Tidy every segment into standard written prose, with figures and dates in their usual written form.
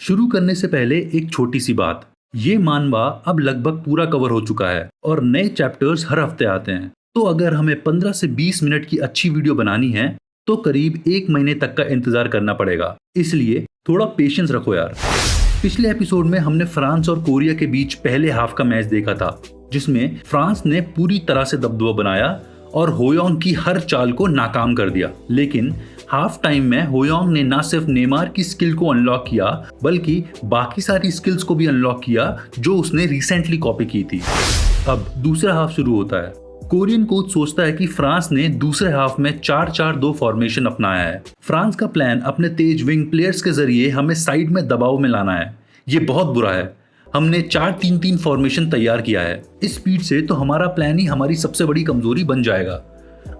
शुरू करने से पहले एक छोटी सी बात। ये मानवा अब लगभग पूरा कवर हो चुका है और नए चैप्टर्स हर हफ्ते आते हैं। तो अगर हमें 15 से 20 मिनट की अच्छी वीडियो बनानी है तो करीब 1 महीने तक का इंतजार करना पड़ेगा। इसलिए थोड़ा पेशेंस रखो यार। पिछले एपिसोड में हमने फ्रांस और कोरिया के बीच पहले हाफ का मैच देखा था, जिसमें फ्रांस ने पूरी तरह से दबदबा बनाया और होयोंग की हर चाल को नाकाम कर दिया। लेकिन हाफ टाइम में होयोंग ने न सिर्फ नेमार की स्किल को अनलॉक किया बल्कि बाकी सारी स्किल्स को भी अनलॉक किया जो उसने रिसेंटली कॉपी की थी। अब दूसरा हाफ शुरू होता है। कोरियन कोच सोचता है कि फ्रांस ने दूसरे हाफ में 4-4-2 फॉर्मेशन अपनाया है। फ्रांस का प्लान अपने तेज विंग प्लेयर्स के जरिए हमें साइड में दबाव में लाना है। ये बहुत बुरा है। हमने 4-3-3 फॉर्मेशन तैयार किया है। इस स्पीड से तो हमारा प्लान ही हमारी सबसे बड़ी कमजोरी बन जाएगा।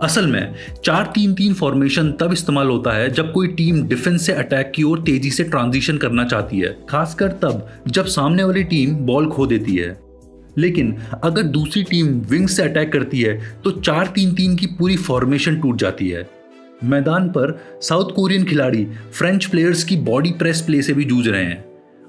असल में 4-3-3 फॉर्मेशन तब इस्तेमाल होता है जब कोई टीम डिफेंस से अटैक की ओर तेजी से ट्रांजिशन करना चाहती है, खासकर तब जब सामने वाली टीम बॉल खो देती है। लेकिन अगर दूसरी टीम विंग से अटैक करती है तो 4-3-3 की पूरी फॉर्मेशन टूट जाती है। मैदान पर साउथ कोरियन खिलाड़ी फ्रेंच प्लेयर्स की बॉडी प्रेस प्ले से भी जूझ रहे हैं।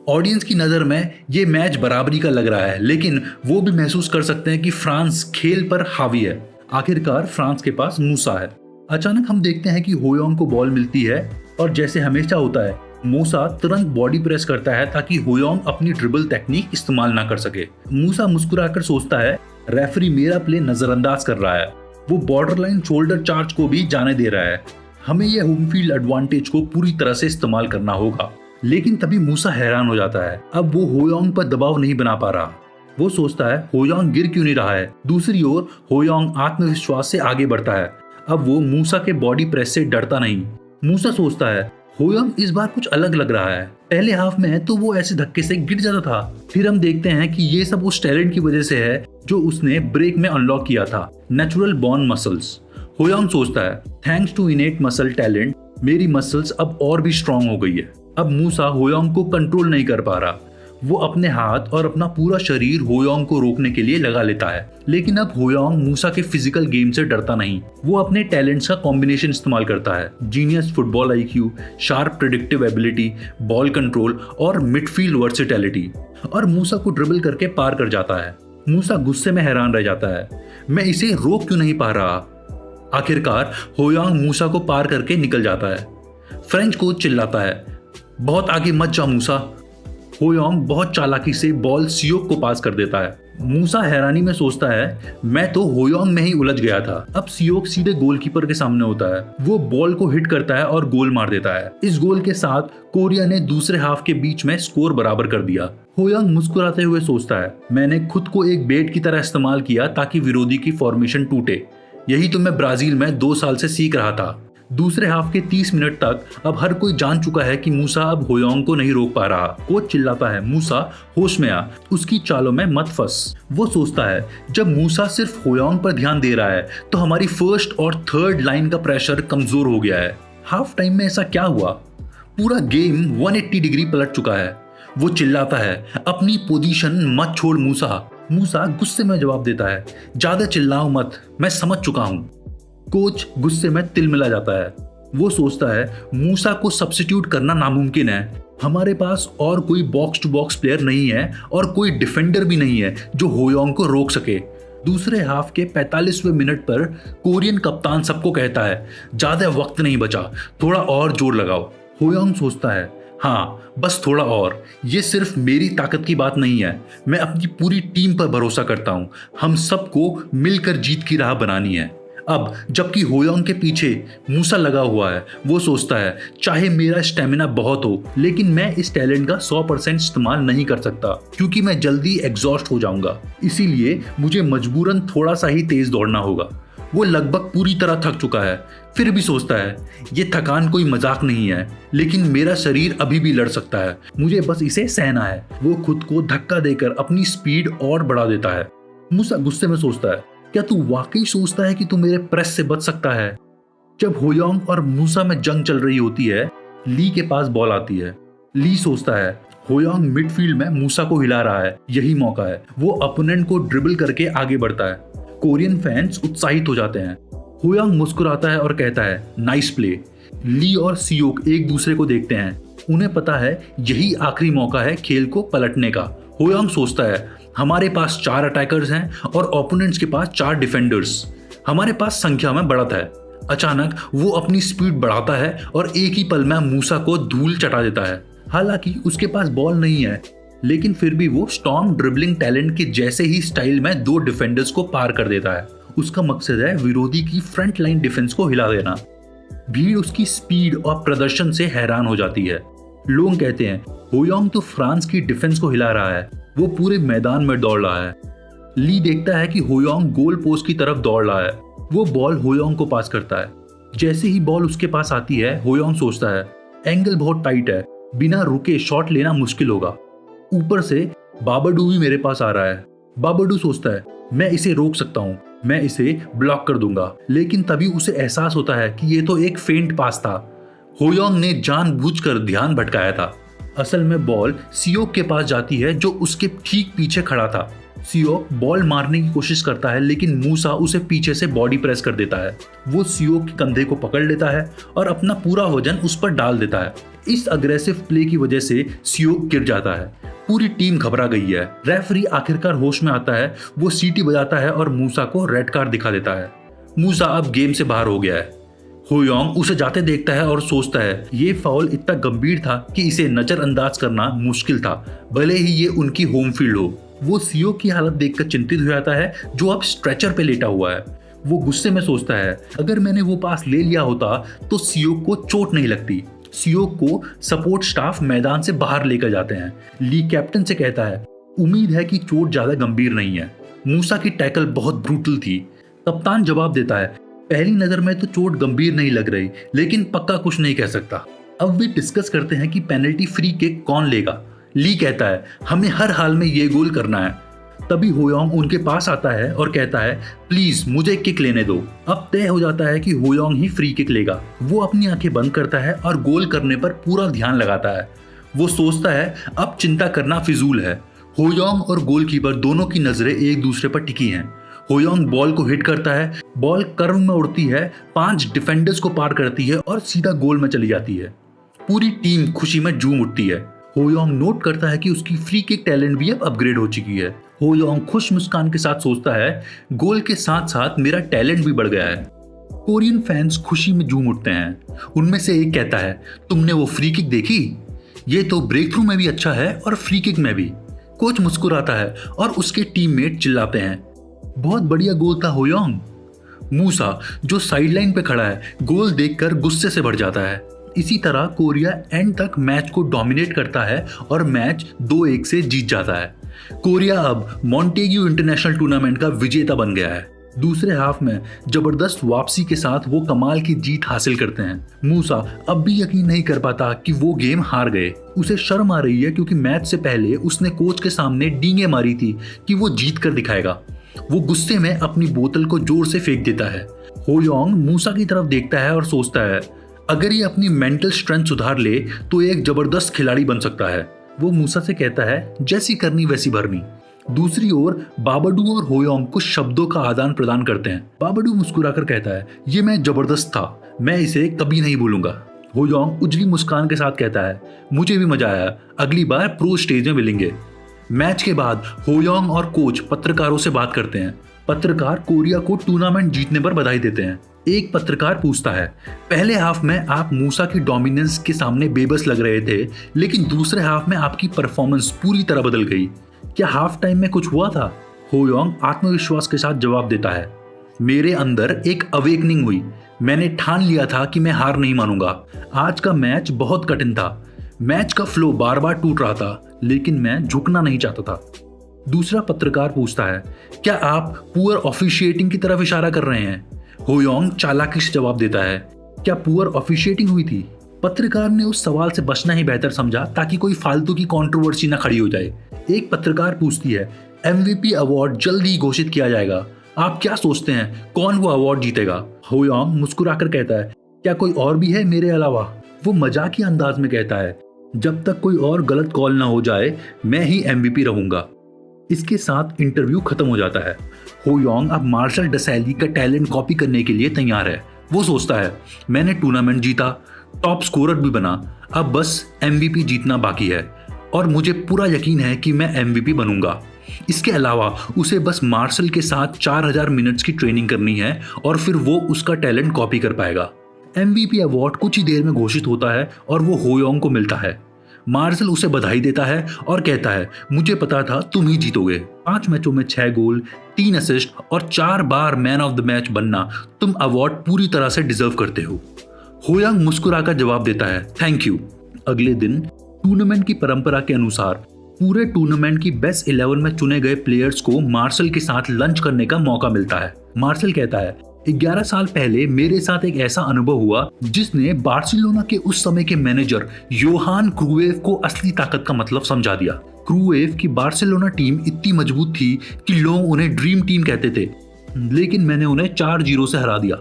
ऑडियंस की नज़र में ये मैच बराबरी का लग रहा है, लेकिन वो भी महसूस कर सकते हैं कि फ्रांस खेल पर हावी है। आखिरकार फ्रांस के पास मूसा है। अचानक हम देखते हैं कि होयोंग को बॉल मिलती है और जैसे हमेशा होता है मूसा तुरंत बॉडी प्रेस करता है ताकि होयोंग अपनी ड्रिबल टेक्निक इस्तेमाल ना कर सके। मूसा मुस्कुराकर सोचता है रेफरी मेरा प्ले नजरअंदाज कर रहा है। वो बॉर्डरलाइन शोल्डर चार्ज को भी जाने दे रहा है। हमें यह होम फील्ड एडवांटेज को पूरी तरह से इस्तेमाल करना होगा। लेकिन तभी मूसा हैरान हो जाता है। अब वो होयोंग पर दबाव नहीं बना पा रहा। वो सोचता है होयोंग गिर क्यों नहीं रहा है। दूसरी ओर होयोंग आत्मविश्वास से आगे बढ़ता है। अब वो मूसा के बॉडी प्रेस से डरता नहीं। मूसा सोचता है होयोंग इस बार कुछ अलग लग रहा है। पहले हाफ में तो वो ऐसे धक्के से गिर जाता था। फिर हम देखते हैं कि ये सब उस टैलेंट की वजह से है जो उसने ब्रेक में अनलॉक किया था, नेचुरल बॉर्न मसल्स। होयोंग सोचता है thanks to innate muscle talent मेरी मसल्स अब और भी स्ट्रांग हो गई है। अब मूसा होयोंग को कंट्रोल नहीं कर पा रहा। वो अपने हाथ और अपना पूरा शरीर होयोंग को रोकने के लिए लगा लेता है। लेकिन अब होयोंग मूसा के फिजिकल गेम से डरता नहीं। वो अपने टैलेंट्स का कॉम्बिनेशन इस्तेमाल करता है, genius football IQ, sharp predictive ability, ball control और मिडफील्ड वर्सेटैलिटी, और मूसा को ड्रिबल करके पार कर जाता है। मूसा गुस्से में हैरान रह जाता है, मैं इसे रोक क्यों नहीं पा रहा। आखिरकार होयोंग मूसा को पार करके निकल जाता है। फ्रेंच कोच चिल्लाता है बहुत आगे मत जा मूसा। होयोंग बहुत चालाकी से बॉल सियोक को पास कर देता है। मूसा हैरानी में सोचता है मैं तो होयोंग में ही उलझ गया था। अब सियोक सीधे गोलकीपर के सामने होता है। वो बॉल को हिट करता है और गोल मार देता है। इस गोल के साथ कोरिया ने दूसरे हाफ के बीच में स्कोर बराबर कर दिया। होयोंग मुस्कुराते हुए सोचता है मैंने खुद को एक बेट की तरह इस्तेमाल किया ताकि विरोधी की फॉर्मेशन टूटे। यही तो मैं ब्राजील में 2 साल से सीख रहा था। दूसरे हाफ के 30 मिनट तक अब हर कोई जान चुका है कि मूसा अब होयोंग को नहीं रोक पा रहा। कोच चिल्लाता है मूसा होश में आ, उसकी चालों में मत फंस। वो सोचता है जब मूसा सिर्फ होयोंग पर ध्यान दे रहा है तो हमारी फर्स्ट और थर्ड लाइन का प्रेशर कमजोर हो गया है। हाफ टाइम में ऐसा क्या हुआ, पूरा गेम 180 डिग्री पलट चुका है। वो चिल्लाता है अपनी पोजीशन मत छोड़ मूसा। मूसा गुस्से में जवाब देता है ज्यादा चिल्लाओ मत, मैं समझ चुका हूँ। कोच गुस्से में तिलमिला जाता है। वो सोचता है मूसा को सब्स्टिट्यूट करना नामुमकिन है। हमारे पास और कोई बॉक्स टू बॉक्स प्लेयर नहीं है और कोई डिफेंडर भी नहीं है जो होयोंग को रोक सके। दूसरे हाफ के 45वें मिनट पर कोरियन कप्तान सबको कहता है ज्यादा वक्त नहीं बचा, थोड़ा और जोर लगाओ। होयोंग सोचता है हाँ बस थोड़ा और। ये सिर्फ मेरी ताकत की बात नहीं है, मैं अपनी पूरी टीम पर भरोसा करता हूँ। हम सबको मिलकर जीत की राह बनानी है। अब जबकि होयोंग के पीछे मूसा लगा हुआ है, वो सोचता है चाहे मेरा स्टेमिना बहुत हो लेकिन मैं इस टैलेंट का 100% इस्तेमाल नहीं कर सकता क्योंकि मैं जल्दी एग्जॉस्ट हो जाऊंगा। इसीलिए मुझे मजबूरन थोड़ा सा ही तेज दौड़ना होगा। वो लगभग पूरी तरह थक चुका है, फिर भी सोचता है ये थकान कोई मजाक नहीं है, लेकिन मेरा शरीर अभी भी लड़ सकता है, मुझे बस इसे सहना है। वो खुद को धक्का देकर अपनी स्पीड और बढ़ा देता है। मूसा गुस्से में सोचता है क्या तू वाकई सोचता है कि तू मेरे प्रेस से बच सकता है। जब होयोंग और मूसा में जंग चल रही होती है, ली के पास बॉल आती है। ली सोचता है होयोंग मिडफील्ड में मूसा को हिला रहा है, यही मौका है। वो अपोनेंट को ड्रिबल करके आगे बढ़ता है। कोरियन फैंस उत्साहित हो जाते हैं। होयोंग मुस्कुराता है और कहता है नाइस प्ले। ली और सियोक एक दूसरे को देखते हैं। उन्हें पता है यही आखिरी मौका है खेल को पलटने का। होयांग सोचता है हमारे पास 4 अटैकर्स हैं और ओपोनेंट्स के पास 4 डिफेंडर्स, हमारे पास संख्या में बढ़त है। अचानक वो अपनी स्पीड बढ़ाता है और एक ही पल में मूसा को धूल चटा देता है। हालांकि उसके पास बॉल नहीं है, लेकिन फिर भी वो स्टॉर्म ड्रिबलिंग टैलेंट के जैसे ही स्टाइल में 2 डिफेंडर्स को पार कर देता है। उसका मकसद है विरोधी की फ्रंट लाइन डिफेंस को हिला देना। भीड़ उसकी स्पीड और प्रदर्शन से हैरान हो जाती है। लोग कहते हैं होयांग तो फ्रांस की डिफेंस को हिला रहा है, वो पूरे मैदान में दौड़ रहा है। ली देखता है कि होयांग गोल पोस्ट की तरफ दौड़ रहा है। वो बॉल होयांग को पास करता है। जैसे ही बॉल उसके पास आती है, होयांग सोचता है एंगल बहुत टाइट है, बिना रुके शॉट लेना मुश्किल होगा। ऊपर से बाबाडू भी मेरे पास आ रहा है। बाबाडू सोचता है मैं इसे रोक सकता हूँ, मैं इसे ब्लॉक कर दूंगा। लेकिन तभी उसे एहसास होता है कि ये तो एक फेंट पास था। होयांग ने जानबूझकर ध्यान भटकाया था। असल में बॉल सियोक के पास जाती है जो उसके ठीक पीछे खड़ा था। सियोक बॉल मारने की कोशिश करता है, लेकिन मूसा उसे पीछे से बॉडी प्रेस कर देता है। वो सियोक के कंधे को पकड़ लेता है और अपना पूरा वजन उस पर डाल देता है। इस अग्रेसिव प्ले की वजह से सियोक गिर जाता है। पूरी टीम घबरा गई है। रेफरी आखिरकार होश में आता है। वो सीटी बजाता है और मूसा को रेड कार्ड दिखा देता है। मूसा अब गेम से बाहर हो गया है। होयांग उसे जाते देखता है और सोचता है ये फाउल इतना गंभीर था कि इसे नजरअंदाज करना मुश्किल था, भले ही ये उनकी होम फील्ड हो। वो सियोक की हालत देखकर चिंतित हो जाता है, जो अब स्ट्रेचर पे लेटा हुआ है। वो गुस्से में सोचता है अगर मैंने वो पास ले लिया होता तो सियोक को चोट नहीं लगती। सियोक को सपोर्ट स्टाफ मैदान से बाहर लेकर जाते हैं। ली कैप्टन से कहता है उम्मीद है कि चोट ज्यादा गंभीर नहीं है। मूसा की टैकल बहुत ब्रूटल थी। कप्तान जवाब देता है पहली नजर में तो चोट गंभीर नहीं लग रही, लेकिन पक्का कुछ नहीं कह सकता। अब वे डिस्कस करते हैं कि पेनल्टी फ्री किक कौन लेगा। ली कहता है हमें हर हाल में ये गोल करना है। तभी होयांग उनके पास आता है और कहता है प्लीज मुझे किक लेने दो। अब तय हो जाता है कि होयांग ही फ्री किक लेगा। वो अपनी आंखें बंद करता है और गोल करने पर पूरा ध्यान लगाता है। वो सोचता है अब चिंता करना फिजूल है। होयांग और गोलकीपर दोनों की नजरें एक दूसरे पर टिकी हैं। होयांग बॉल को हिट करता है। बॉल कर्व में उड़ती है, 5 डिफेंडर्स को पार करती है और सीधा गोल में चली जाती है। पूरी टीम खुशी में झूम उठती है। होयांग नोट करता है कि उसकी फ्री किक टैलेंट भी अब अपग्रेड हो चुकी है। होयांग खुश मुस्कान के साथ सोचता है गोल के साथ साथ मेरा टैलेंट भी बढ़ गया है। कोरियन फैंस खुशी में झूम उठते हैं। उनमें से एक कहता है तुमने वो फ्री किक देखी? ये तो ब्रेक थ्रू में भी अच्छा है और फ्री किक में भी। कोच मुस्कुराता है और उसके टीममेट चिल्लाते हैं बहुत बढ़िया गोल था होयांग। मूसा जो साइडलाइन पे खड़ा है गोल देखकर गुस्से से भर जाता है। इसी तरह कोरिया एंड तक मैच को डोमिनेट करता है और मैच 2-1 से जीत जाता है। कोरिया अब मॉन्टेग्यू इंटरनेशनल टूर्नामेंट का विजेता बन गया है। दूसरे हाफ में जबरदस्त वापसी के साथ वो कमाल की जीत हासिल करते हैं। मूसा अब भी यकीन नहीं कर पाता कि वो गेम हार गए। उसे शर्म आ रही है क्योंकि मैच से पहले उसने कोच के सामने डींगे मारी थी कि वो जीत कर दिखाएगा। वो गुस्से में अपनी बोतल को जोर से फेंक देता है। होयांग मूसा की तरफ देखता है और सोचता है अगर ये अपनी मेंटल स्ट्रेंथ सुधार ले तो एक जबरदस्त खिलाड़ी बन सकता है। वो मूसा से कहता है जैसी करनी वैसी भरनी। दूसरी ओर बाबाडू और होयांग कुछ शब्दों का आदान प्रदान करते हैं। बाबाडू मुस्कुराकर कहता है ये मैच जबरदस्त था, मैं इसे कभी नहीं भूलूंगा। होयांग उजली मुस्कान के साथ कहता है मुझे भी मजा आया, अगली बार प्रो स्टेज में मिलेंगे। मैच के बाद होयांग और कोच पत्रकारों से बात करते हैं। पत्रकार कोरिया को टूर्नामेंट जीतने पर बधाई देते हैं। एक पत्रकार पूछता है पहले हाफ में आप मूसा की डोमिनेंस के सामने बेबस लग रहे थे, लेकिन दूसरे हाफ में आपकी परफॉर्मेंस पूरी तरह बदल गई, क्या हाफ टाइम में कुछ हुआ था? होयांग आत्मविश्वास के साथ जवाब देता है मेरे अंदर एक अवेकनिंग हुई। मैंने ठान लिया था कि मैं हार नहीं मानूंगा। आज का मैच बहुत कठिन था। मैच का फ्लो बार बार टूट रहा था, लेकिन मैं झुकना नहीं चाहता था। दूसरा पत्रकार पूछता है क्या आप पुअर ऑफिशिएटिंग की तरफ इशारा कर रहे हैं? होयांग चालाकी से जवाब देता है क्या पुअर ऑफिशिएटिंग हुई थी? पत्रकार ने उस सवाल से बचना ही बेहतर समझा ताकि कोई फालतू की कंट्रोवर्सी न खड़ी हो जाए। एक पत्रकार पूछती है MVP अवार्ड जल्द ही घोषित किया जाएगा, आप क्या सोचते हैं कौन वो अवार्ड जीतेगा? होयांग मुस्कुराकर कहता है क्या कोई और भी है मेरे अलावा? वो मजाकिया अंदाज में कहता है जब तक कोई और गलत कॉल ना हो जाए मैं ही MVP रहूंगा। इसके साथ इंटरव्यू खत्म हो जाता है। होयांग अब मार्शल डसैली का टैलेंट कॉपी करने के लिए तैयार है। वो सोचता है मैंने टूर्नामेंट जीता, टॉप स्कोरर भी बना, अब बस एमवीपी जीतना बाकी है और मुझे पूरा यकीन है कि मैं एमवीपी बनूंगा। इसके अलावा उसे बस मार्शल के साथ 4000 मिनट्स की ट्रेनिंग करनी है और फिर वो उसका टैलेंट कॉपी कर पाएगा। एमवीपी अवार्ड कुछ ही देर में घोषित होता है और वो होयोंग को मिलता है। मार्शल उसे बधाई देता है और कहता है मुझे पता था तुम ही जीतोगे। 5 मैचों में 6 गोल, 3 असिस्ट और 4 बार मैन ऑफ द मैच बनना, तुम अवार्ड पूरी तरह से डिजर्व करते हो। होयोंग मुस्कुराकर जवाब देता है थैंक यू। अगले दिन टूर्नामेंट की परंपरा के अनुसार पूरे टूर्नामेंट की बेस्ट 11 में चुने गए प्लेयर्स को मार्शल के साथ लंच करने का मौका मिलता है। मार्शल कहता है 11 साल पहले मेरे साथ एक ऐसा अनुभव हुआ जिसने बार्सिलोना के उस समय के मैनेजर योहान क्रूएफ को असली ताकत का मतलब समझा दिया। क्रूएफ की बार्सिलोना टीम इतनी मजबूत थी कि लोग उन्हें ड्रीम टीम कहते थे, लेकिन मैंने उन्हें 4-0 से हरा दिया।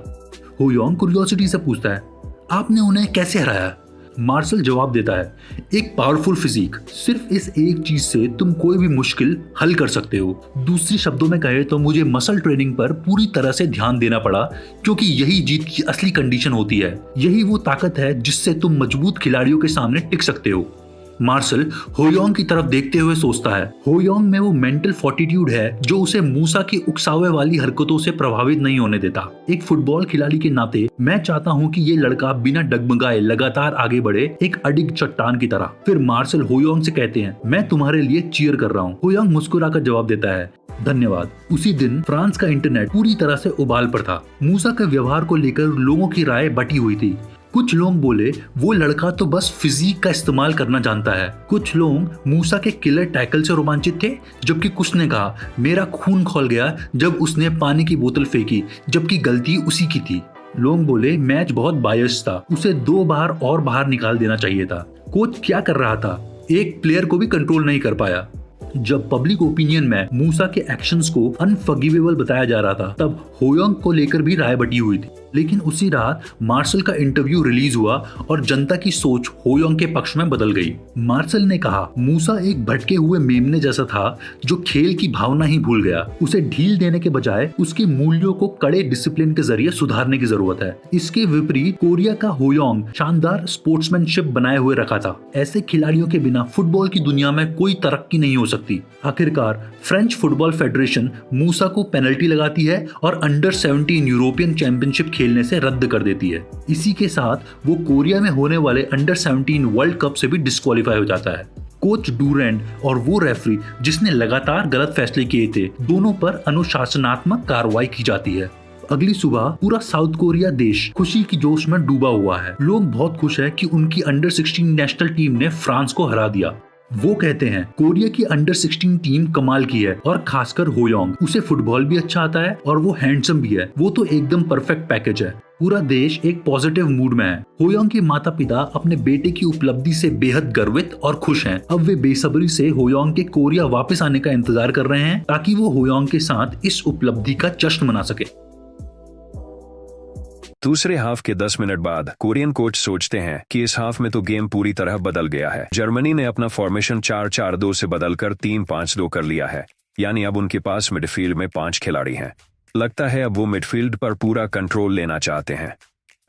होयोंग क्यूरियोसिटी से पूछता है आपने उन्हें कैसे हराया? मार्शल जवाब देता है एक पावरफुल फिजिक, सिर्फ इस एक चीज से तुम कोई भी मुश्किल हल कर सकते हो। दूसरी शब्दों में कहे तो मुझे मसल ट्रेनिंग पर पूरी तरह से ध्यान देना पड़ा, क्योंकि यही जीत की असली कंडीशन होती है। यही वो ताकत है जिससे तुम मजबूत खिलाड़ियों के सामने टिक सकते हो। मार्शल होयोंग की तरफ देखते हुए सोचता है होयोंग में वो मेंटल फोर्टिट्यूड है जो उसे मूसा की उकसावे वाली हरकतों से प्रभावित नहीं होने देता। एक फुटबॉल खिलाड़ी के नाते मैं चाहता हूँ कि ये लड़का बिना डगमगाए लगातार आगे बढ़े, एक अडिग चट्टान की तरह। फिर मार्शल होयोंग से कहते हैं मैं तुम्हारे लिए चीयर कर रहा हूँ। होयोंग मुस्कुराकर जवाब देता है धन्यवाद। उसी दिन फ्रांस का इंटरनेट पूरी तरह से उबाल पर था। मूसा के व्यवहार को लेकर लोगों की राय बटी हुई थी। कुछ लोग बोले वो लड़का तो बस फिजिक का इस्तेमाल करना जानता है। कुछ लोग मूसा के किलर टैकल से रोमांचित थे, जबकि कुछ ने कहा मेरा खून खौल गया जब उसने पानी की बोतल फेंकी, जबकि गलती उसी की थी। लोग बोले मैच बहुत बायस था, उसे 2 बार और बाहर निकाल देना चाहिए था। कोच क्या कर रहा था, एक प्लेयर को भी कंट्रोल नहीं कर पाया। जब पब्लिक ओपिनियन में मूसा के एक्शंस को अनफॉरगिवेबल बताया जा रहा था, तब होयोंग को लेकर भी राय बटी हुई थी। लेकिन उसी रात मार्शल का इंटरव्यू रिलीज हुआ और जनता की सोच होयोंग के पक्ष में बदल गई। मार्शल ने कहा मूसा एक भटके हुए मेमने जैसा था जो खेल की भावना ही भूल गया। उसे ढील देने के बजाय उसके मूल्यों को कड़े डिसिप्लिन के जरिए सुधारने की जरूरत है। इसके विपरीत कोरिया का होयोंग शानदार स्पोर्ट्समैनशिप बनाए हुए रखा था। ऐसे खिलाड़ियों के बिना फुटबॉल की दुनिया में कोई तरक्की नहीं हो सकती। आखिरकार फ्रेंच फुटबॉल फेडरेशन मूसा को पेनल्टी लगाती है और अंडर 17 यूरोपियन चैंपियनशिप खेलने से रद्द कर देती है। इसी के साथ वो कोरिया में होने वाले अंडर 17 वर्ल्ड कप से भी डिस्क्वालीफाई हो जाता है। कोच डूरेंट और वो रेफरी जिसने लगातार गलत फैसले किए थे, दोनों पर अनुशासनात्मक कार्रवाई की जाती है। अगली सुबह पूरा साउथ कोरिया देश खुशी की जोश में डूबा हुआ है। लोग बहुत खुश है कि उनकी अंडर 16 नेशनल टीम ने फ्रांस को हरा दिया। वो कहते हैं कोरिया की अंडर 16 टीम कमाल की है और खासकर होयोंग, उसे फुटबॉल भी अच्छा आता है और वो हैंडसम भी है। वो तो एकदम परफेक्ट पैकेज है। पूरा देश एक पॉजिटिव मूड में है। होयोंग के माता पिता अपने बेटे की उपलब्धि से बेहद गर्वित और खुश हैं। अब वे बेसब्री से होयोंग के कोरिया वापस आने का इंतजार कर रहे हैं ताकि वो होयोंग के साथ इस उपलब्धि का जश्न मना सके। दूसरे हाफ के 10 मिनट बाद कोरियन कोच सोचते हैं कि इस हाफ में तो गेम पूरी तरह बदल गया है। जर्मनी ने अपना फॉर्मेशन 4-4-2 से बदलकर 3-5-2 कर लिया है, यानी अब उनके पास मिडफील्ड में 5 खिलाड़ी हैं। लगता है अब वो मिडफील्ड पर पूरा कंट्रोल लेना चाहते हैं।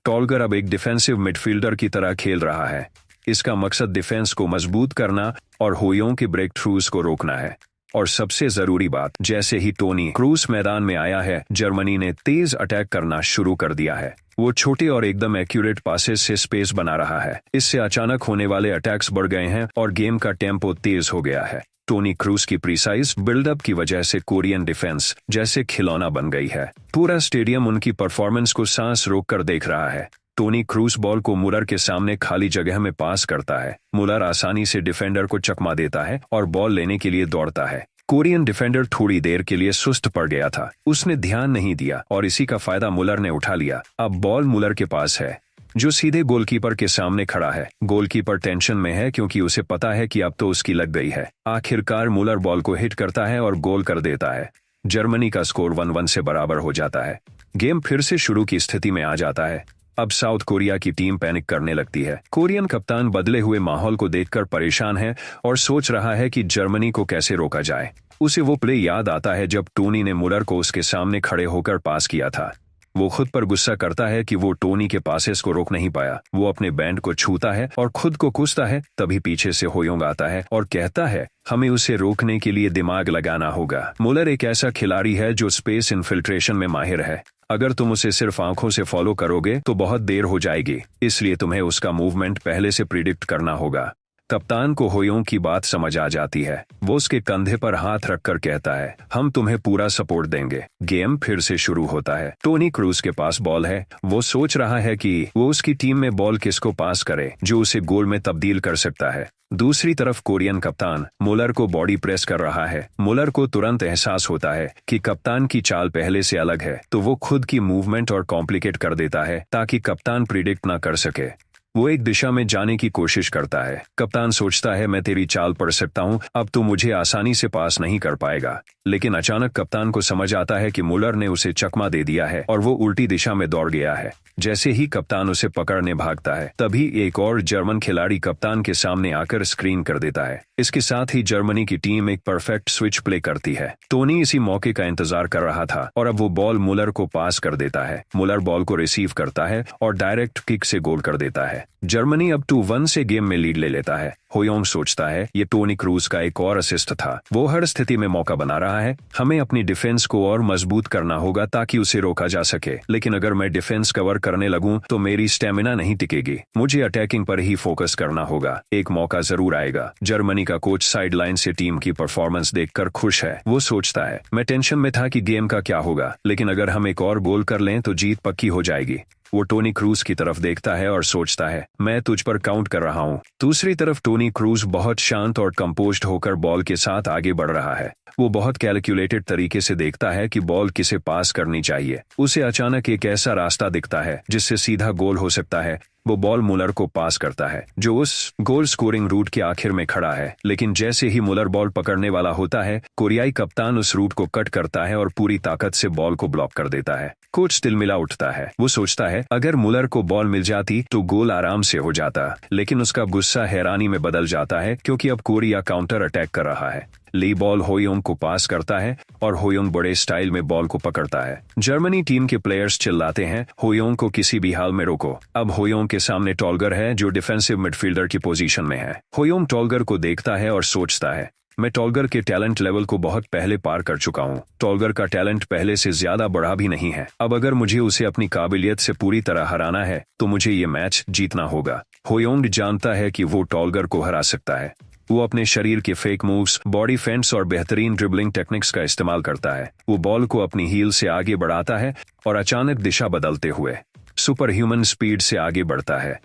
टॉलगर अब एक डिफेंसिव मिडफील्डर की तरह खेल रहा है। इसका मकसद डिफेंस को मजबूत करना और होयोंग के ब्रेक थ्रूज को रोकना है। और सबसे जरूरी बात, जैसे ही टोनी क्रूस मैदान में आया है, जर्मनी ने तेज अटैक करना शुरू कर दिया है। वो छोटे और एकदम एक्यूरेट पासेस से स्पेस बना रहा है। इससे अचानक होने वाले अटैक्स बढ़ गए हैं और गेम का टेम्पो तेज हो गया है। टोनी क्रूस की प्रिसाइज बिल्डअप की वजह से कोरियन डिफेंस जैसे खिलौना बन गई है। पूरा स्टेडियम उनकी परफॉर्मेंस को सांस रोककर देख रहा है। टोनी क्रूस बॉल को मुलर के सामने खाली जगह में पास करता है। मुलर आसानी से डिफेंडर को चकमा देता है और बॉल लेने के लिए दौड़ता है। कोरियन डिफेंडर थोड़ी देर के लिए सुस्त पड़ गया था। उसने ध्यान नहीं दिया और इसी का फायदा मुलर ने उठा लिया। अब बॉल मुलर के पास है, जो सीधे गोलकीपर के सामने खड़ा है। गोलकीपर टेंशन में है क्योंकि उसे पता है कि अब तो उसकी लग गई है। आखिरकार मुलर बॉल को हिट करता है और गोल कर देता है। जर्मनी का स्कोर 1-1 से बराबर हो जाता है। गेम फिर से शुरू की स्थिति में आ जाता है। अब साउथ कोरिया की टीम पैनिक करने लगती है। कोरियन कप्तान बदले हुए माहौल को देखकर परेशान है और सोच रहा है कि जर्मनी को कैसे रोका जाए। उसे वो प्ले याद आता है जब टोनी ने मुलर को उसके सामने खड़े होकर पास किया था। वो खुद पर गुस्सा करता है कि वो टोनी के पासेस को रोक नहीं पाया। वो अपने बैंड को छूता है और खुद को कोसता है। तभी पीछे से होयोंग आता है और कहता है, हमें उसे रोकने के लिए दिमाग लगाना होगा। मुलर एक ऐसा खिलाड़ी है जो स्पेस इन्फिल्ट्रेशन में माहिर है। अगर तुम उसे सिर्फ आंखों से फॉलो करोगे तो बहुत देर हो जाएगी, इसलिए तुम्हें उसका मूवमेंट पहले से प्रिडिक्ट करना होगा। कप्तान को होयोंग की बात समझ आ जाती है। वो उसके कंधे पर हाथ रखकर कहता है, हम तुम्हें पूरा सपोर्ट देंगे। गेम फिर से शुरू होता है। टोनी क्रूज के पास बॉल है। वो सोच रहा है कि वो उसकी टीम में बॉल किसको पास करे जो उसे गोल में तब्दील कर सकता है। दूसरी तरफ कोरियन कप्तान मुलर को बॉडी प्रेस कर रहा है। मुलर को तुरंत एहसास होता है कि कप्तान की चाल पहले से अलग है, तो वो खुद की मूवमेंट और कॉम्प्लिकेट कर देता है ताकि कप्तान प्रिडिक्ट ना कर सके। वो एक दिशा में जाने की कोशिश करता है। कप्तान सोचता है, मैं तेरी चाल पढ़ सकता हूँ, अब तू मुझे आसानी से पास नहीं कर पाएगा। लेकिन अचानक कप्तान को समझ आता है कि मुलर ने उसे चकमा दे दिया है और वो उल्टी दिशा में दौड़ गया है। जैसे ही कप्तान उसे पकड़ने भागता है, तभी एक और जर्मन खिलाड़ी कप्तान के सामने आकर स्क्रीन कर देता है। इसके साथ ही जर्मनी की टीम एक परफेक्ट स्विच प्ले करती है। टोनी इसी मौके का इंतजार कर रहा था और अब वो बॉल मुलर को पास कर देता है। मुलर बॉल को रिसीव करता है और डायरेक्ट किक से गोल कर देता है। जर्मनी अब 2-1 से गेम में लीड ले लेता है। होयोंग सोचता है, ये टोनी क्रूज का एक और असिस्ट था। वो हर स्थिति में मौका बना रहा है। हमें अपनी डिफेंस को और मजबूत करना होगा ताकि उसे रोका जा सके। लेकिन अगर मैं डिफेंस कवर करने लगूं तो मेरी स्टेमिना नहीं टिकेगी। मुझे अटैकिंग पर ही फोकस करना होगा। एक मौका जरूर आएगा। जर्मनी का कोच साइडलाइन से टीम की परफॉर्मेंस देखकर खुश है। वो सोचता है, मैं टेंशन में था कि गेम का क्या होगा, लेकिन अगर हम एक और गोल कर लें तो जीत पक्की हो जाएगी। वो टोनी क्रूज की तरफ देखता है और सोचता है, मैं तुझ पर काउंट कर रहा हूँ। दूसरी तरफ टोनी क्रूज बहुत शांत और कंपोज्ड होकर बॉल के साथ आगे बढ़ रहा है। वो बहुत कैलकुलेटेड तरीके से देखता है कि बॉल किसे पास करनी चाहिए। उसे अचानक एक ऐसा रास्ता दिखता है जिससे सीधा गोल हो सकता है। वो बॉल मुलर को पास करता है, जो उस गोल स्कोरिंग रूट के आखिर में खड़ा है। लेकिन जैसे ही मुलर बॉल पकड़ने वाला होता है, कोरियाई कप्तान उस रूट को कट करता है और पूरी ताकत से बॉल को ब्लॉक कर देता है। कोच तिलमिला उठता है। वो सोचता है, अगर मुलर को बॉल मिल जाती तो गोल आराम से हो जाता। लेकिन उसका गुस्सा हैरानी में बदल जाता है क्योंकि अब कोरिया काउंटर अटैक कर रहा है। ली बॉल होयोंग को पास करता है और होयोंग बड़े स्टाइल में बॉल को पकड़ता है। जर्मनी टीम के प्लेयर्स चिल्लाते हैं, होयोंग को किसी भी हाल में रोको। अब होयोंग के सामने टॉल्गर है जो डिफेंसिव मिडफील्डर की पोजीशन में है। होयोंग टॉल्गर को देखता है और सोचता है, मैं टॉल्गर के टैलेंट लेवल को बहुत पहले पार कर चुका हूँ। टॉल्गर का टैलेंट पहले से ज्यादा बढ़ा भी नहीं है। अब अगर मुझे उसे अपनी काबिलियत से पूरी तरह हराना है तो मुझे ये मैच जीतना होगा। होयोंग जानता है कि वो टॉल्गर को हरा सकता है। वो अपने शरीर के फेक मूव्स, बॉडी फेंट्स और बेहतरीन ड्रिबलिंग टेक्निक्स का इस्तेमाल करता है। वो बॉल को अपनी हील से आगे बढ़ाता है और अचानक दिशा बदलते हुए सुपर ह्यूमन स्पीड से आगे बढ़ता है।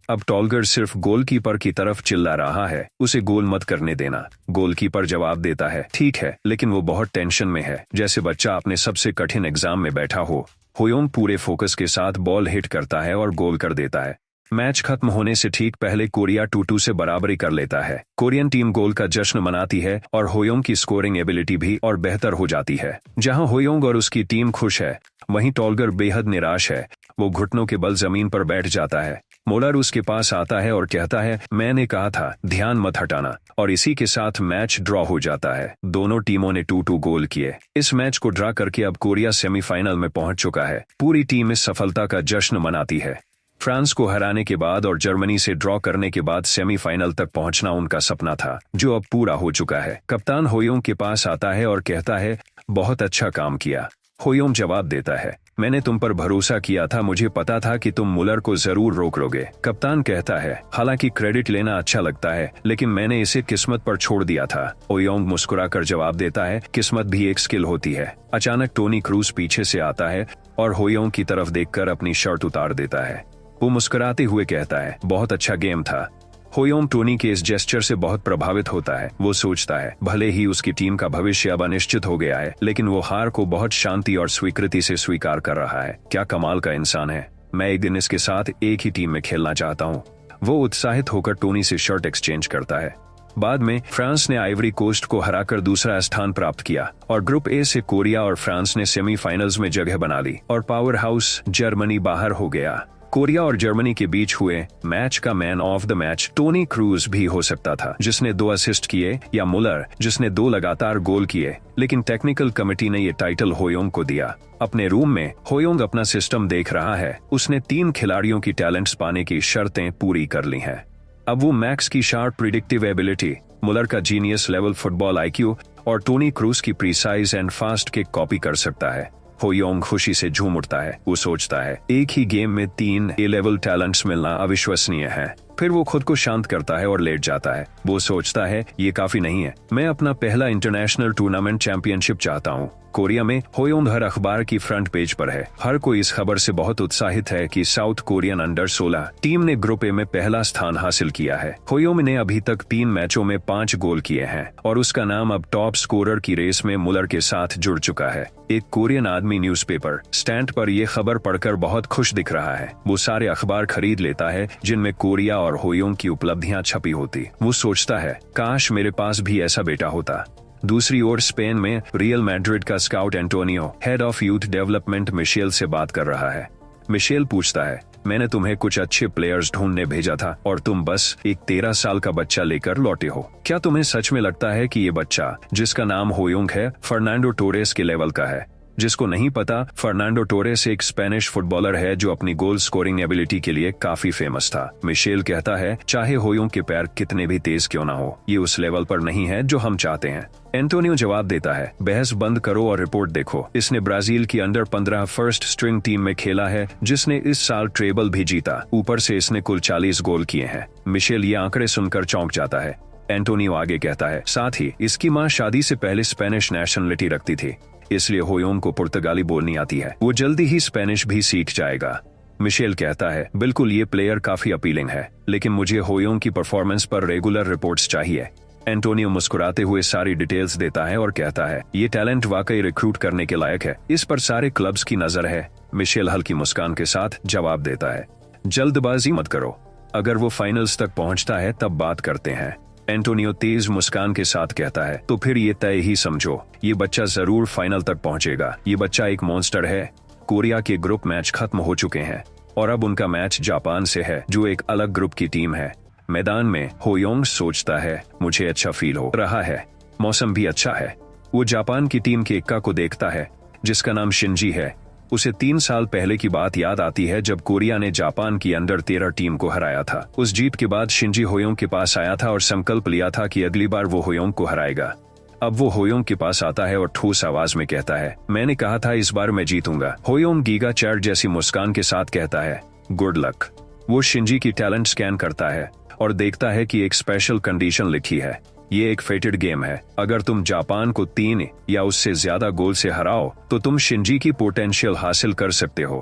अब टॉल्गर सिर्फ गोलकीपर की तरफ चिल्ला रहा है, उसे गोल मत करने देना। गोलकीपर जवाब देता है, ठीक है, लेकिन वो बहुत टेंशन में है, जैसे बच्चा अपने सबसे कठिन एग्जाम में बैठा हो। होयोंग पूरे फोकस के साथ बॉल हिट करता है और गोल कर देता है। मैच खत्म होने से ठीक पहले कोरिया 2-2 से बराबरी कर लेता है। कोरियन टीम गोल का जश्न मनाती है और होयोंग की स्कोरिंग एबिलिटी भी और बेहतर हो जाती है। जहां होयोंग और उसकी टीम खुश है, वहीं टॉल्गर बेहद निराश है। वो घुटनों के बल जमीन पर बैठ जाता है। मुलर उसके पास आता है और कहता है, मैंने कहा था ध्यान मत हटाना। और इसी के साथ मैच ड्रॉ हो जाता है। दोनों टीमों ने 2-2 गोल किए। इस मैच को ड्रा करके अब कोरिया सेमीफाइनल में पहुंच चुका है। पूरी टीम इस सफलता का जश्न मनाती है। फ्रांस को हराने के बाद और जर्मनी से ड्रॉ करने के बाद सेमीफाइनल तक पहुंचना उनका सपना था, जो अब पूरा हो चुका है। कप्तान होयोंग के पास आता है और कहता है, बहुत अच्छा काम किया। होयोंग जवाब देता है, मैंने तुम पर भरोसा किया था, मुझे पता था कि तुम मुलर को जरूर रोक लोगे। कप्तान कहता है, हालांकि क्रेडिट लेना अच्छा लगता है, लेकिन मैंने इसे किस्मत पर छोड़ दिया था। होयोंग मुस्कुराकर जवाब देता है, किस्मत भी एक स्किल होती है। अचानक टोनी क्रूज पीछे से आता है और होयोंग की तरफ देखकर अपनी शर्ट उतार देता है। वो मुस्कुराते हुए कहता है, बहुत अच्छा गेम था। होयोंग टोनी के इस जेस्चर से बहुत प्रभावित होता है। वो सोचता है, भले ही उसकी टीम का भविष्य अब अनिश्चित हो गया है, लेकिन वो हार को बहुत शांति और स्वीकृति से स्वीकार कर रहा है। क्या कमाल का इंसान है। मैं एक दिन इसके साथ एक ही टीम में खेलना चाहता हूँ। वो उत्साहित होकर टोनी से शर्ट एक्सचेंज करता है। बाद में फ्रांस ने आइवरी कोस्ट को हराकर दूसरा स्थान प्राप्त किया और ग्रुप ए से कोरिया और फ्रांस ने सेमीफाइनल्स में जगह बना ली और पावर हाउस जर्मनी बाहर हो गया। कोरिया और जर्मनी के बीच हुए मैच का man of the match Toni Kroos भी हो सकता था, जिसने 2 असिस्ट किए, या मुलर जिसने 2 लगातार गोल किए, लेकिन टेक्निकल कमेटी ने ये टाइटल होयोंग को दिया। अपने रूम में होयोंग अपना सिस्टम देख रहा है। उसने 3 खिलाड़ियों की टैलेंट्स पाने की शर्तें पूरी कर ली हैं। अब वो मैक्स की शार्प प्रिडिक्टिव एबिलिटी, मुलर का जीनियस लेवल फुटबॉल आईक्यू और टोनी क्रूज की precise and fast kick copy कर सकता है। होयोंग खुशी से झूम उठता है। वो सोचता है एक ही गेम में 3 ए लेवल टैलेंट्स मिलना अविश्वसनीय है। फिर वो खुद को शांत करता है और लेट जाता है। वो सोचता है ये काफी नहीं है, मैं अपना पहला इंटरनेशनल टूर्नामेंट चैंपियनशिप चाहता हूँ। कोरिया में होयोंग हर अखबार की फ्रंट पेज पर है। हर कोई इस खबर से बहुत उत्साहित है कि साउथ कोरियन अंडर 16 टीम ने ग्रुप ए में पहला स्थान हासिल किया है। होयोंग ने अभी तक 3 मैचों में 5 गोल किए हैं और उसका नाम अब टॉप स्कोरर की रेस में मुलर के साथ जुड़ चुका है। एक कोरियन आदमी न्यूज़पेपर स्टैंड पर यह खबर पढ़कर बहुत खुश दिख रहा है। वो सारे अखबार खरीद लेता है जिनमें कोरिया और होयोंग की उपलब्धियां छपी होती। वो सोचता है काश मेरे पास भी ऐसा बेटा होता। दूसरी ओर स्पेन में रियल मैड्रिड का scout Antonio head of youth development Michel से बात कर रहा है। मिशेल पूछता है मैंने तुम्हें कुछ अच्छे प्लेयर्स ढूंढने भेजा था और तुम बस एक 13 साल का बच्चा लेकर लौटे हो। क्या तुम्हें सच में लगता है कि ये बच्चा जिसका नाम होयोंग है फर्नांडो टोरेस के लेवल का है? जिसको नहीं पता, फर्नांडो टोरेस एक स्पेनिश फुटबॉलर है जो अपनी गोल स्कोरिंग एबिलिटी के लिए काफी फेमस था। मिशेल कहता है चाहे होयोंग के पैर कितने भी तेज क्यों ना हो, ये उस लेवल पर नहीं है जो हम चाहते हैं। एंटोनियो जवाब देता है बहस बंद करो और रिपोर्ट देखो। इसने ब्राजील की अंडर 15 फर्स्ट स्ट्रिंग टीम में खेला है जिसने इस साल ट्रेबल भी जीता। ऊपर से इसने कुल 40 गोल किए हैं। मिशेल ये आंकड़े सुनकर चौंक जाता है। एंटोनियो आगे कहता है साथ ही इसकी माँ शादी से पहले स्पेनिश नेशनलिटी रखती थी, इसलिए होयोंग को पुर्तगाली बोलनी आती है। वो जल्दी ही स्पेनिश भी सीख जाएगा। मिशेल कहता है बिल्कुल ये प्लेयर काफी अपीलिंग है, लेकिन मुझे होयोंग की परफॉर्मेंस पर रेगुलर रिपोर्ट्स चाहिए। एंटोनियो मुस्कुराते हुए सारी डिटेल्स देता है और कहता है ये टैलेंट वाकई रिक्रूट करने के लायक है, इस पर सारे क्लब्स की नजर है। मिशेल हल्की मुस्कान के साथ जवाब देता है जल्दबाजी मत करो, अगर वो फाइनल्स तक पहुंचता है तब बात करते हैं। एंटोनियो तेज मुस्कान के साथ कहता है तो फिर ये तय ही समझो, ये बच्चा जरूर फाइनल तक पहुंचेगा। ये बच्चा एक मॉन्स्टर है। कोरिया के ग्रुप मैच खत्म हो चुके हैं और अब उनका मैच जापान से है जो एक अलग ग्रुप की टीम है। मैदान में होयोंग सोचता है मुझे अच्छा फील हो रहा है, मौसम भी अच्छा है। वो जापान की टीम के एक्का को देखता है जिसका नाम शिंजी है। उसे 3 साल पहले की बात याद आती है जब कोरिया ने जापान की अंडर 13 टीम को हराया था। उस जीत के बाद शिंजी होयोंग के पास आया था और संकल्प लिया था कि अगली बार वो होयोंग को हराएगा। अब वो होयोंग के पास आता है और ठोस आवाज में कहता है मैंने कहा था इस बार मैं जीतूंगा। होयोंग गीगा चैट जैसी मुस्कान के साथ कहता है गुड लक। वो शिंजी की टैलेंट स्कैन करता है और देखता है कि एक स्पेशल कंडीशन लिखी है, ये एक फेटेड गेम है। अगर तुम जापान को 3 या उससे ज्यादा गोल से हराओ तो तुम शिंजी की पोटेंशियल हासिल कर सकते हो।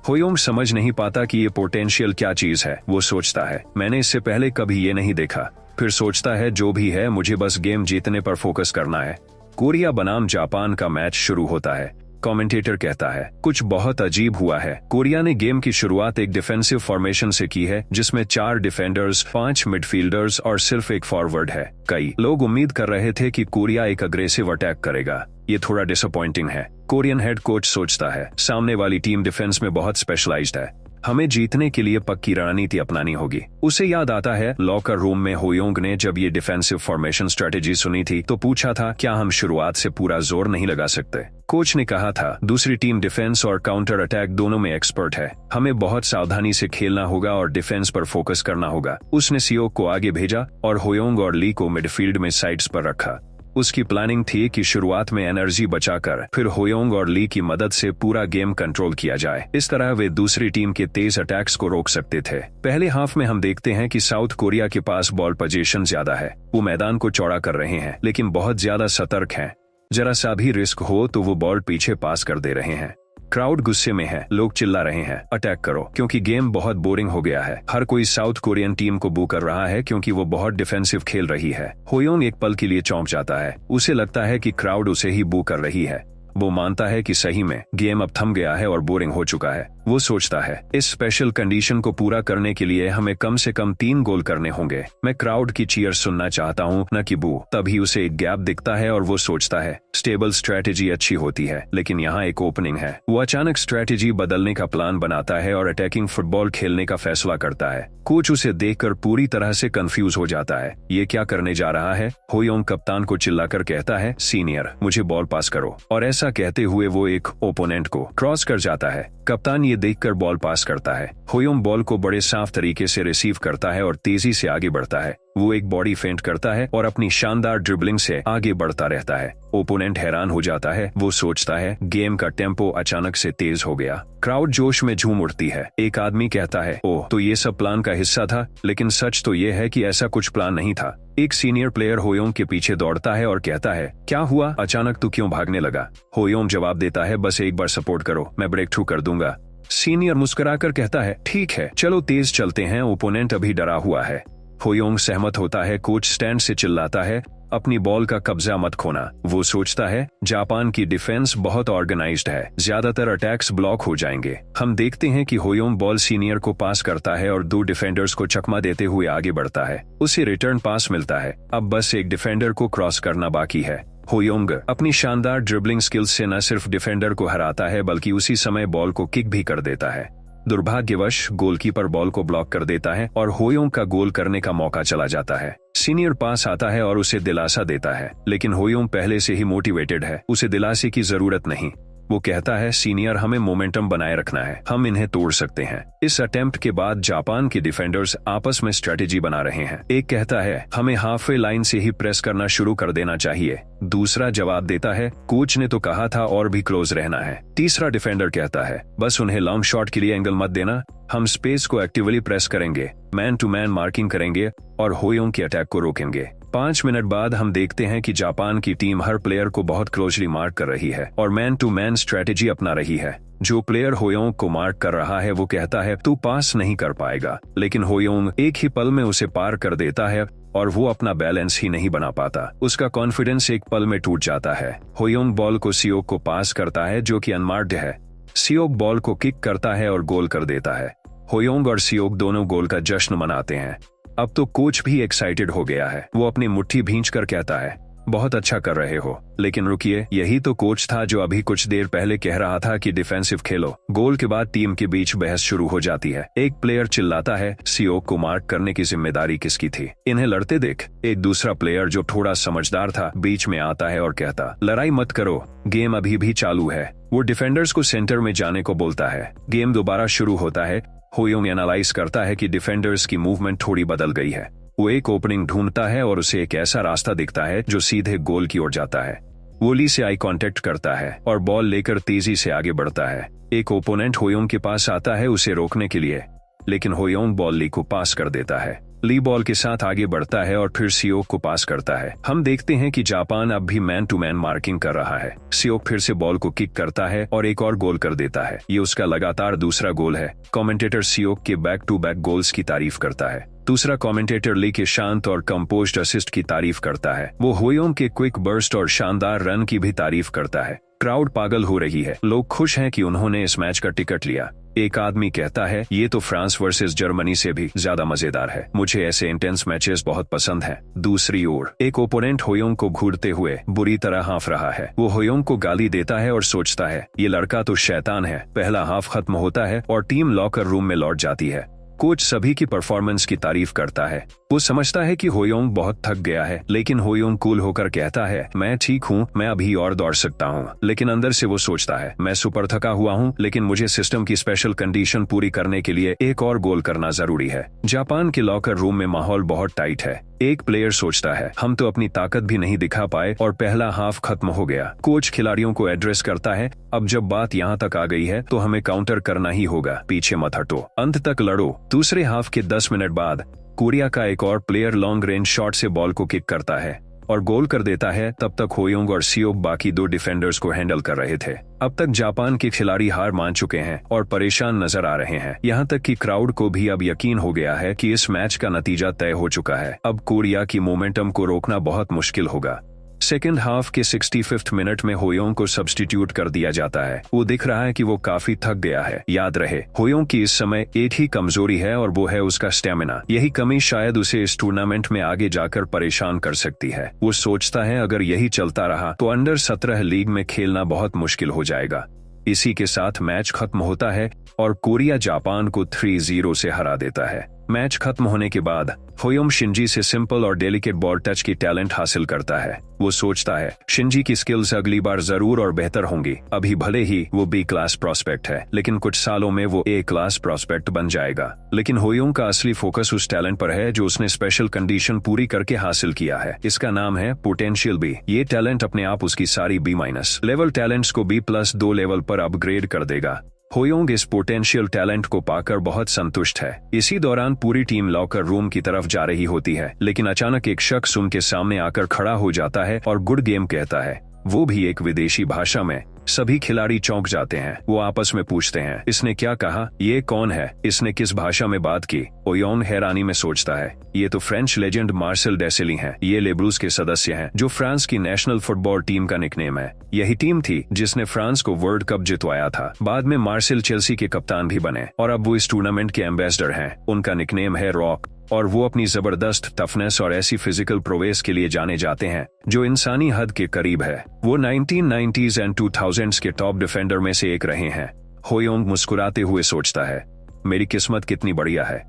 होयोंग समझ नहीं पाता कि ये पोटेंशियल क्या चीज है। वो सोचता है मैंने इससे पहले कभी ये नहीं देखा। फिर सोचता है जो भी है मुझे बस गेम जीतने पर फोकस करना है। कोरिया बनाम जापान का मैच शुरू होता है। कमेंटेटर कहता है कुछ बहुत अजीब हुआ है। कोरिया ने गेम की शुरुआत एक डिफेंसिव फॉर्मेशन से की है जिसमें 4 डिफेंडर्स, 5 मिडफील्डर्स और सिर्फ एक फॉरवर्ड है। कई लोग उम्मीद कर रहे थे कि कोरिया एक अग्रेसिव अटैक करेगा। ये थोड़ा डिसअपॉइंटिंग है। कोरियन हेड कोच सोचता है सामने वाली टीम डिफेंस में बहुत स्पेशलाइज्ड है, हमें जीतने के लिए पक्की रणनीति अपनानी होगी। उसे याद आता है लॉकर रूम में होयोंग ने जब ये डिफेंसिव फॉर्मेशन स्ट्रेटेजी सुनी थी तो पूछा था क्या हम शुरुआत से पूरा जोर नहीं लगा सकते। कोच ने कहा था दूसरी टीम डिफेंस और काउंटर अटैक दोनों में एक्सपर्ट है, हमें बहुत सावधानी से खेलना होगा और डिफेंस पर फोकस करना होगा। उसने सियोक को आगे भेजा और होयोंग और ली को मिडफील्ड में साइड्स पर रखा। उसकी प्लानिंग थी कि शुरुआत में एनर्जी बचाकर फिर होयोंग और ली की मदद से पूरा गेम कंट्रोल किया जाए। इस तरह वे दूसरी टीम के तेज अटैक्स को रोक सकते थे। पहले हाफ में हम देखते हैं कि साउथ कोरिया के पास बॉल पोजीशन ज्यादा है। वो मैदान को चौड़ा कर रहे हैं लेकिन बहुत ज्यादा सतर्क हैं। जरा सा भी रिस्क हो तो वो बॉल पीछे पास कर दे रहे हैं। क्राउड गुस्से में है, लोग चिल्ला रहे हैं अटैक करो, क्योंकि गेम बहुत बोरिंग हो गया है। हर कोई साउथ कोरियन टीम को बू कर रहा है क्योंकि वो बहुत डिफेंसिव खेल रही है। होयोंग एक पल के लिए चौंक जाता है। उसे लगता है कि क्राउड उसे ही बू कर रही है। वो मानता है कि सही में गेम अब थम गया है और बोरिंग हो चुका है। वो सोचता है इस स्पेशल कंडीशन को पूरा करने के लिए हमें कम से कम 3 गोल करने होंगे। मैं क्राउड की चीयर सुनना चाहता हूँ, न कि बू। तभी उसे एक गैप दिखता है और वो सोचता है स्टेबल स्ट्रेटेजी अच्छी होती है, लेकिन यहाँ एक ओपनिंग है। वो अचानक स्ट्रेटेजी बदलने का प्लान बनाता है और अटैकिंग फुटबॉल खेलने का फैसला करता है। कोच उसे देखकर पूरी तरह से कंफ्यूज हो जाता है। ये क्या करने जा रहा है? होयोंग कप्तान को चिल्लाकर कहता है, सीनियर मुझे बॉल पास करो। और ऐसा कहते हुए वो एक ओपोनेंट को क्रॉस कर जाता है। कप्तान ये देखकर बॉल पास करता है। होयोंग बॉल को बड़े साफ तरीके से रिसीव करता है और तेजी से आगे बढ़ता है। वो एक बॉडी फेंट करता है और अपनी शानदार ड्रिबलिंग से आगे बढ़ता रहता है। ओपोनेंट हैरान हो जाता है। वो सोचता है गेम का टेम्पो अचानक से तेज हो गया। क्राउड जोश में झूम उठती है। एक आदमी कहता है, ओह तो ये सब प्लान का हिस्सा था, लेकिन सच तो ये है कि ऐसा कुछ प्लान नहीं था। एक सीनियर प्लेयर होयोंग के पीछे दौड़ता है और कहता है, क्या हुआ? अचानक तू क्यों भागने लगा? होयोंग जवाब देता है, बस एक बार सपोर्ट करो, मैं ब्रेक थ्रू कर दूंगा। सीनियर मुस्कुराकर कहता है, ठीक है चलो तेज चलते हैं। ओपोनेंट अभी डरा हुआ है। होयोंग सहमत होता है। कोच स्टैंड से चिल्लाता है, अपनी बॉल का कब्जा मत खोना। वो सोचता है जापान की डिफेंस बहुत ऑर्गेनाइज्ड है, ज्यादातर अटैक्स ब्लॉक हो जाएंगे। हम देखते हैं कि होयोंग बॉल सीनियर को पास करता है और 2 डिफेंडर्स को चकमा देते हुए आगे बढ़ता है। उसे रिटर्न पास मिलता है। अब बस एक डिफेंडर को क्रॉस करना बाकी है। होयोंग अपनी शानदार ड्रिबलिंग स्किल्स से न सिर्फ डिफेंडर को हराता है, बल्कि उसी समय बॉल को किक भी कर देता है। दुर्भाग्यवश गोलकीपर बॉल को ब्लॉक कर देता है और होयोंग का गोल करने का मौका चला जाता है। सीनियर पास आता है और उसे दिलासा देता है, लेकिन होयोंग पहले से ही मोटिवेटेड है, उसे दिलासे की जरूरत नहीं। वो कहता है, सीनियर हमें मोमेंटम बनाए रखना है, हम इन्हें तोड़ सकते हैं। इस अटेम्प्ट के बाद जापान के डिफेंडर्स आपस में स्ट्रेटेजी बना रहे हैं। एक कहता है, हमें हाफवे लाइन से ही प्रेस करना शुरू कर देना चाहिए। दूसरा जवाब देता है, कोच ने तो कहा था और भी क्लोज रहना है। तीसरा डिफेंडर कहता है, बस उन्हें लॉन्ग शॉट के लिए एंगल मत देना, हम स्पेस को एक्टिवली प्रेस करेंगे, मैन टू मैन मार्किंग करेंगे और होयोंग के अटैक को रोकेंगे। 5 मिनट बाद हम देखते हैं कि जापान की टीम हर प्लेयर को बहुत क्लोजली मार्क कर रही है और मैन टू मैन स्ट्रेटेजी अपना रही है। जो प्लेयर होयोंग को मार्क कर रहा है वो कहता है, तू पास नहीं कर पाएगा, लेकिन होयोंग एक ही पल में उसे पार कर देता है और वो अपना बैलेंस ही नहीं बना पाता। उसका कॉन्फिडेंस एक पल में टूट जाता है। होयोंग बॉल को सियोक को पास करता है, जो कि अनमार्क्ड है। सियोक बॉल को किक करता है और गोल कर देता है। होयोंग और सियोक दोनों गोल का जश्न मनाते हैं। अब तो कोच भी एक्साइटेड हो गया है। वो अपनी मुट्ठी भींचकर कहता है, बहुत अच्छा कर रहे हो, लेकिन रुकिए, यही तो कोच था जो अभी कुछ देर पहले कह रहा था कि डिफेंसिव खेलो। गोल के बाद टीम के बीच बहस शुरू हो जाती है। एक प्लेयर चिल्लाता है, सियोक को मार्क करने की जिम्मेदारी किसकी थी? इन्हें लड़ते देख। एक दूसरा प्लेयर जो थोड़ा समझदार था बीच में आता है और कहता, लड़ाई मत करो, गेम अभी भी चालू है। वो डिफेंडर्स को सेंटर में जाने को बोलता है। गेम दोबारा शुरू होता है। होयोंग एनालाइज करता है कि डिफेंडर्स की मूवमेंट थोड़ी बदल गई है। वो एक ओपनिंग ढूंढता है और उसे एक ऐसा रास्ता दिखता है जो सीधे गोल की ओर जाता है। वो ली से आई कांटेक्ट करता है और बॉल लेकर तेजी से आगे बढ़ता है। एक ओपोनेंट होयोंग के पास आता है उसे रोकने के लिए, लेकिन होयोंग बॉल ली को पास कर देता है। ली बॉल के साथ आगे बढ़ता है और फिर सियोक को पास करता है। हम देखते हैं कि जापान अब भी मैन टू मैन मार्किंग कर रहा है। सियोक फिर से बॉल को किक करता है और एक और गोल कर देता है। ये उसका लगातार दूसरा गोल है। कमेंटेटर सियोक के बैक टू बैक गोल्स की तारीफ करता है। दूसरा कमेंटेटर ली के शांत और कंपोज्ड असिस्ट की तारीफ करता है। वो होयोंग के क्विक बर्स्ट और शानदार रन की भी तारीफ करता है। क्राउड पागल हो रही है। लोग खुश हैं कि उन्होंने इस मैच का टिकट लिया। एक आदमी कहता है, ये तो फ्रांस वर्सेस जर्मनी से भी ज्यादा मजेदार है, मुझे ऐसे इंटेंस मैचेस बहुत पसंद हैं। दूसरी ओर एक ओपोनेंट होयोंग को घूरते हुए बुरी तरह हाँफ रहा है। वो होयोंग को गाली देता है और सोचता है, ये लड़का तो शैतान है। पहला हाफ खत्म होता है और टीम लॉकर रूम में लौट जाती है। कोच सभी की परफॉर्मेंस की तारीफ करता है। वो समझता है कि होयोंग बहुत थक गया है, लेकिन होयोंग कूल होकर कहता है, मैं ठीक हूँ, मैं अभी और दौड़ सकता हूँ। लेकिन अंदर से वो सोचता है, मैं सुपर थका हुआ हूँ, लेकिन मुझे सिस्टम की स्पेशल कंडीशन पूरी करने के लिए एक और गोल करना जरूरी है। जापान के लॉकर रूम में माहौल बहुत टाइट है। एक प्लेयर सोचता है, हम तो अपनी ताकत भी नहीं दिखा पाए और पहला हाफ खत्म हो गया। कोच खिलाड़ियों को एड्रेस करता है, अब जब बात यहाँ तक आ गई है तो हमें काउंटर करना ही होगा, पीछे मत हटो, अंत तक लड़ो। दूसरे हाफ के 10 मिनट बाद कोरिया का एक और प्लेयर लॉन्ग रेंज शॉट से बॉल को किक करता है और गोल कर देता है। तब तक होयोंग और सियोक बाकी 2 डिफेंडर्स को हैंडल कर रहे थे। अब तक जापान के खिलाड़ी हार मान चुके हैं और परेशान नजर आ रहे हैं। यहाँ तक कि क्राउड को भी अब यकीन हो गया है कि इस मैच का नतीजा तय हो चुका है। अब कोरिया की मोमेंटम को रोकना बहुत मुश्किल होगा। सेकेंड हाफ के 65th मिनट में होयोंग को सब्स्टिट्यूट कर दिया जाता है। वो दिख रहा है कि वो काफी थक गया है। याद रहे, होयोंग की इस समय एक ही कमजोरी है और वो है उसका स्टेमिना। यही कमी शायद उसे इस टूर्नामेंट में आगे जाकर परेशान कर सकती है। वो सोचता है अगर यही चलता रहा तो अंडर 17 लीग में खेलना बहुत मुश्किल हो जाएगा। इसी के साथ मैच खत्म होता है और कोरिया जापान को 3-0 से हरा देता है। मैच खत्म होने के बाद होयोंग शिंजी से सिंपल और डेलिकेट बॉल टच की टैलेंट हासिल करता है। वो सोचता है शिंजी की स्किल्स अगली बार जरूर और बेहतर होंगी। अभी भले ही वो बी क्लास प्रोस्पेक्ट है, लेकिन कुछ सालों में वो ए क्लास प्रोस्पेक्ट बन जाएगा। लेकिन होयोंग का असली फोकस उस टैलेंट पर है जो उसने स्पेशल कंडीशन पूरी करके हासिल किया है। इसका नाम है पोटेंशियल बी। ये टैलेंट अपने आप उसकी सारी B- लेवल टैलेंट्स को B+2 लेवल पर अपग्रेड कर देगा। होयोंग इस पोटेंशियल टैलेंट को पाकर बहुत संतुष्ट है। इसी दौरान पूरी टीम लॉकर रूम की तरफ जा रही होती है, लेकिन अचानक एक शख्स उनके सामने आकर खड़ा हो जाता है और गुड गेम कहता है, वो भी एक विदेशी भाषा में। सभी खिलाड़ी चौंक जाते हैं। वो आपस में पूछते हैं, इसने क्या कहा? ये कौन है? इसने किस भाषा में बात की? होयोंग हैरानी में सोचता है, ये तो फ्रेंच लेजेंड मार्सेल डेसेली हैं। ये ले ब्लूज के सदस्य हैं, जो फ्रांस की नेशनल फुटबॉल टीम का निकनेम है। यही टीम थी जिसने फ्रांस को वर्ल्ड कप जितवाया था। बाद में मार्सेल चेल्सी के कप्तान भी बने और अब वो इस टूर्नामेंट के एम्बेसडर हैं। उनका निकनेम है रॉक और वो अपनी जबरदस्त टफनेस और ऐसी फिजिकल प्रोवेस के लिए जाने जाते हैं जो इंसानी हद के करीब है। वो 1990s एंड 2000s के टॉप डिफेंडर में से एक रहे हैं। होयोंग मुस्कुराते हुए सोचता है, मेरी किस्मत कितनी बढ़िया है।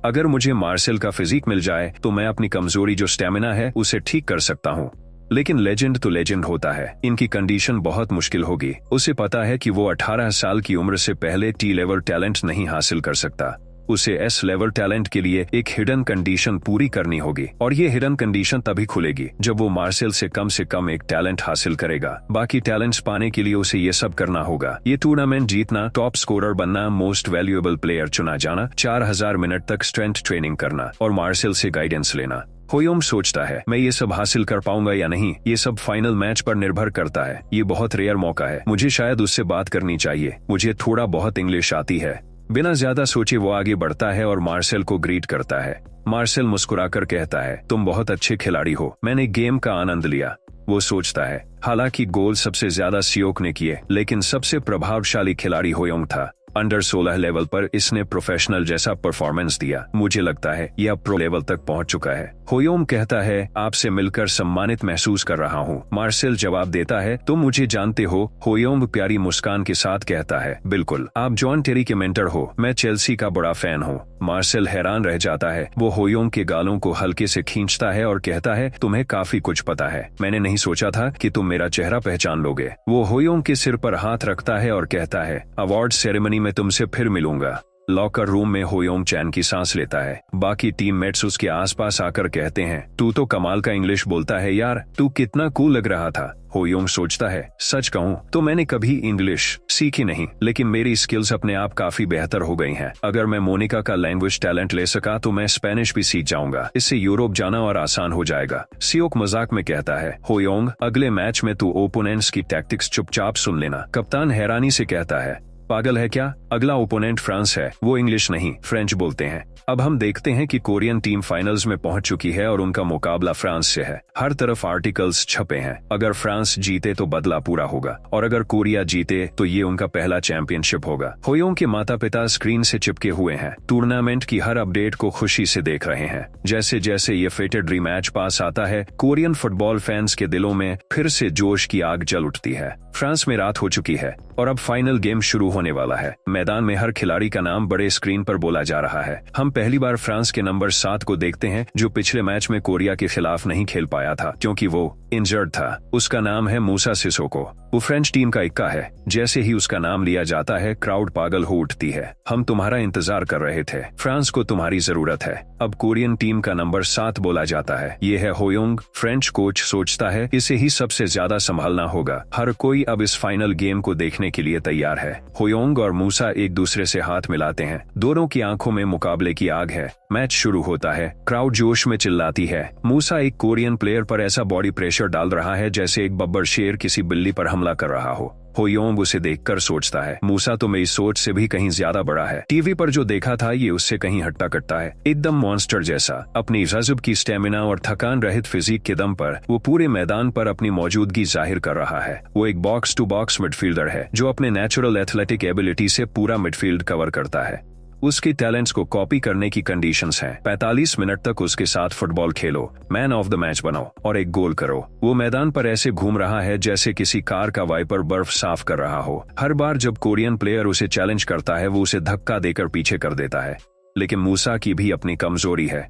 अगर मुझे मार्सेल का फिजिक मिल जाए तो मैं अपनी कमजोरी जो स्टेमिना है उसे ठीक कर सकता हूँ। लेकिन लेजेंड तो लेजेंड होता है। इनकी कंडीशन बहुत मुश्किल होगी। उसे पता है कि वो 18 साल की उम्र से पहले टी लेवल टैलेंट नहीं हासिल कर सकता। उसे एस लेवल टैलेंट के लिए एक हिडन कंडीशन पूरी करनी होगी और ये हिडन कंडीशन तभी खुलेगी जब वो मार्सेल से कम एक टैलेंट हासिल करेगा। बाकी टैलेंट्स पाने के लिए उसे ये सब करना होगा। ये टूर्नामेंट जीतना, टॉप स्कोरर बनना, मोस्ट वैल्यूएबल प्लेयर चुना जाना, 4000 मिनट तक स्ट्रेंथ ट्रेनिंग करना और मार्सेल से गाइडेंस लेना। होयोंग सोचता है, मैं ये सब हासिल कर पाऊंगा या नहीं, ये सब फाइनल मैच पर निर्भर करता है। ये बहुत रेयर मौका है। मुझे शायद उससे बात करनी चाहिए। मुझे थोड़ा बहुत इंग्लिश आती है। बिना ज्यादा सोचे वो आगे बढ़ता है और मार्सेल को ग्रीट करता है। मार्सेल मुस्कुराकर कहता है, तुम बहुत अच्छे खिलाड़ी हो। मैंने गेम का आनंद लिया। वो सोचता है, हालांकि गोल सबसे ज्यादा सियोक ने किए, लेकिन सबसे प्रभावशाली खिलाड़ी होयोंग था। अंडर 16 लेवल पर इसने प्रोफेशनल जैसा परफॉर्मेंस दिया। मुझे लगता है यह प्रो लेवल तक पहुंच चुका है। होयोंग कहता है, आपसे मिलकर सम्मानित महसूस कर रहा हूं। मार्सेल जवाब देता है, तुम मुझे जानते हो? होयोंग प्यारी मुस्कान के साथ कहता है, बिल्कुल, आप जॉन टेरी के मेंटर हो। मैं चेल्सी का बड़ा फैन हूँ। मार्सेल हैरान रह जाता है। वो होयोंग के गालों को हल्के से खींचता है और कहता है, तुम्हें काफी कुछ पता है। मैंने नहीं सोचा था कि तुम मेरा चेहरा पहचान लोगे। वो होयोंग के सिर पर हाथ रखता है और कहता है, अवार्ड सेरेमनी में तुमसे फिर मिलूंगा। लॉकर रूम में होयोंग चैन की सांस लेता है। बाकी टीममेट्स उसके आसपास आकर कहते हैं, तू तो कमाल का इंग्लिश बोलता है यार, तू कितना कूल लग रहा था। होयोंग सोचता है, सच कहूं तो मैंने कभी इंग्लिश सीखी नहीं, लेकिन मेरी स्किल्स अपने आप काफी बेहतर हो गई हैं। अगर मैं मोनिका का लैंग्वेज टैलेंट ले सका तो मैं स्पेनिश भी सीख जाऊंगा। इससे यूरोप जाना और आसान हो जाएगा। सियोक मजाक में कहता है, होयोंग, अगले मैच में तू ओपोनेंट्स की टैक्टिक्स चुपचाप सुन लेना। कप्तान हैरानी से कहता है, पागल है क्या? अगला ओपोनेंट फ्रांस है। वो इंग्लिश नहीं फ्रेंच बोलते हैं। अब हम देखते हैं कि कोरियन टीम फाइनल्स में पहुंच चुकी है और उनका मुकाबला फ्रांस से है। हर तरफ आर्टिकल्स छपे हैं। अगर फ्रांस जीते तो बदला पूरा होगा और अगर कोरिया जीते तो ये उनका पहला चैंपियनशिप होगा। होयोंग के माता पिता स्क्रीन से चिपके हुए हैं। टूर्नामेंट की हर अपडेट को खुशी से देख रहे हैं। जैसे जैसे ये फेटेड रीमैच पास आता है, कोरियन फुटबॉल फैंस के दिलों में फिर से जोश की आग जल उठती है। फ्रांस में रात हो चुकी है और अब फाइनल गेम शुरू होने वाला है। मैदान में हर खिलाड़ी का नाम बड़े स्क्रीन पर बोला जा रहा है। हम पहली बार फ्रांस के नंबर 7 को देखते हैं, जो पिछले मैच में कोरिया के खिलाफ नहीं खेल पाया था क्योंकि वो इंजर्ड था। उसका नाम है मूसा सिसोको। वो फ्रेंच टीम का इक्का है। जैसे ही उसका नाम लिया जाता है, क्राउड पागल हो उठती है। हम तुम्हारा इंतजार कर रहे थे। फ्रांस को तुम्हारी जरूरत है। अब कोरियन टीम का नंबर 7 बोला जाता है। ये है होयोंग। फ्रेंच कोच सोचता है, इसे ही सबसे ज्यादा संभालना होगा। हर कोई अब इस फाइनल गेम को देखने के लिए तैयार है। होयोंग और मूसा एक दूसरे से हाथ मिलाते हैं। दोनों की आंखों में मुकाबले की आग है। मैच शुरू होता है। क्राउड जोश में चिल्लाती है। मूसा एक कोरियन प्लेयर पर ऐसा बॉडी प्रेशर प्रेशर डाल रहा है, जैसे एक बब्बर शेर किसी बिल्ली पर हमला कर रहा हो। होयोंग उसे देखकर सोचता है, मूसा तो मेरी सोच से भी कहीं ज्यादा बड़ा है। टीवी पर जो देखा था ये उससे कहीं हट्टा कट्टा है, एकदम मॉन्स्टर जैसा। अपनी गजब की स्टेमिना और थकान रहित फिजिक के दम पर वो पूरे मैदान पर अपनी मौजूदगी जाहिर कर रहा है। वो एक बॉक्स टू बॉक्स मिडफील्डर है जो अपने नेचुरल एथलेटिक एबिलिटी से पूरा मिडफील्ड कवर करता है। उसकी टैलेंट्स को कॉपी करने की कंडीशंस हैं। 45 मिनट तक उसके साथ football Khelo, man of the match बनो और एक गोल करो। वो मैदान पर ऐसे घूम रहा है जैसे किसी कार का वाइपर बर्फ साफ कर रहा हो। हर बार जब कोरियन प्लेयर उसे चैलेंज करता है वो उसे धक्का देकर पीछे कर देता है। लेकिन मूसा की भी अपनी कमजोरी है।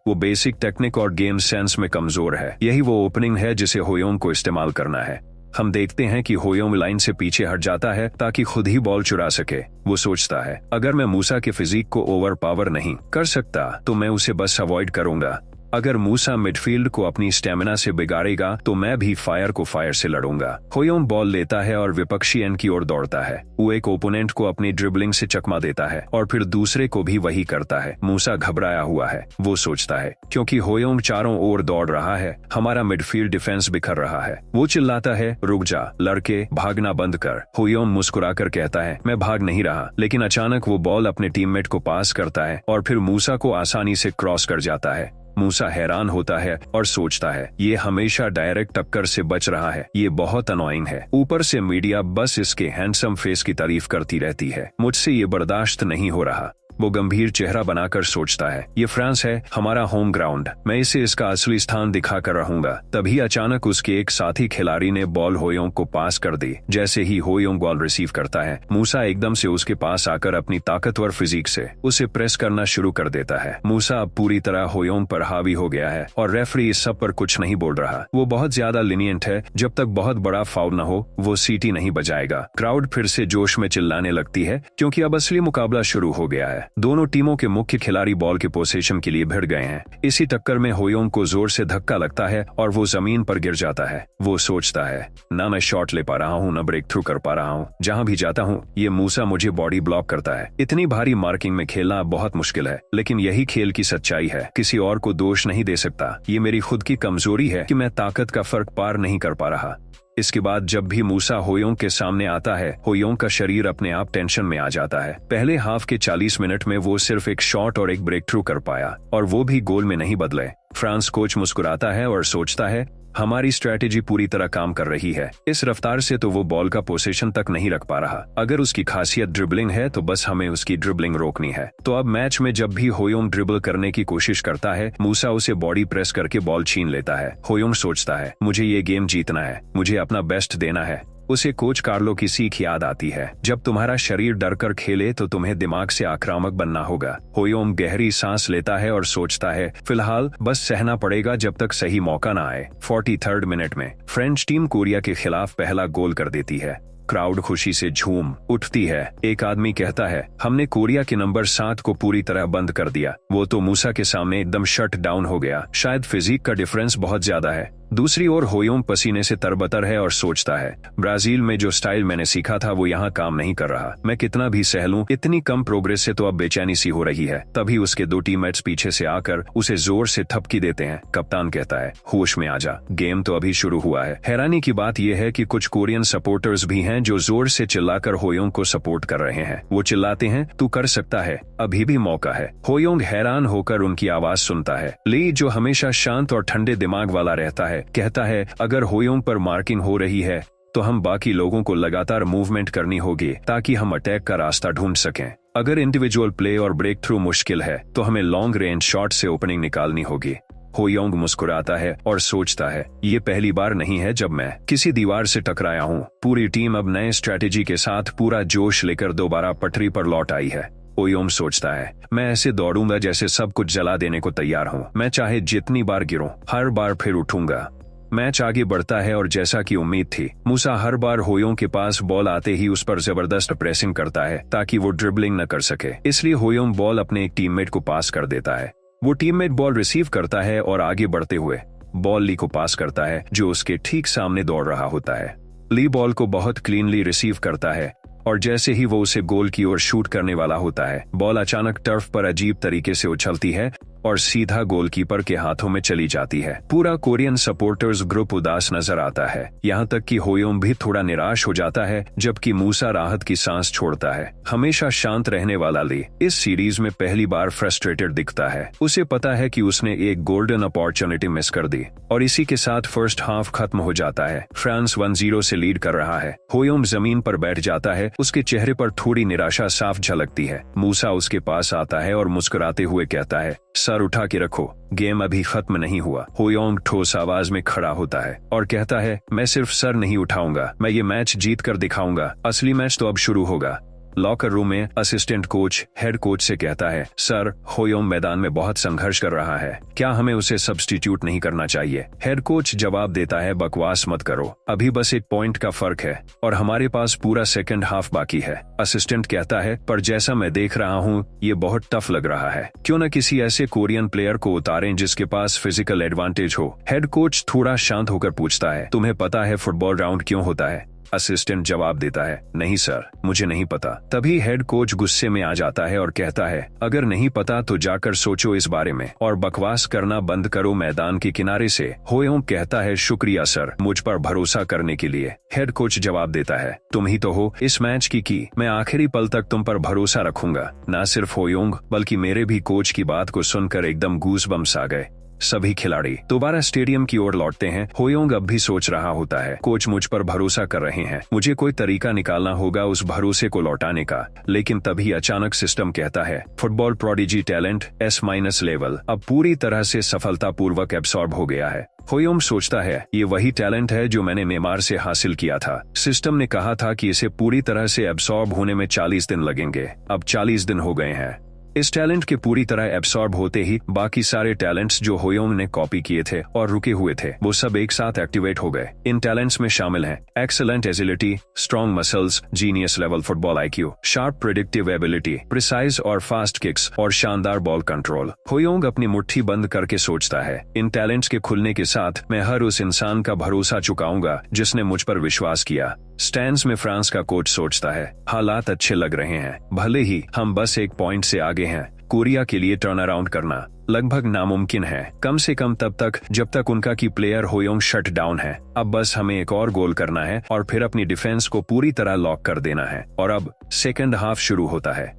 वो बेसिक टेक्निक और गेम सेंस में कमजोर है। यही वो ओपनिंग है जिसे होयोंग को इस्तेमाल करना है। हम देखते हैं कि होयोंग लाइन से पीछे हट जाता है ताकि खुद ही बॉल चुरा सके। वो सोचता है, अगर मैं मूसा के फिजिक को ओवर पावर नहीं कर सकता तो मैं उसे बस अवॉइड करूंगा। अगर मूसा मिडफील्ड को अपनी स्टेमिना से बिगाड़ेगा तो मैं भी फायर को फायर से लड़ूंगा। होयोंग बॉल लेता है और विपक्षी एंड की ओर दौड़ता है। वो एक ओपोनेंट को अपनी ड्रिबलिंग से चकमा देता है और फिर दूसरे को भी वही करता है। मूसा घबराया हुआ है। वो सोचता है, क्योंकि होयोंग चारों ओर दौड़ रहा है, हमारा मिडफील्ड डिफेंस बिखर रहा है। वो चिल्लाता है, रुक जा लड़के, भागना बंद कर। होयोंग मुस्कुराकर कहता है, मैं भाग नहीं रहा। लेकिन अचानक वो बॉल अपने टीममेट को पास करता है और फिर मूसा को आसानी से क्रॉस कर जाता है। मूसा हैरान होता है और सोचता है, ये हमेशा डायरेक्ट टक्कर से बच रहा है, ये बहुत अनोइंग है। ऊपर से मीडिया बस इसके हैंडसम फेस की तारीफ करती रहती है। मुझसे ये बर्दाश्त नहीं हो रहा। वो गंभीर चेहरा बनाकर सोचता है, ये फ्रांस है, हमारा होम ग्राउंड, मैं इसे इसका असली स्थान दिखाकर रहूंगा। तभी अचानक उसके एक साथी खिलाड़ी ने बॉल होयोंग को पास कर दी। जैसे ही होयोंग बॉल रिसीव करता है, मूसा एकदम से उसके पास आकर अपनी ताकतवर फिजिक से उसे प्रेस करना शुरू कर देता है। मूसा अब पूरी तरह होयोंग पर हावी हो गया है और रेफरी इस सब पर कुछ नहीं बोल रहा। वो बहुत ज्यादा लिनियंट है, जब तक बहुत बड़ा फाउल न हो वो सीटी नहीं बजाएगा। क्राउड फिर से जोश में चिल्लाने लगती है क्योंकि अब असली मुकाबला शुरू हो गया है। दोनों टीमों के मुख्य खिलाड़ी बॉल के पोजीशन के लिए भिड़ गए हैं। इसी टक्कर में होयोंग को जोर से धक्का लगता है और वो जमीन पर गिर जाता है। वो सोचता है, ना मैं शॉट ले पा रहा हूँ, ना ब्रेक थ्रू कर पा रहा हूँ। जहाँ भी जाता हूँ ये मूसा मुझे बॉडी ब्लॉक करता है। इतनी भारी मार्किंग में खेलना बहुत मुश्किल है, लेकिन यही खेल की सच्चाई है। किसी और को दोष नहीं दे सकता। ये मेरी खुद की कमजोरी है कि मैं ताकत का फर्क पार नहीं कर पा रहा। इसके बाद जब भी मूसा होयोंग के सामने आता है, होयोंग का शरीर अपने आप टेंशन में आ जाता है। पहले हाफ के 40 मिनट में वो सिर्फ एक शॉट और एक ब्रेक थ्रू कर पाया, और वो भी गोल में नहीं बदले। फ्रांस कोच मुस्कुराता है और सोचता है, हमारी स्ट्रेटेजी पूरी तरह काम कर रही है। इस रफ्तार से तो वो बॉल का पोजीशन तक नहीं रख पा रहा। अगर उसकी खासियत ड्रिबलिंग है तो बस हमें उसकी ड्रिबलिंग रोकनी है। तो अब मैच में जब भी होयोंग ड्रिबल करने की कोशिश करता है, मूसा उसे बॉडी प्रेस करके बॉल छीन लेता है। होयोंग सोचता है, मुझे ये गेम जीतना है, मुझे अपना बेस्ट देना है। उसे कोच कार्लो की सीख याद आती है, जब तुम्हारा शरीर डर कर खेले तो तुम्हें दिमाग से आक्रामक बनना होगा। होयोंग गहरी सांस लेता है और सोचता है, फिलहाल बस सहना पड़ेगा जब तक सही मौका ना आए। 43rd मिनट में फ्रेंच टीम कोरिया के खिलाफ पहला गोल कर देती है। क्राउड खुशी से झूम उठती है। एक आदमी कहता है, हमने कोरिया के नंबर 7 को पूरी तरह बंद कर दिया। वो तो मूसा के सामने एकदम शट डाउन हो गया। शायद फिजिक का डिफरेंस बहुत ज्यादा है। दूसरी ओर होयोंग पसीने से तरबतर है और सोचता है, ब्राजील में जो स्टाइल मैंने सीखा था वो यहाँ काम नहीं कर रहा। मैं कितना भी सह लूं, इतनी कम प्रोग्रेस से तो अब बेचैनी सी हो रही है। तभी उसके 2 टीममेट्स पीछे से आकर उसे जोर से थपकी देते हैं। कप्तान कहता है, होश में आ जा, गेम तो अभी शुरू हुआ है। हैरानी की बात यह है कि कुछ कोरियन सपोर्टर्स भी हैं जो जोर से चिल्लाकर होयोंग को सपोर्ट कर रहे हैं। वो चिल्लाते हैं, तू कर सकता है, अभी भी मौका है। होयोंग हैरान होकर उनकी आवाज सुनता है। ली, जो हमेशा शांत और ठंडे दिमाग वाला रहता है, कहता है, अगर होयोंग पर मार्किंग हो रही है तो हम बाकी लोगों को लगातार मूवमेंट करनी होगी ताकि हम अटैक का रास्ता ढूंढ सकें। अगर इंडिविजुअल प्ले और ब्रेक थ्रू मुश्किल है तो हमें लॉन्ग रेंज शॉट से ओपनिंग निकालनी होगी। होयोंग मुस्कुराता है और सोचता है, ये पहली बार नहीं है जब मैं किसी दीवार से टकराया हूँ। पूरी टीम अब नए स्ट्रेटेजी के साथ पूरा जोश लेकर दोबारा पटरी पर लौट आई है। होयोंग सोचता है, मैं ऐसे दौड़ूंगा जैसे सब कुछ जला देने को तैयार हूँ। मैं चाहे जितनी बार गिरूं, हर बार फिर उठूंगा। मैच आगे बढ़ता है और जैसा कि उम्मीद थी, मूसा हर बार होयोंग के पास बॉल आते ही उस पर जबरदस्त प्रेसिंग करता है ताकि वो ड्रिबलिंग न कर सके। इसलिए होयोंग बॉल अपने एक टीममेट को पास कर देता है। वो टीममेट बॉल रिसीव करता है और आगे बढ़ते हुए बॉल ली को पास करता है, जो उसके ठीक सामने दौड़ रहा होता है। ली बॉल को बहुत क्लीनली रिसीव करता है और जैसे ही वो उसे गोल की ओर शूट करने वाला होता है, बॉल अचानक टर्फ पर अजीब तरीके से उछलती है और सीधा गोलकीपर के हाथों में चली जाती है। पूरा कोरियन सपोर्टर्स ग्रुप उदास नजर आता है, यहाँ तक कि होयोम भी थोड़ा निराश हो जाता है, जबकि मूसा राहत की सांस छोड़ता है। हमेशा शांत रहने वाला ली इस सीरीज में पहली बार फ्रस्ट्रेटेड दिखता है। उसे पता है कि उसने एक गोल्डन अपॉर्चुनिटी मिस कर दी और इसी के साथ फर्स्ट हाफ खत्म हो जाता है। फ्रांस 1-0 से लीड कर रहा है। होयोम जमीन पर बैठ जाता है, उसके चेहरे पर थोड़ी निराशा साफ झलकती है। मूसा उसके पास आता है और मुस्कुराते हुए कहता है, सर उठा के रखो, गेम अभी खत्म नहीं हुआ। होयोंग ठोस आवाज में खड़ा होता है और कहता है, मैं सिर्फ सर नहीं उठाऊंगा, मैं ये मैच जीत कर दिखाऊंगा। असली मैच तो अब शुरू होगा। लॉकर रूम में असिस्टेंट कोच हेड कोच से कहता है, सर होयोंग मैदान में बहुत संघर्ष कर रहा है, क्या हमें उसे सब्स्टिट्यूट नहीं करना चाहिए? हेड कोच जवाब देता है, बकवास मत करो, अभी बस एक पॉइंट का फर्क है और हमारे पास पूरा सेकंड हाफ बाकी है। असिस्टेंट कहता है, पर जैसा मैं देख रहा हूँ ये बहुत टफ लग रहा है, क्यों न किसी ऐसे कोरियन प्लेयर को उतारें जिसके पास फिजिकल एडवांटेज हो। हेड कोच थोड़ा शांत होकर पूछता है, तुम्हें पता है फुटबॉल राउंड क्यों होता है? असिस्टेंट जवाब देता है, नहीं सर, मुझे नहीं पता। तभी हेड कोच गुस्से में आ जाता है और कहता है, अगर नहीं पता तो जाकर सोचो इस बारे में और बकवास करना बंद करो मैदान के किनारे से। होयोंग कहता है, शुक्रिया सर, मुझ पर भरोसा करने के लिए। हेड कोच जवाब देता है, तुम ही तो हो इस मैच की मैं आखिरी पल तक तुम पर भरोसा रखूंगा। न सिर्फ होयोंग बल्कि मेरे भी कोच की बात को सुनकर एकदम गूज़बम्स आ गए। सभी खिलाड़ी दोबारा स्टेडियम की ओर लौटते हैं। होयोंग अब भी सोच रहा होता है, कोच मुझ पर भरोसा कर रहे हैं, मुझे कोई तरीका निकालना होगा उस भरोसे को लौटाने का। लेकिन तभी अचानक सिस्टम कहता है, football prodigy talent S- level अब पूरी तरह से सफलतापूर्वक एब्सॉर्ब हो गया है। होयोंग सोचता है, ये वही टैलेंट है जो मैंने नेमार से हासिल किया था। सिस्टम ने कहा था कि इसे पूरी तरह से एब्सॉर्ब होने में 40 दिन लगेंगे, अब 40 दिन हो गए हैं। इस टैलेंट के पूरी तरह एब्सॉर्ब होते ही बाकी सारे टैलेंट्स जो होयोंग ने कॉपी किए थे और रुके हुए थे वो सब एक साथ एक्टिवेट हो गए। इन टैलेंट्स में शामिल हैं excellent agility, strong muscles, genius level football IQ, sharp predictive ability, precise और फास्ट किक्स और शानदार बॉल कंट्रोल। होयोंग अपनी मुट्ठी बंद करके सोचता है, इन टैलेंट्स के खुलने के साथ मैं हर उस इंसान का भरोसा चुकाऊंगा जिसने मुझ पर विश्वास किया। स्टैंड्स में फ्रांस का कोच सोचता है, हालात अच्छे लग रहे हैं, भले ही हम बस एक पॉइंट से आगे हैं। कोरिया के लिए टर्न अराउंड करना लगभग नामुमकिन है, कम से कम तब तक जब तक उनका की प्लेयर होयोंग शट डाउन है। अब बस हमें एक और गोल करना है और फिर अपनी डिफेंस को पूरी तरह लॉक कर देना है। और अब सेकंड हाफ शुरू होता है।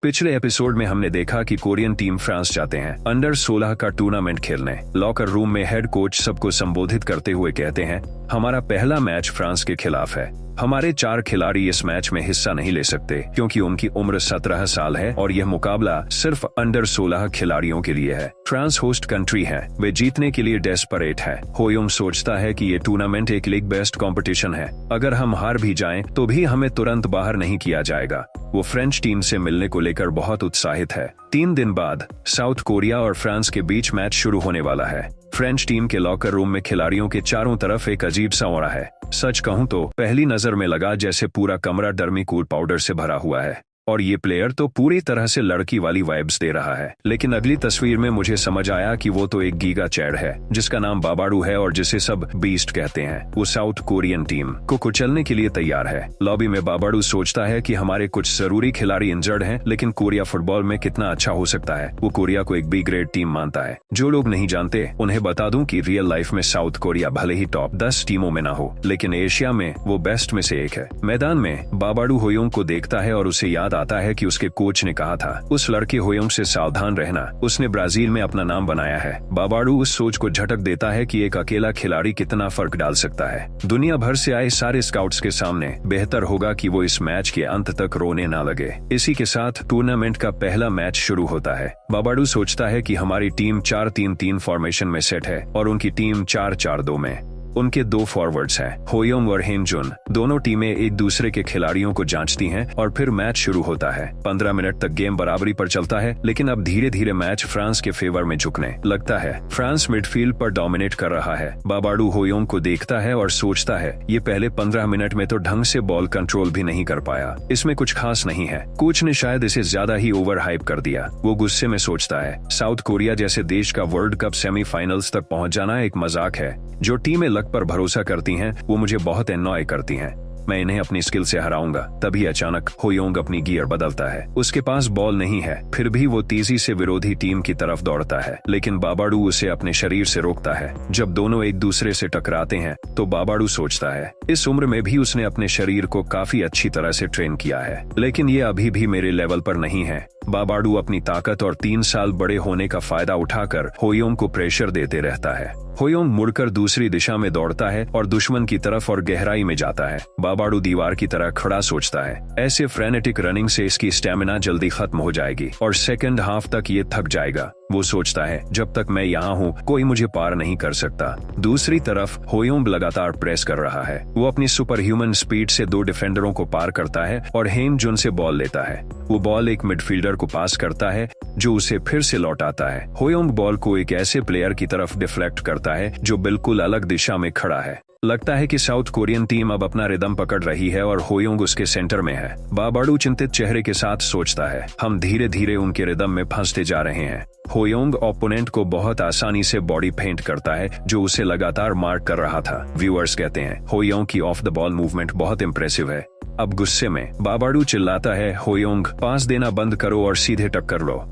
पिछले एपिसोड में हमने देखा कि कोरियन टीम फ्रांस जाते हैं अंडर 16 का टूर्नामेंट खेलने। लॉकर रूम में हेड कोच सबको संबोधित करते हुए कहते हैं, हमारा पहला मैच फ्रांस के खिलाफ है। हमारे 4 खिलाड़ी इस मैच में हिस्सा नहीं ले सकते क्योंकि उनकी उम्र 17 साल है और यह मुकाबला सिर्फ अंडर 16 खिलाड़ियों के लिए है। फ्रांस होस्ट कंट्री है, वे जीतने के लिए डेस्परेट है। होयोंग सोचता है कि ये टूर्नामेंट एक लीग बेस्ड कंपटीशन है, अगर हम हार भी जाएं तो भी हमें तुरंत बाहर नहीं किया जाएगा। वो फ्रेंच टीम से मिलने को लेकर बहुत उत्साहित है। 3 दिन बाद साउथ कोरिया और फ्रांस के बीच मैच शुरू होने वाला है। फ्रेंच टीम के लॉकर रूम में खिलाड़ियों के चारों तरफ एक अजीब सा ऑरा है। सच कहूं तो पहली नजर में लगा जैसे पूरा कमरा डर्मीकूल पाउडर से भरा हुआ है और ये प्लेयर तो पूरी तरह से लड़की वाली वाइब्स दे रहा है। लेकिन अगली तस्वीर में मुझे समझ आया कि वो तो एक गीगा चैड है जिसका नाम बाबाडू है और जिसे सब बीस्ट कहते हैं। वो साउथ कोरियन टीम को कुचलने के लिए तैयार है। लॉबी में बाबाडू सोचता है कि हमारे कुछ जरूरी खिलाड़ी इंजर्ड हैं, लेकिन कोरिया फुटबॉल में कितना अच्छा हो सकता है। वो कोरिया को एक B ग्रेड टीम मानता है। जो लोग नहीं जानते उन्हें बता दूं कि रियल लाइफ में साउथ कोरिया भले ही टॉप 10 टीमों में ना हो, लेकिन एशिया में वो बेस्ट में से एक है। मैदान में बाबाडू होयोंग को देखता है और उसे याद आता है कि उसके कोच ने कहा था उस लड़के होयोंग से सावधान रहना, उसने ब्राजील में अपना नाम बनाया है। बाबाडू उस सोच को झटक देता है कि एक अकेला खिलाड़ी कितना फर्क डाल सकता है। दुनिया भर से आए सारे स्काउट्स के सामने बेहतर होगा कि वो इस मैच के अंत तक रोने ना लगे। इसी के साथ टूर्नामेंट का पहला मैच शुरू होता है। बाबाडू सोचता है कि हमारी टीम 4-3-3 फॉर्मेशन में सेट है और उनकी टीम 4-4-2 में। उनके 2 फॉरवर्ड्स हैं, होयोंग और हेनजुन। दोनों टीमें एक दूसरे के खिलाड़ियों को जांचती हैं और फिर मैच शुरू होता है। 15 मिनट तक गेम बराबरी पर चलता है, लेकिन अब धीरे धीरे मैच फ्रांस के फेवर में झुकने लगता है। फ्रांस मिडफील्ड पर डोमिनेट कर रहा है। बाबाडू होयोंग को देखता है और सोचता है ये पहले 15 मिनट में तो ढंग से बॉल कंट्रोल भी नहीं कर पाया, इसमें कुछ खास नहीं है। कोच ने शायद इसे ज्यादा ही ओवर हाइप कर दिया। वो गुस्से में सोचता है, साउथ कोरिया जैसे देश का वर्ल्ड कप सेमीफाइनल्स तक पहुंच जाना एक मजाक है। जो टीमें लक पर भरोसा करती हैं वो मुझे बहुत एनॉय करती हैं। मैं इन्हें अपनी स्किल से हराऊंगा। तभी अचानक होयोंग अपनी गियर बदलता है। उसके पास बॉल नहीं है, फिर भी वो तेजी से विरोधी टीम की तरफ दौड़ता है, लेकिन बाबाडू उसे अपने शरीर से रोकता है। जब दोनों एक दूसरे से टकराते हैं तो बाबाडू सोचता है, इस उम्र में भी उसने अपने शरीर को काफी अच्छी तरह से ट्रेन किया है, लेकिन ये अभी भी मेरे लेवल पर नहीं है। बाबाडू अपनी ताकत और 3 साल बड़े होने का फायदा उठाकर होयोंग को प्रेशर देते रहता है। होयोंग मुड़कर दूसरी दिशा में दौड़ता है और दुश्मन की तरफ और गहराई में जाता है। बाबाडू दीवार की तरह खड़ा सोचता है, ऐसे फ्रेनेटिक रनिंग से इसकी स्टेमिना जल्दी खत्म हो जाएगी और सेकंड हाफ तक ये थक जाएगा। वो सोचता है, जब तक मैं यहाँ हूँ कोई मुझे पार नहीं कर सकता। दूसरी तरफ होयोंग लगातार प्रेस कर रहा है। वो अपनी सुपर ह्यूमन स्पीड से 2 डिफेंडरों को पार करता है और हेन जुन से बॉल लेता है। वो बॉल एक मिडफील्डर को पास करता है जो उसे फिर से लौटाता है। होयोंग बॉल को एक ऐसे प्लेयर की तरफ डिफ्लेक्ट करता है जो बिल्कुल अलग दिशा में खड़ा है। लगता है कि साउथ कोरियन टीम अब अपना रिदम पकड़ रही है और होयोंग उसके सेंटर में है। बाबाडू चिंतित चेहरे के साथ सोचता है, हम धीरे धीरे उनके रिदम में फंसते जा रहे हैं। होयोंग ओपोनेंट को बहुत आसानी से बॉडी फेंट करता है जो उसे लगातार मार्क कर रहा था। व्यूअर्स कहते हैं होयोंग की ऑफ द बॉल मूवमेंट बहुत इंप्रेसिव है। अब गुस्से में बाबाडू चिल्लाता है, होयोंग पास देना बंद करो और सीधे टक्कर लो।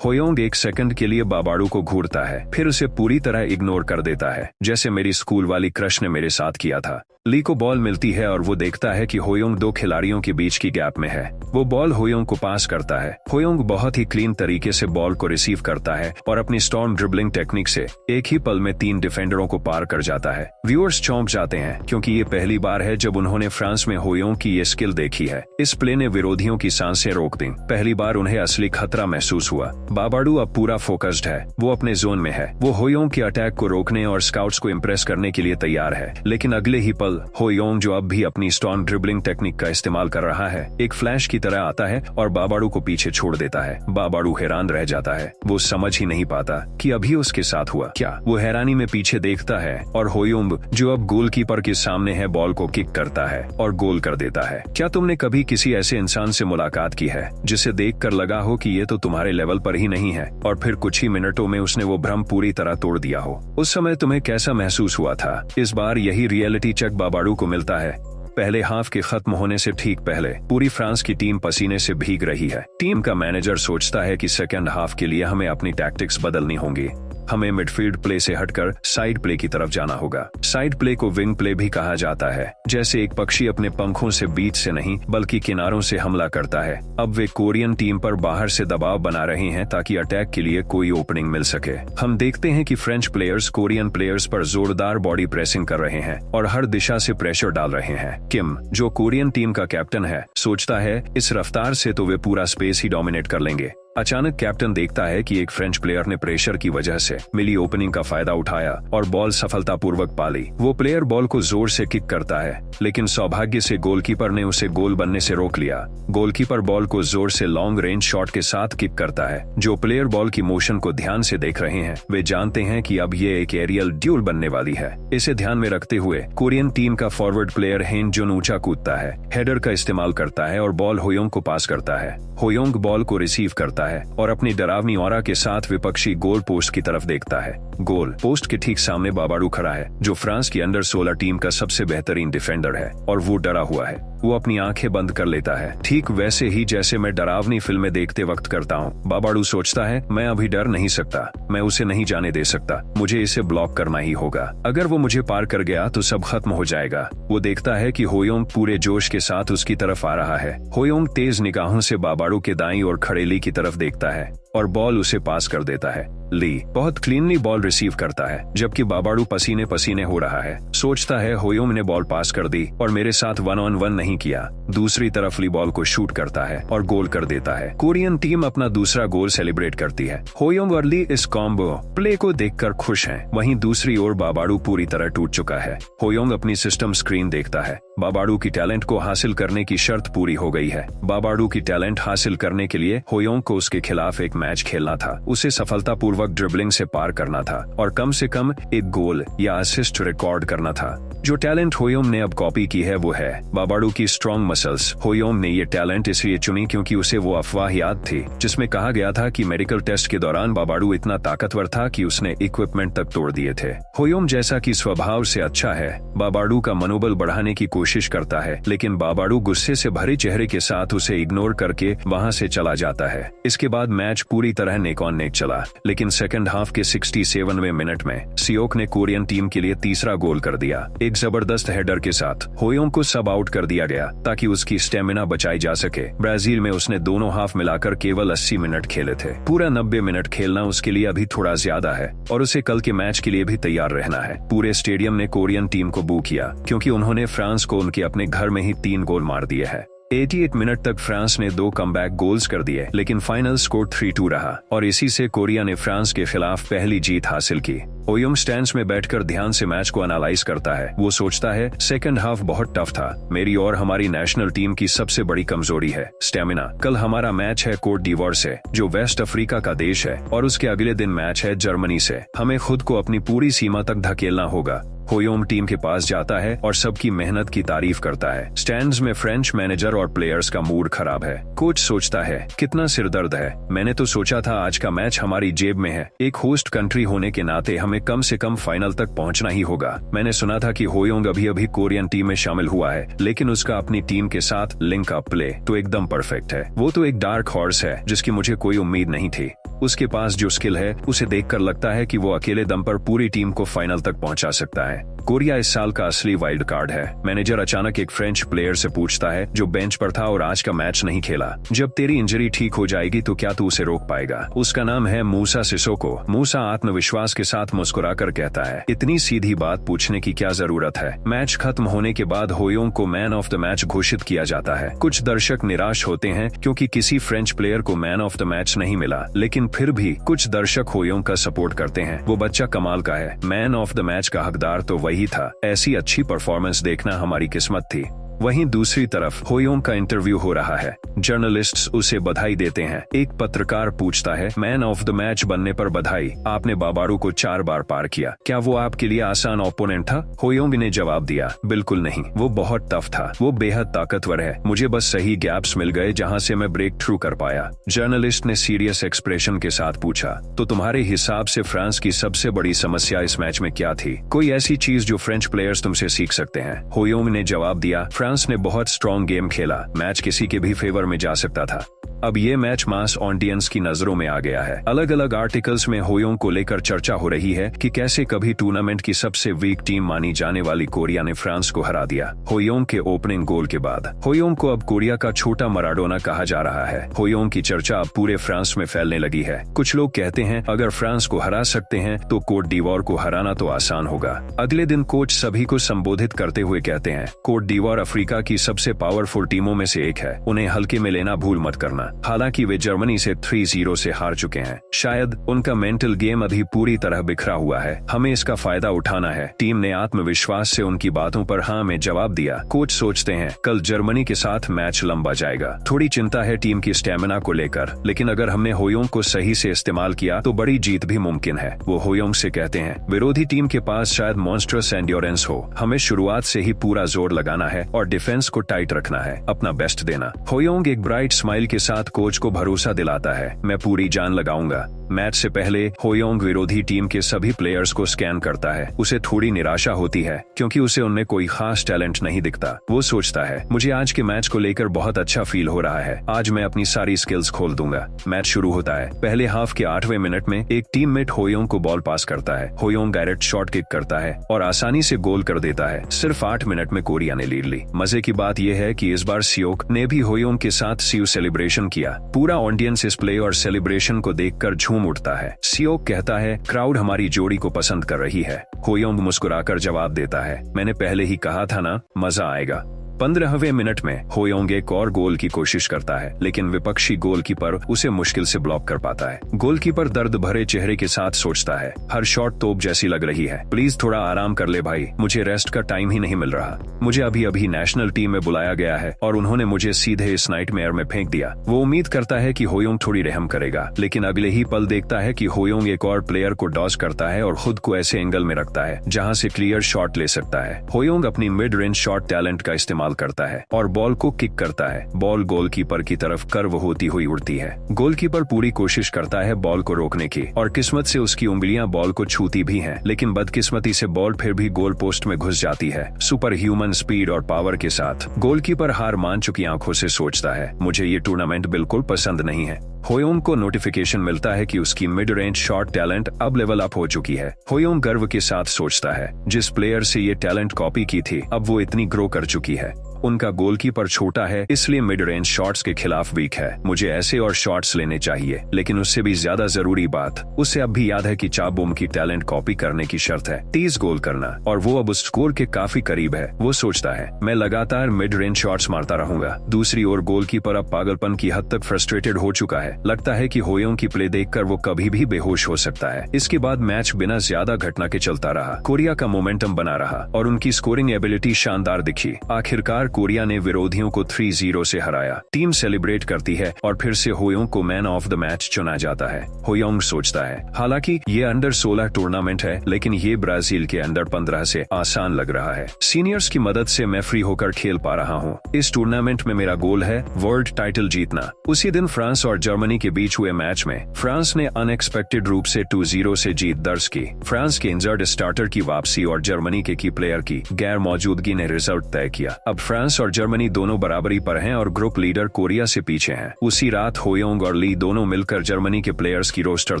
होयोंग 1 सेकंड के लिए बाबाडू को घूरता है, फिर उसे पूरी तरह इग्नोर कर देता है, जैसे मेरी स्कूल वाली क्रश ने मेरे साथ किया था। ली को बॉल मिलती है और वो देखता है कि होयोंग 2 खिलाड़ियों के बीच की गैप में है। वो बॉल होयोंग को पास करता है। होयोंग बहुत ही क्लीन तरीके से बॉल को रिसीव करता है और अपनी स्टॉर्म ड्रिबलिंग टेक्निक से एक ही पल में 3 डिफेंडरों को पार कर जाता है। व्यूअर्स चौंक जाते हैं क्योंकि ये पहली बार है जब उन्होंने फ्रांस में होयोंग की ये स्किल देखी है। इस प्ले ने विरोधियों की सांसें रोक दी। पहली बार उन्हें असली खतरा महसूस हुआ। बाबाडू अब पूरा फोकस्ड है, वो अपने जोन में है। वो होयोंग के अटैक को रोकने और स्काउट्स को इम्प्रेस करने के लिए तैयार है, लेकिन अगले ही पल होयोंग, जो अब भी अपनी स्टॉर्म ड्रिबलिंग टेक्निक का इस्तेमाल कर रहा है, एक फ्लैश की तरह आता है और बाबाडू को पीछे छोड़ देता है। बाबाडू हैरान रह जाता है, वो समझ ही नहीं पाता कि अभी उसके साथ हुआ क्या। वो हैरानी में पीछे देखता है और होयोंग, जो अब गोलकीपर के सामने है, बॉल को किक करता है और गोल कर देता है। क्या तुमने कभी किसी ऐसे इंसान से मुलाकात की है जिसे देखकर लगा हो कि ये तो तुम्हारे लेवल पर ही नहीं है और फिर कुछ ही मिनटों में उसने वो भ्रम पूरी तरह तोड़ दिया हो? उस समय तुम्हें कैसा महसूस हुआ था? इस बार यही रियलिटी चेक बाबाडू को मिलता है। पहले हाफ के खत्म होने से ठीक पहले पूरी फ्रांस की टीम पसीने से भीग रही है। टीम का मैनेजर सोचता है कि सेकंड हाफ के लिए हमें अपनी टैक्टिक्स बदलनी होंगी। हमें मिडफील्ड प्ले से हटकर साइड प्ले की तरफ जाना होगा। साइड प्ले को विंग प्ले भी कहा जाता है, जैसे एक पक्षी अपने पंखों से बीच से नहीं बल्कि किनारों से हमला करता है। अब वे कोरियन टीम पर बाहर से दबाव बना रहे हैं ताकि अटैक के लिए कोई ओपनिंग मिल सके। हम देखते हैं कि फ्रेंच प्लेयर्स कोरियन प्लेयर्स पर जोरदार बॉडी प्रेसिंग कर रहे हैं और हर दिशा से प्रेशर डाल रहे हैं। किम, जो कोरियन टीम का कैप्टन है, सोचता है इस रफ्तार से तो वे पूरा स्पेस ही डोमिनेट कर लेंगे। अचानक कैप्टन देखता है कि एक फ्रेंच प्लेयर ने प्रेशर की वजह से मिली ओपनिंग का फायदा उठाया और बॉल सफलतापूर्वक पा ली। वो प्लेयर बॉल को जोर से किक करता है, लेकिन सौभाग्य से गोलकीपर ने उसे गोल बनने से रोक लिया। गोलकीपर बॉल को जोर से लॉन्ग रेंज शॉट के साथ किक करता है। जो प्लेयर बॉल की मोशन को ध्यान से देख रहे हैं, वे जानते हैं कि अब ये एक एरियल ड्यूल बनने वाली है। इसे ध्यान में रखते हुए कोरियन टीम का फॉरवर्ड प्लेयर हेन जुन ऊंचा कूदता है, हेडर का इस्तेमाल करता है और बॉल होयोंग को पास करता है। होयोंग बॉल को रिसीव करता है और अपनी डरावनी ऑरा के साथ विपक्षी गोल पोस्ट की तरफ देखता है। गोल पोस्ट के ठीक सामने बाबाडू खड़ा है, जो फ्रांस की अंडर 16 टीम का सबसे बेहतरीन डिफेंडर है और वो डरा हुआ है। वो अपनी आंखें बंद कर लेता है, ठीक वैसे ही जैसे मैं डरावनी फिल्में देखते वक्त करता हूँ। बाबाडू सोचता है, मैं अभी डर नहीं सकता, मैं उसे नहीं जाने दे सकता, मुझे इसे ब्लॉक करना ही होगा। अगर वो मुझे पार कर गया तो सब खत्म हो जाएगा। वो देखता है कि होयोंग पूरे जोश के साथ उसकी तरफ आ रहा है। होयोंग तेज निगाहों से बाबाडू के दाईं और खड़े ली की तरफ देखता है और बॉल उसे पास कर देता है। ली बहुत क्लीनली बॉल रिसीव करता है, जबकि बाबाडू पसीने पसीने हो रहा है। सोचता है होयोंग ने बॉल पास कर दी और मेरे साथ 1-on-1 नहीं किया। दूसरी तरफ ली बॉल को शूट करता है और गोल कर देता है। कोरियन टीम अपना दूसरा गोल सेलिब्रेट करती है। होयोंग और ली इस कॉम्बो प्ले को देखकर खुश हैं। वहीं दूसरी ओर बाबाडू पूरी तरह टूट चुका है। होयोंग अपनी सिस्टम स्क्रीन देखता है। बाबाडू की टैलेंट को हासिल करने की शर्त पूरी हो गई है। बाबाडू की टैलेंट हासिल करने के लिए होयोंग को उसके खिलाफ एक मैच खेलना था। उसे सफलतापूर्वक ड्रिबलिंग से पार करना था और कम से कम एक गोल या असिस्ट रिकॉर्ड करना था। जो टैलेंट होयोंग ने अब कॉपी की है वो है बाबाडू की स्ट्रॉन्ग मसल्स। होयोंग ने ये टैलेंट इसलिए चुनी क्योंकि उसे वो अफवाह याद थी जिसमें कहा गया था कि मेडिकल टेस्ट के दौरान बाबाडू इतना ताकतवर था कि उसने इक्विपमेंट तक तोड़ दिए थे। होयोंग जैसा कि स्वभाव से अच्छा है, बाबाडू का मनोबल बढ़ाने की कोशिश करता है, लेकिन बाबाडू गुस्से से भरे चेहरे के साथ उसे इग्नोर करके वहां से चला जाता है। इसके बाद मैच पूरी तरह नेक ऑन नेक चला, लेकिन सेकंड हाफ के 67वें मिनट में सियोक ने कोरियन टीम के लिए तीसरा गोल कर दिया। एक जबरदस्त हेडर के साथ होयोंग को सब आउट कर दिया गया ताकि उसकी स्टेमिना बचाई जा सके। ब्राजील में उसने दोनों हाफ मिलाकर केवल 80 मिनट खेले थे। पूरा 90 मिनट खेलना उसके लिए अभी थोड़ा ज्यादा है और उसे कल के मैच के लिए भी तैयार रहना है। पूरे स्टेडियम ने कोरियन टीम को बू किया क्योंकि उन्होंने फ्रांस को उनके अपने घर में ही 3 गोल मार दिए हैं। 88 मिनट तक फ्रांस ने 2 कमबैक गोल्स कर दिए, लेकिन फाइनल स्कोर 3-2 रहा और इसी से कोरिया ने फ्रांस के खिलाफ पहली जीत हासिल की। होयोंग स्टैंड्स में बैठकर ध्यान से मैच को एनालाइज करता है। वो सोचता है सेकंड हाफ बहुत टफ था। मेरी और हमारी नेशनल टीम की सबसे बड़ी कमजोरी है स्टेमिना। कल हमारा मैच है कोट डिवोर से, जो वेस्ट अफ्रीका का देश है, और उसके अगले दिन मैच है जर्मनी से। हमें खुद को अपनी पूरी सीमा तक धकेलना होगा। होयोंग टीम के पास जाता है और सबकी मेहनत की तारीफ करता है। स्टैंड्स में फ्रेंच मैनेजर और प्लेयर्स का मूड खराब है। कोच सोचता है कितना सिरदर्द है, मैंने तो सोचा था आज का मैच हमारी जेब में है। एक होस्ट कंट्री होने के नाते हमें कम से कम फाइनल तक पहुंचना ही होगा। मैंने सुना था कि होयोंग अभी अभी कोरियन टीम में शामिल हुआ है, लेकिन उसका अपनी टीम के साथ लिंक अप प्ले तो एकदम परफेक्ट है। वो तो एक डार्क हॉर्स है जिसकी मुझे कोई उम्मीद नहीं थी। उसके पास जो स्किल है उसे देखकर लगता है कि वो अकेले दम पर पूरी टीम को फाइनल तक पहुंचा सकता है। कोरिया इस साल का असली वाइल्ड कार्ड है। मैनेजर अचानक एक फ्रेंच प्लेयर से पूछता है जो बेंच पर था और आज का मैच नहीं खेला, जब तेरी इंजरी ठीक हो जाएगी तो क्या तू उसे रोक पाएगा? उसका नाम है मूसा सिसोको। मूसा आत्मविश्वास के साथ मुस्कुराकर कहता है, इतनी सीधी बात पूछने की क्या जरूरत है? मैच खत्म होने के बाद होयोंग को मैन ऑफ द मैच घोषित किया जाता है। कुछ दर्शक निराश होते हैं क्योंकि किसी फ्रेंच प्लेयर को मैन ऑफ द मैच नहीं मिला, लेकिन फिर भी कुछ दर्शक होयोंग का सपोर्ट करते हैं। वो बच्चा कमाल का है, मैन ऑफ द मैच का हकदार तो वही था। ऐसी अच्छी परफॉर्मेंस देखना हमारी किस्मत थी। वहीं दूसरी तरफ होयोंग का इंटरव्यू हो रहा है। जर्नलिस्ट्स उसे बधाई देते हैं। एक पत्रकार पूछता है, मैन ऑफ द मैच बनने पर बधाई, आपने बाबाडू को 4 बार पार किया, क्या वो आपके लिए आसान ओपोनेंट था? होयोंग ने जवाब दिया, बिल्कुल नहीं, वो बहुत टफ था, वो बेहद ताकतवर है, मुझे बस सही गैप्स मिल गए जहां से मैं ब्रेक थ्रू कर पाया। जर्नलिस्ट ने सीरियस एक्सप्रेशन के साथ पूछा, तो तुम्हारे हिसाब से फ्रांस की सबसे बड़ी समस्या इस मैच में क्या थी? कोई ऐसी चीज जो फ्रेंच प्लेयर्स तुमसे सीख सकते हैं? होयोंग ने जवाब दिया, फ्रांस ने बहुत स्ट्रॉन्ग गेम खेला, मैच किसी के भी फेवर में जा सकता था। अब ये मैच मास ऑडियंस की नजरों में आ गया है। अलग अलग आर्टिकल्स में होयोंग को लेकर चर्चा हो रही है कि कैसे कभी टूर्नामेंट की सबसे वीक टीम मानी जाने वाली कोरिया ने फ्रांस को हरा दिया। होयोंग के ओपनिंग गोल के बाद होयोंग को अब कोरिया का छोटा मराडोना कहा जा रहा है। होयोंग की चर्चा अब पूरे फ्रांस में फैलने लगी है। कुछ लोग कहते हैं अगर फ्रांस को हरा सकते हैं तो कोट डिवोर को हराना तो आसान होगा। अगले दिन कोच सभी को संबोधित करते हुए कहते हैं, कोट डिवोर अफ्रीका की सबसे पावरफुल टीमों में से एक है, उन्हें हल्के में लेना भूल मत करना। हालांकि वे जर्मनी से 3-0 से हार चुके हैं। शायद उनका मेंटल गेम अभी पूरी तरह बिखरा हुआ है, हमें इसका फायदा उठाना है। टीम ने आत्मविश्वास से उनकी बातों पर हाँ में जवाब दिया। कोच सोचते हैं कल जर्मनी के साथ मैच लंबा जाएगा। थोड़ी चिंता है टीम की स्टेमिना को लेकर, लेकिन अगर हमने होयोंग को सही से इस्तेमाल किया तो बड़ी जीत भी मुमकिन है। वो होयोंग से कहते हैं, विरोधी टीम के पास शायद मॉन्स्ट्रस एंड्योरेंस हो, हमें शुरुआत से ही पूरा जोर लगाना है और डिफेंस को टाइट रखना है, अपना बेस्ट देना। होयोंग एक ब्राइट स्माइल के साथ कोच को भरोसा दिलाता है, मैं पूरी जान लगाऊंगा। मैच से पहले होयोंग विरोधी टीम के सभी प्लेयर्स को स्कैन करता है। उसे थोड़ी निराशा होती है क्योंकि उसे उनमें कोई खास टैलेंट नहीं दिखता। वो सोचता है, मुझे आज के मैच को लेकर बहुत अच्छा फील हो रहा है, आज मैं अपनी सारी स्किल्स खोल दूंगा। मैच शुरू होता है। पहले हाफ के 8वें मिनट में एक टीममेट होयोंग को बॉल पास करता है। होयोंग डायरेक्ट शॉट किक करता है और आसानी से गोल कर देता है। सिर्फ 8 मिनट में कोरिया ने लीड ली। मजे की बात यह है कि इस बार सियोक ने भी होयोंग के साथ सीयू सेलिब्रेशन किया। पूरा ऑडियंस इस प्ले और सेलिब्रेशन को देखकर झूम उठता है। सियोक कहता है, क्राउड हमारी जोड़ी को पसंद कर रही है। होयोंग मुस्कुराकर जवाब देता है, मैंने पहले ही कहा था ना, मजा आएगा। 15वें मिनट में होयोंग एक और गोल की कोशिश करता है, लेकिन विपक्षी गोलकीपर उसे मुश्किल से ब्लॉक कर पाता है। गोलकीपर दर्द भरे चेहरे के साथ सोचता है, हर शॉट तोप जैसी लग रही है, प्लीज थोड़ा आराम कर ले भाई, मुझे रेस्ट का टाइम ही नहीं मिल रहा। मुझे अभी अभी नेशनल टीम में बुलाया गया है और उन्होंने मुझे सीधे इस नाइटमेयर में फेंक दिया। वो उम्मीद करता है कि होयोंग थोड़ी रहम करेगा, लेकिन अगले ही पल देखता है कि होयोंग एक और प्लेयर को डॉज करता है और खुद को ऐसे एंगल में रखता है जहां से क्लियर शॉट ले सकता है। होयोंग अपनी मिड रेंज शॉट टैलेंट का इस्तेमाल करता है और बॉल को किक करता है। बॉल गोलकीपर की तरफ कर्व होती हुई उड़ती है। गोलकीपर पूरी कोशिश करता है बॉल को रोकने की और किस्मत से उसकी उंगलियां बॉल को छूती भी हैं, लेकिन बदकिस्मती से बॉल फिर भी गोल पोस्ट में घुस जाती है। सुपर ह्यूमन स्पीड और पावर के साथ गोलकीपर हार मान चुकी आंखों से सोचता है, मुझे ये टूर्नामेंट बिल्कुल पसंद नहीं है। होयोंग को नोटिफिकेशन मिलता है कि उसकी मिड रेंज शॉट टैलेंट अब लेवल अप हो चुकी है। होयोंग गर्व के साथ सोचता है, जिस प्लेयर से ये टैलेंट कॉपी की थी अब वो इतनी ग्रो कर चुकी है। उनका गोलकीपर छोटा है, इसलिए मिड रेंज शॉट्स के खिलाफ वीक है। मुझे ऐसे और शॉट्स लेने चाहिए, लेकिन उससे भी ज्यादा जरूरी बात, उसे अब भी याद है कि चाबूम की टैलेंट कॉपी करने की शर्त है 30 गोल करना, और वो अब उस स्कोर के काफी करीब है। वो सोचता है, मैं लगातार मिड रेंज शॉट्स मारता रहूंगा। दूसरी ओर गोलकीपर अब पागलपन की हद तक फ्रस्ट्रेटेड हो चुका है। लगता है कि होयोंग की प्ले देखकर वो कभी भी बेहोश हो सकता है। इसके बाद मैच बिना ज्यादा घटना के चलता रहा। कोरिया का मोमेंटम बना रहा और उनकी स्कोरिंग एबिलिटी शानदार दिखी। आखिरकार कोरिया ने विरोधियों को 3-0 से हराया। टीम सेलिब्रेट करती है और फिर से होयोंग को मैन ऑफ द मैच चुना जाता है। होयोंग सोचता है, हालांकि ये अंडर 16 टूर्नामेंट है, लेकिन ये ब्राजील के अंडर 15 से आसान लग रहा है। सीनियर्स की मदद से मैं फ्री होकर खेल पा रहा हूँ। इस टूर्नामेंट में मेरा गोल है वर्ल्ड टाइटल जीतना। उसी दिन फ्रांस और जर्मनी के बीच हुए मैच में फ्रांस ने अनएक्सपेक्टेड रूप से 2-0 से जीत दर्ज की। फ्रांस के इंजर्ड स्टार्टर की वापसी और जर्मनी के की प्लेयर की गैर मौजूदगी ने रिजल्ट तय किया। अब फ्रांस और जर्मनी दोनों बराबरी पर हैं और ग्रुप लीडर कोरिया से पीछे हैं। उसी रात होयोंग और ली दोनों मिलकर जर्मनी के प्लेयर्स की रोस्टर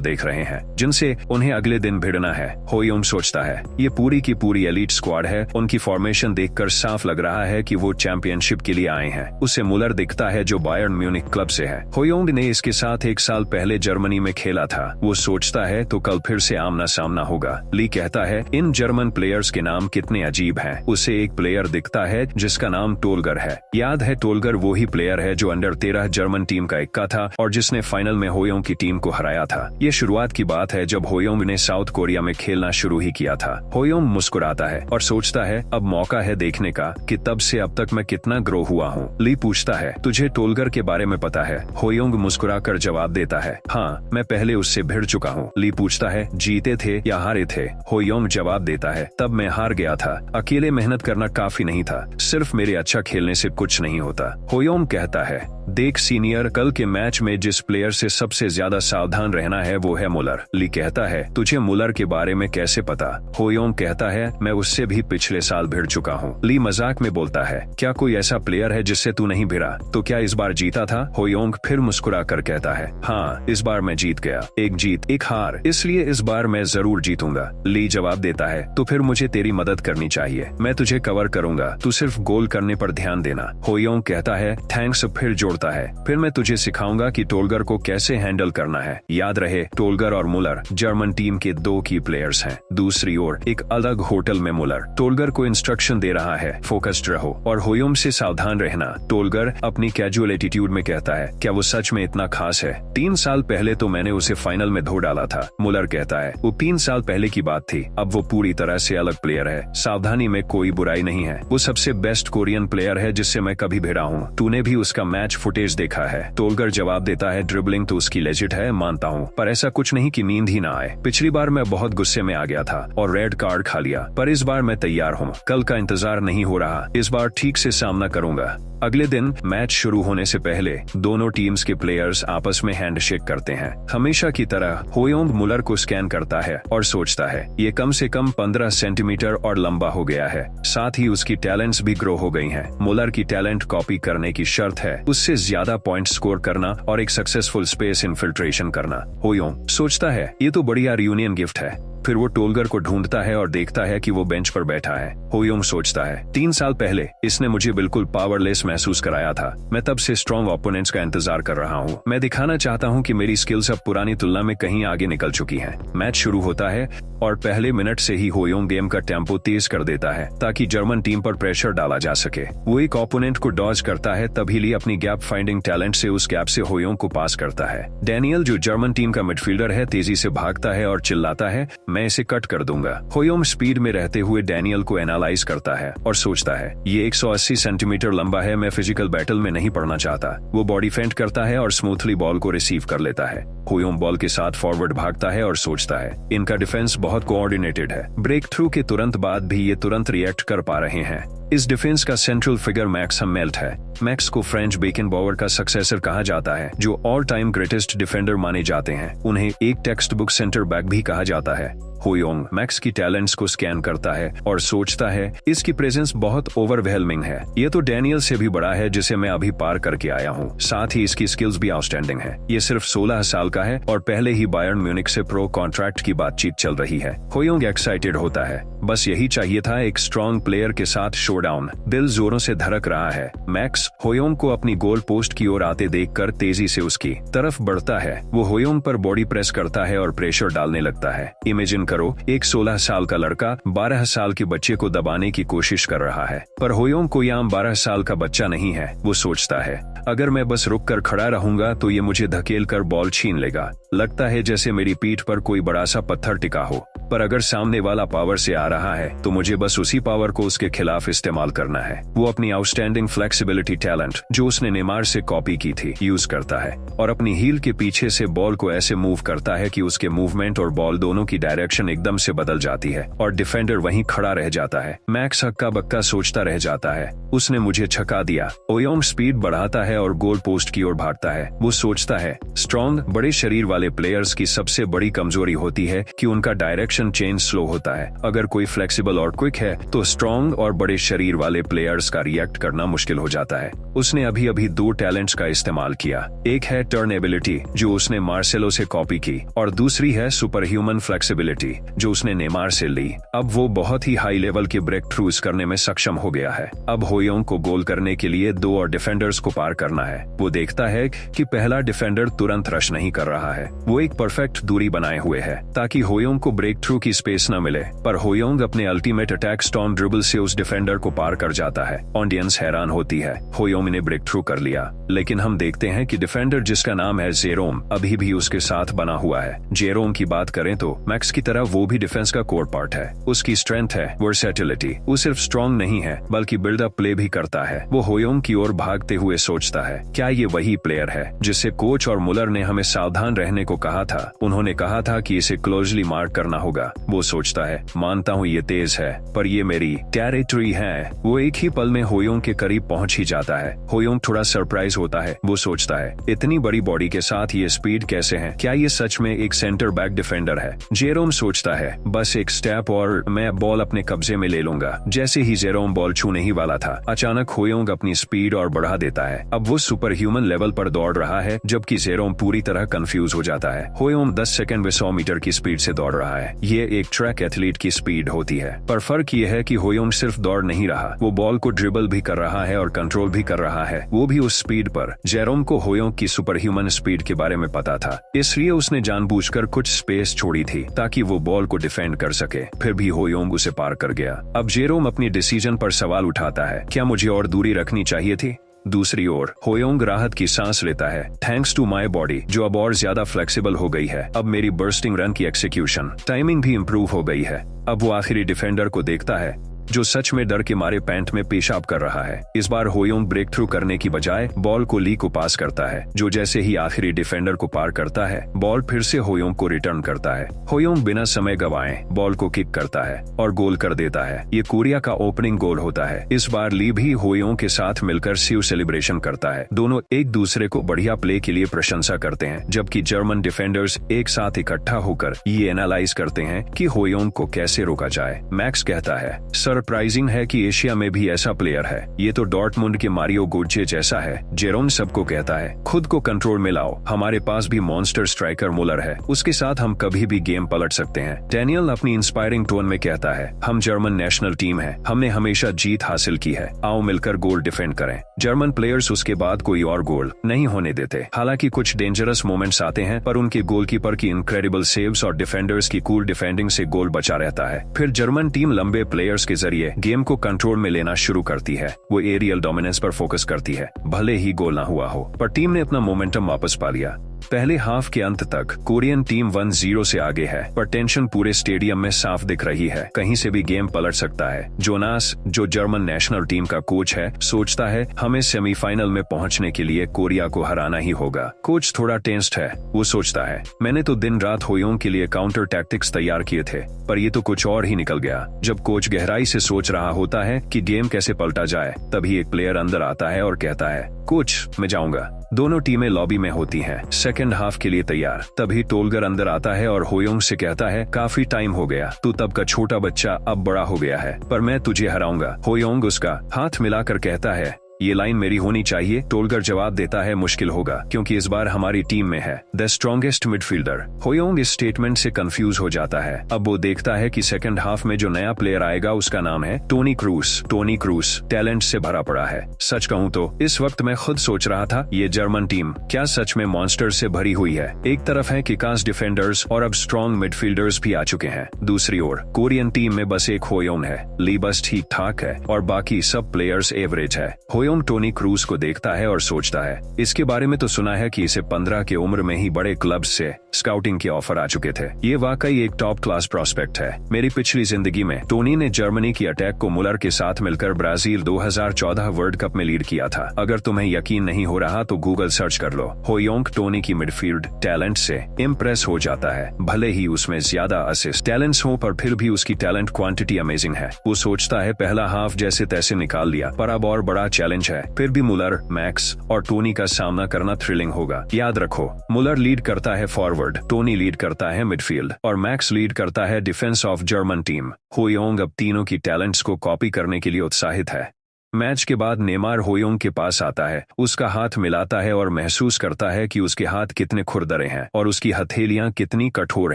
देख रहे हैं, जिनसे उन्हें अगले दिन भिड़ना है। होयोंग सोचता है, ये पूरी की पूरी एलीट स्क्वाड है। उनकी फॉर्मेशन देखकर साफ लग रहा है कि वो चैंपियनशिप के लिए आए हैं। उसे मुलर दिखता है जो बायर्न म्यूनिख क्लब से है। होयोंग ने इसके साथ 1 साल पहले जर्मनी में खेला था। वो सोचता है तो कल फिर से आमना सामना होगा। ली कहता है, इन जर्मन प्लेयर्स के नाम कितने अजीब हैं। उसे एक प्लेयर दिखता है जिसका नाम टोलगर है। याद है, टोलगर वो ही प्लेयर है जो अंडर 13 जर्मन टीम का इक्का था और जिसने फाइनल में होयोंग की टीम को हराया था। ये शुरुआत की बात है जब होयोंग ने साउथ कोरिया में खेलना शुरू ही किया था। होयोंग मुस्कुराता है और सोचता है, अब मौका है देखने का कि तब से अब तक मैं कितना ग्रो हुआ हूँ। ली पूछता है, तुझे टोलगर के बारे में पता है? होयोंग मुस्कुराकर जवाब देता है, हाँ, मैं पहले उससे भिड़ चुका हूँ। ली पूछता है, जीते थे या हारे थे? होयोंग जवाब देता है, तब मैं हार गया था। अकेले मेहनत करना काफी नहीं था, सिर्फ मेरे अच्छा खेलने से कुछ नहीं होता। होयोंग कहता है, देख सीनियर, कल के मैच में जिस प्लेयर से सबसे ज्यादा सावधान रहना है वो है मुलर। ली कहता है, तुझे मुलर के बारे में कैसे पता? होयोंग कहता है, मैं उससे भी पिछले साल भिड़ चुका हूँ। ली मजाक में बोलता है, क्या कोई ऐसा प्लेयर है जिससे तू नहीं भिड़ा? तो क्या इस बार जीता था? होयोंग फिर मुस्कुरा कर कहता है, हाँ, इस बार मैं जीत गया। एक जीत एक हार, इसलिए इस बार मैं जरूर जीतूंगा। ली जवाब देता है, तो फिर मुझे तेरी मदद करनी चाहिए। मैं तुझे कवर करूंगा, तू सिर्फ गोल करने पर ध्यान देना। होयोंग कहता है, थैंक्स। फिर जोड़ता है, फिर मैं तुझे सिखाऊंगा कि टोलगर को कैसे हैंडल करना है। याद रहे, टोलगर और मुलर जर्मन टीम के 2 की प्लेयर्स हैं। दूसरी ओर एक अलग होटल में मुलर टोलगर को इंस्ट्रक्शन दे रहा है, फोकस्ड रहो और होयोंग से सावधान रहना। टोलगर अपनी कैजुअल एटीट्यूड में कहता है, क्या वो सच में इतना खास है? 3 साल पहले तो मैंने उसे फाइनल में धो डाला था। मुलर कहता है, वो 3 साल पहले की बात थी, अब वो पूरी तरह से अलग प्लेयर है। सावधानी में कोई बुराई नहीं है। वो सबसे बेस्ट कोरियन प्लेयर है जिससे मैं कभी भिड़ा हूँ। तूने भी उसका मैच फुटेज देखा है? टोलगर जवाब देता है, ड्रिबलिंग तो उसकी लेजिट है, मानता हूँ, पर ऐसा कुछ नहीं कि नींद ही ना आए। पिछली बार मैं बहुत गुस्से में आ गया था और रेड कार्ड खा लिया, पर इस बार मैं तैयार हूँ। कल का इंतजार नहीं हो रहा, इस बार ठीक से सामना करूंगा। अगले दिन मैच शुरू होने से पहले दोनों टीम्स के प्लेयर्स आपस में हैंडशेक करते हैं। हमेशा की तरह होयोंग मुलर को स्कैन करता है और सोचता है, ये कम से कम 15 सेंटीमीटर और लंबा हो गया है। साथ ही उसकी टैलेंट्स भी ग्रो हो गई हैं। मुलर की टैलेंट कॉपी करने की शर्त है उससे ज्यादा पॉइंट स्कोर करना और एक सक्सेसफुल स्पेस इन्फिल्ट्रेशन करना। होयोंग सोचता है, ये तो बढ़िया रियूनियन गिफ्ट है। फिर वो टोलगर को ढूंढता है और देखता है कि वो बेंच पर बैठा है। होयोंग सोचता है, 3 साल पहले इसने मुझे बिल्कुल पावरलेस महसूस कराया था। मैं तब से स्ट्रॉन्ग ओपोनेंट्स का इंतजार कर रहा हूँ। मैं दिखाना चाहता हूँ कि मेरी स्किल्स अब पुरानी तुलना में कहीं आगे निकल चुकी हैं। मैच शुरू होता है और पहले मिनट से ही होयोंग गेम का टेम्पो तेज कर देता है ताकि जर्मन टीम पर प्रेशर डाला जा सके। वो एक ओपोनेंट को डॉज करता है, तभी ली अपनी गैप फाइंडिंग टैलेंट से उस गैप से होयोंग को पास करता है। डैनियल, जो जर्मन टीम का मिडफील्डर है, तेजी से भागता है और चिल्लाता है, मैं इसे कट कर दूंगा। होयोंग स्पीड में रहते हुए डैनियल को एनालाइज करता है और सोचता है, ये 180 सेंटीमीटर लंबा है, मैं फिजिकल बैटल में नहीं पड़ना चाहता। वो बॉडी फेंट करता है और स्मूथली बॉल को रिसीव कर लेता है। होयोंग बॉल के साथ फॉरवर्ड भागता है और सोचता है, इनका डिफेंस बहुत कोऑर्डिनेटेड है। ब्रेक थ्रू के तुरंत बाद भी ये तुरंत रिएक्ट कर पा रहे हैं। इस डिफेंस का सेंट्रल फिगर मैक्स मेल्ट है। मैक्स को फ्रेंच बेकनबावर का सक्सेसर कहा जाता है, जो ऑल टाइम ग्रेटेस्ट डिफेंडर माने जाते हैं। उन्हें एक टेक्स्ट बुक सेंटर बैक भी कहा जाता है। होयोंग मैक्स की टैलेंट्स को स्कैन करता है और सोचता है, इसकी प्रेजेंस बहुत ओवरवेलमिंग है। ये तो डैनियल से भी बड़ा है जिसे मैं अभी पार करके आया हूँ। साथ ही इसकी स्किल्स भी आउटस्टैंडिंग है। ये सिर्फ 16 साल का है और पहले ही बायर्न म्यूनिख से प्रो कॉन्ट्रैक्ट की बातचीत चल रही है। होयोंग एक्साइटेड होता है, बस यही चाहिए था, एक स्ट्रॉन्ग प्लेयर के साथ शोडाउन। दिल जोरों से धड़क रहा है। मैक्स होयोंग को अपनी गोल पोस्ट की ओर आते देखकर तेजी से उसकी तरफ बढ़ता है। वो होयोंग पर बॉडी प्रेस करता है और प्रेशर डालने लगता है। इमेजिन करो, एक 16 साल का लड़का 12 साल के बच्चे को दबाने की कोशिश कर रहा है, पर होयोंग कोई आम 12 साल का बच्चा नहीं है। वो सोचता है, अगर मैं बस रुक कर खड़ा रहूंगा तो ये मुझे धकेल कर बॉल छीन लेगा। लगता है जैसे मेरी पीठ पर कोई बड़ा सा पत्थर टिका हो, पर अगर सामने वाला पावर से आ रहा है तो मुझे बस उसी पावर को उसके खिलाफ इस्तेमाल करना है। वो अपनी आउटस्टैंडिंग फ्लेक्सिबिलिटी टैलेंट, जो उसने नेमार से कॉपी की थी, यूज करता है और अपनी हील के पीछे से बॉल को ऐसे मूव करता है कि उसके मूवमेंट और बॉल दोनों की डायरेक्शन एकदम से बदल जाती है और डिफेंडर वहीं खड़ा रह जाता है। मैक्स हक्का बक्का सोचता रह जाता है, उसने मुझे छका दिया। होयोंग स्पीड बढ़ाता है और गोल पोस्ट की ओर भागता है। वो सोचता है, स्ट्रॉन्ग बड़े शरीर वाले प्लेयर्स की सबसे बड़ी कमजोरी होती है कि उनका डायरेक्शन चेंज स्लो होता है। अगर कोई फ्लेक्सिबल और क्विक है तो स्ट्रॉन्ग और बड़े शरीर वाले प्लेयर्स का रिएक्ट करना मुश्किल हो जाता है। उसने अभी अभी 2 टैलेंट्स का इस्तेमाल किया। एक है टर्न एबिलिटी, जो उसने मार्सेलो से कॉपी की, और दूसरी है सुपर ह्यूमन फ्लेक्सिबिलिटी, जो उसने नेमार से ली। अब वो बहुत ही हाई लेवल के ब्रेक थ्रूज करने में सक्षम हो गया है। अब होयोंग को गोल करने के लिए 2 और डिफेंडर्स को पार करना है। वो देखता है कि पहला डिफेंडर तुरंत रश नहीं कर रहा है। वो एक परफेक्ट दूरी बनाए हुए है ताकि होयोंग को ब्रेक थ्रू की स्पेस न मिले, पर होयोंग अपने अल्टीमेट अटैक स्टॉर्म ड्रिबल से उस डिफेंडर को पार कर जाता है। ऑडियंस हैरान होती है, होयोंग ने ब्रेक थ्रू कर लिया, लेकिन हम देखते हैं कि डिफेंडर, जिसका नाम है जेरोम, अभी भी उसके साथ बना हुआ है। जेरोम की बात करें तो मैक्स की तरह वो भी डिफेंस का कोर पार्ट है। उसकी स्ट्रेंथ है वर्सेटिलिटी। वो सिर्फ स्ट्रॉन्ग नहीं है बल्कि बिल्डअप प्ले भी करता है। वो होयोंग की ओर भागते हुए सोचता है, क्या ये वही प्लेयर है जिससे कोच और मुलर ने हमें सावधान रहने को कहा था? उन्होंने कहा था कि इसे क्लोजली मार्क करना होगा। वो सोचता है, मानता हूँ ये तेज है, पर ये मेरी टेरिटरी है। वो एक ही पल में होयोंग के करीब पहुंच ही जाता है। होयोंग थोड़ा सरप्राइज होता है। वो सोचता है, इतनी बड़ी बॉडी के साथ ये स्पीड कैसे है? क्या ये सच में एक सेंटर बैक डिफेंडर है? जेरोम सोचता है, बस एक स्टेप और मैं बॉल अपने कब्जे में ले लूंगा। जैसे ही जेरोम बॉल छूने ही वाला था, अचानक होयोंग अपनी स्पीड और बढ़ा देता है। अब वो सुपर ह्यूमन लेवल पर दौड़ रहा है, जबकि जेरोम पूरी तरह कंफ्यूज हो जाता है। होयोंग 10 सेकंड में 100 मीटर की स्पीड से दौड़ रहा है। ये एक ट्रैक एथलीट की स्पीड होती है, पर फर्क ये है कि होयोंग सिर्फ दौड़ नहीं रहा, वो बॉल को ड्रिबल भी कर रहा है और कंट्रोल भी कर रहा है, वो भी उस स्पीड पर। जेरोम को होयोंग की सुपर ह्यूमन स्पीड के बारे में पता था, इसलिए उसने जानबूझकर कुछ स्पेस छोड़ी थी ताकि वो बॉल को डिफेंड कर सके। फिर भी होयोंग उसे पार कर गया। अब जेरोम अपनी डिसीजन पर सवाल उठाता है, क्या मुझे और दूरी रखनी चाहिए थी? दूसरी ओर होयोंग राहत की सांस लेता है। थैंक्स टू माई बॉडी, जो अब और ज्यादा फ्लेक्सिबल हो गई है। अब मेरी बर्स्टिंग रन की एक्सिक्यूशन टाइमिंग भी इम्प्रूव हो गई है। अब वो आखिरी डिफेंडर को देखता है जो सच में डर के मारे पैंट में पेशाब कर रहा है। इस बार होयोंग ब्रेक थ्रू करने की बजाय बॉल को ली को पास करता है, जो जैसे ही आखिरी डिफेंडर को पार करता है, बॉल फिर से होयोंग को रिटर्न करता है। होयोंग बिना समय गवाए बॉल को किक करता है और गोल कर देता है। ये कोरिया का ओपनिंग गोल होता है। इस बार ली भी होयोंग के साथ मिलकर सिव सेलिब्रेशन करता है। दोनों एक दूसरे को बढ़िया प्ले के लिए प्रशंसा करते हैं, जबकि जर्मन डिफेंडर्स एक साथ इकट्ठा होकर ये एनालाइज करते हैं कि होयोंग को कैसे रोका जाए। मैक्स कहता है, सर सरप्राइजिंग है कि एशिया में भी ऐसा प्लेयर है। ये तो डॉर्टमुंड के मारियो गोट्जे जैसा है। जेरोम सबको कहता है खुद को कंट्रोल में लाओ, हमारे पास भी मॉन्स्टर स्ट्राइकर मुलर है, उसके साथ हम कभी भी गेम पलट सकते हैं। डैनियल अपनी इंस्पायरिंग टोन में कहता है हम जर्मन नेशनल टीम है, हमने हमेशा जीत हासिल की है, आओ मिलकर गोल डिफेंड करें। जर्मन प्लेयर्स उसके बाद कोई और गोल नहीं होने देते। हालांकि कुछ डेंजरस मोमेंट्स आते हैं, पर उनके गोलकीपर की इनक्रेडिबल सेव्स और डिफेंडर्स की कूल डिफेंडिंग से गोल बचा रहता है। फिर जर्मन टीम लंबे प्लेयर्स के जरिए गेम को कंट्रोल में लेना शुरू करती है। वो एरियल डोमिनेंस पर फोकस करती है, भले ही गोल ना हुआ हो, पर टीम ने अपना मोमेंटम वापस पा लिया। पहले हाफ के अंत तक कोरियन टीम 1-0 से आगे है, पर टेंशन पूरे स्टेडियम में साफ दिख रही है, कहीं से भी गेम पलट सकता है। जोनास, जो जर्मन नेशनल टीम का कोच है, सोचता है हमें सेमीफाइनल में पहुंचने के लिए कोरिया को हराना ही होगा। कोच थोड़ा टेंस्ड है, वो सोचता है मैंने तो दिन रात होयोंग के लिए काउंटर टैक्टिक्स तैयार किए थे, पर ये तो कुछ और ही निकल गया। जब कोच गहराई से सोच रहा होता है कि गेम कैसे पलटा जाए, तभी एक प्लेयर अंदर आता है और कहता है कोच मैं जाऊंगा। दोनों टीमें लॉबी में होती हैं, सेकंड हाफ के लिए तैयार। तभी टोलगर अंदर आता है और होयोंग से कहता है काफी टाइम हो गया, तू तब का छोटा बच्चा अब बड़ा हो गया है, पर मैं तुझे हराऊंगा। होयोंग उसका हाथ मिलाकर कहता है ये लाइन मेरी होनी चाहिए। टोलगर जवाब देता है मुश्किल होगा, क्योंकि इस बार हमारी टीम में है द स्ट्रॉन्गेस्ट मिडफील्डर। होयोंग इस स्टेटमेंट से कंफ्यूज हो जाता है। अब वो देखता है कि सेकंड हाफ में जो नया प्लेयर आएगा उसका नाम है Toni Kroos. Toni Kroos talent से भरा पड़ा है। सच कहूँ तो इस वक्त मैं खुद सोच रहा था ये जर्मन टीम क्या सच में मॉन्स्टर से भरी हुई है। एक तरफ है किकास डिफेंडर्स और अब स्ट्रॉन्ग मिडफील्डर्स भी आ चुके हैं, दूसरी ओर कोरियन टीम में बस एक होयोंग है। ली बस ठीक ठाक है और बाकी सब प्लेयर्स एवरेज है। होयोंग टोनी क्रूस को देखता है और सोचता है इसके बारे में तो सुना है कि इसे 15 की उम्र में ही बड़े क्लब्स से स्काउटिंग के ऑफर आ चुके थे। ये वाकई एक टॉप क्लास प्रोस्पेक्ट है। मेरी पिछली जिंदगी में टोनी ने जर्मनी की अटैक को मुलर के साथ मिलकर ब्राजील 2014 वर्ल्ड कप में लीड किया था। अगर तुम्हें यकीन नहीं हो रहा तो गूगल सर्च कर लो। होयोंग टोनी की मिडफील्ड टैलेंट से इम्प्रेस हो जाता है, भले ही उसमें ज्यादा असिस्ट टैलेंट्स हो, पर फिर भी उसकी टैलेंट क्वांटिटी अमेजिंग है। वो सोचता है पहला हाफ जैसे तैसे निकाल लिया, पर अब और बड़ा चैलेंज है। फिर भी मुलर, मैक्स और टोनी का सामना करना थ्रिलिंग होगा। याद रखो मुलर लीड करता है फॉरवर्ड, टोनी लीड करता है मिडफील्ड और मैक्स लीड करता है डिफेंस ऑफ जर्मन टीम। होयोंग अब तीनों की टैलेंट्स को कॉपी करने के लिए उत्साहित है। मैच के बाद नेमार होयोंग के पास आता है, उसका हाथ मिलाता है और महसूस करता है कि उसके हाथ कितने खुरदरे हैं और उसकी हथेलियां कितनी कठोर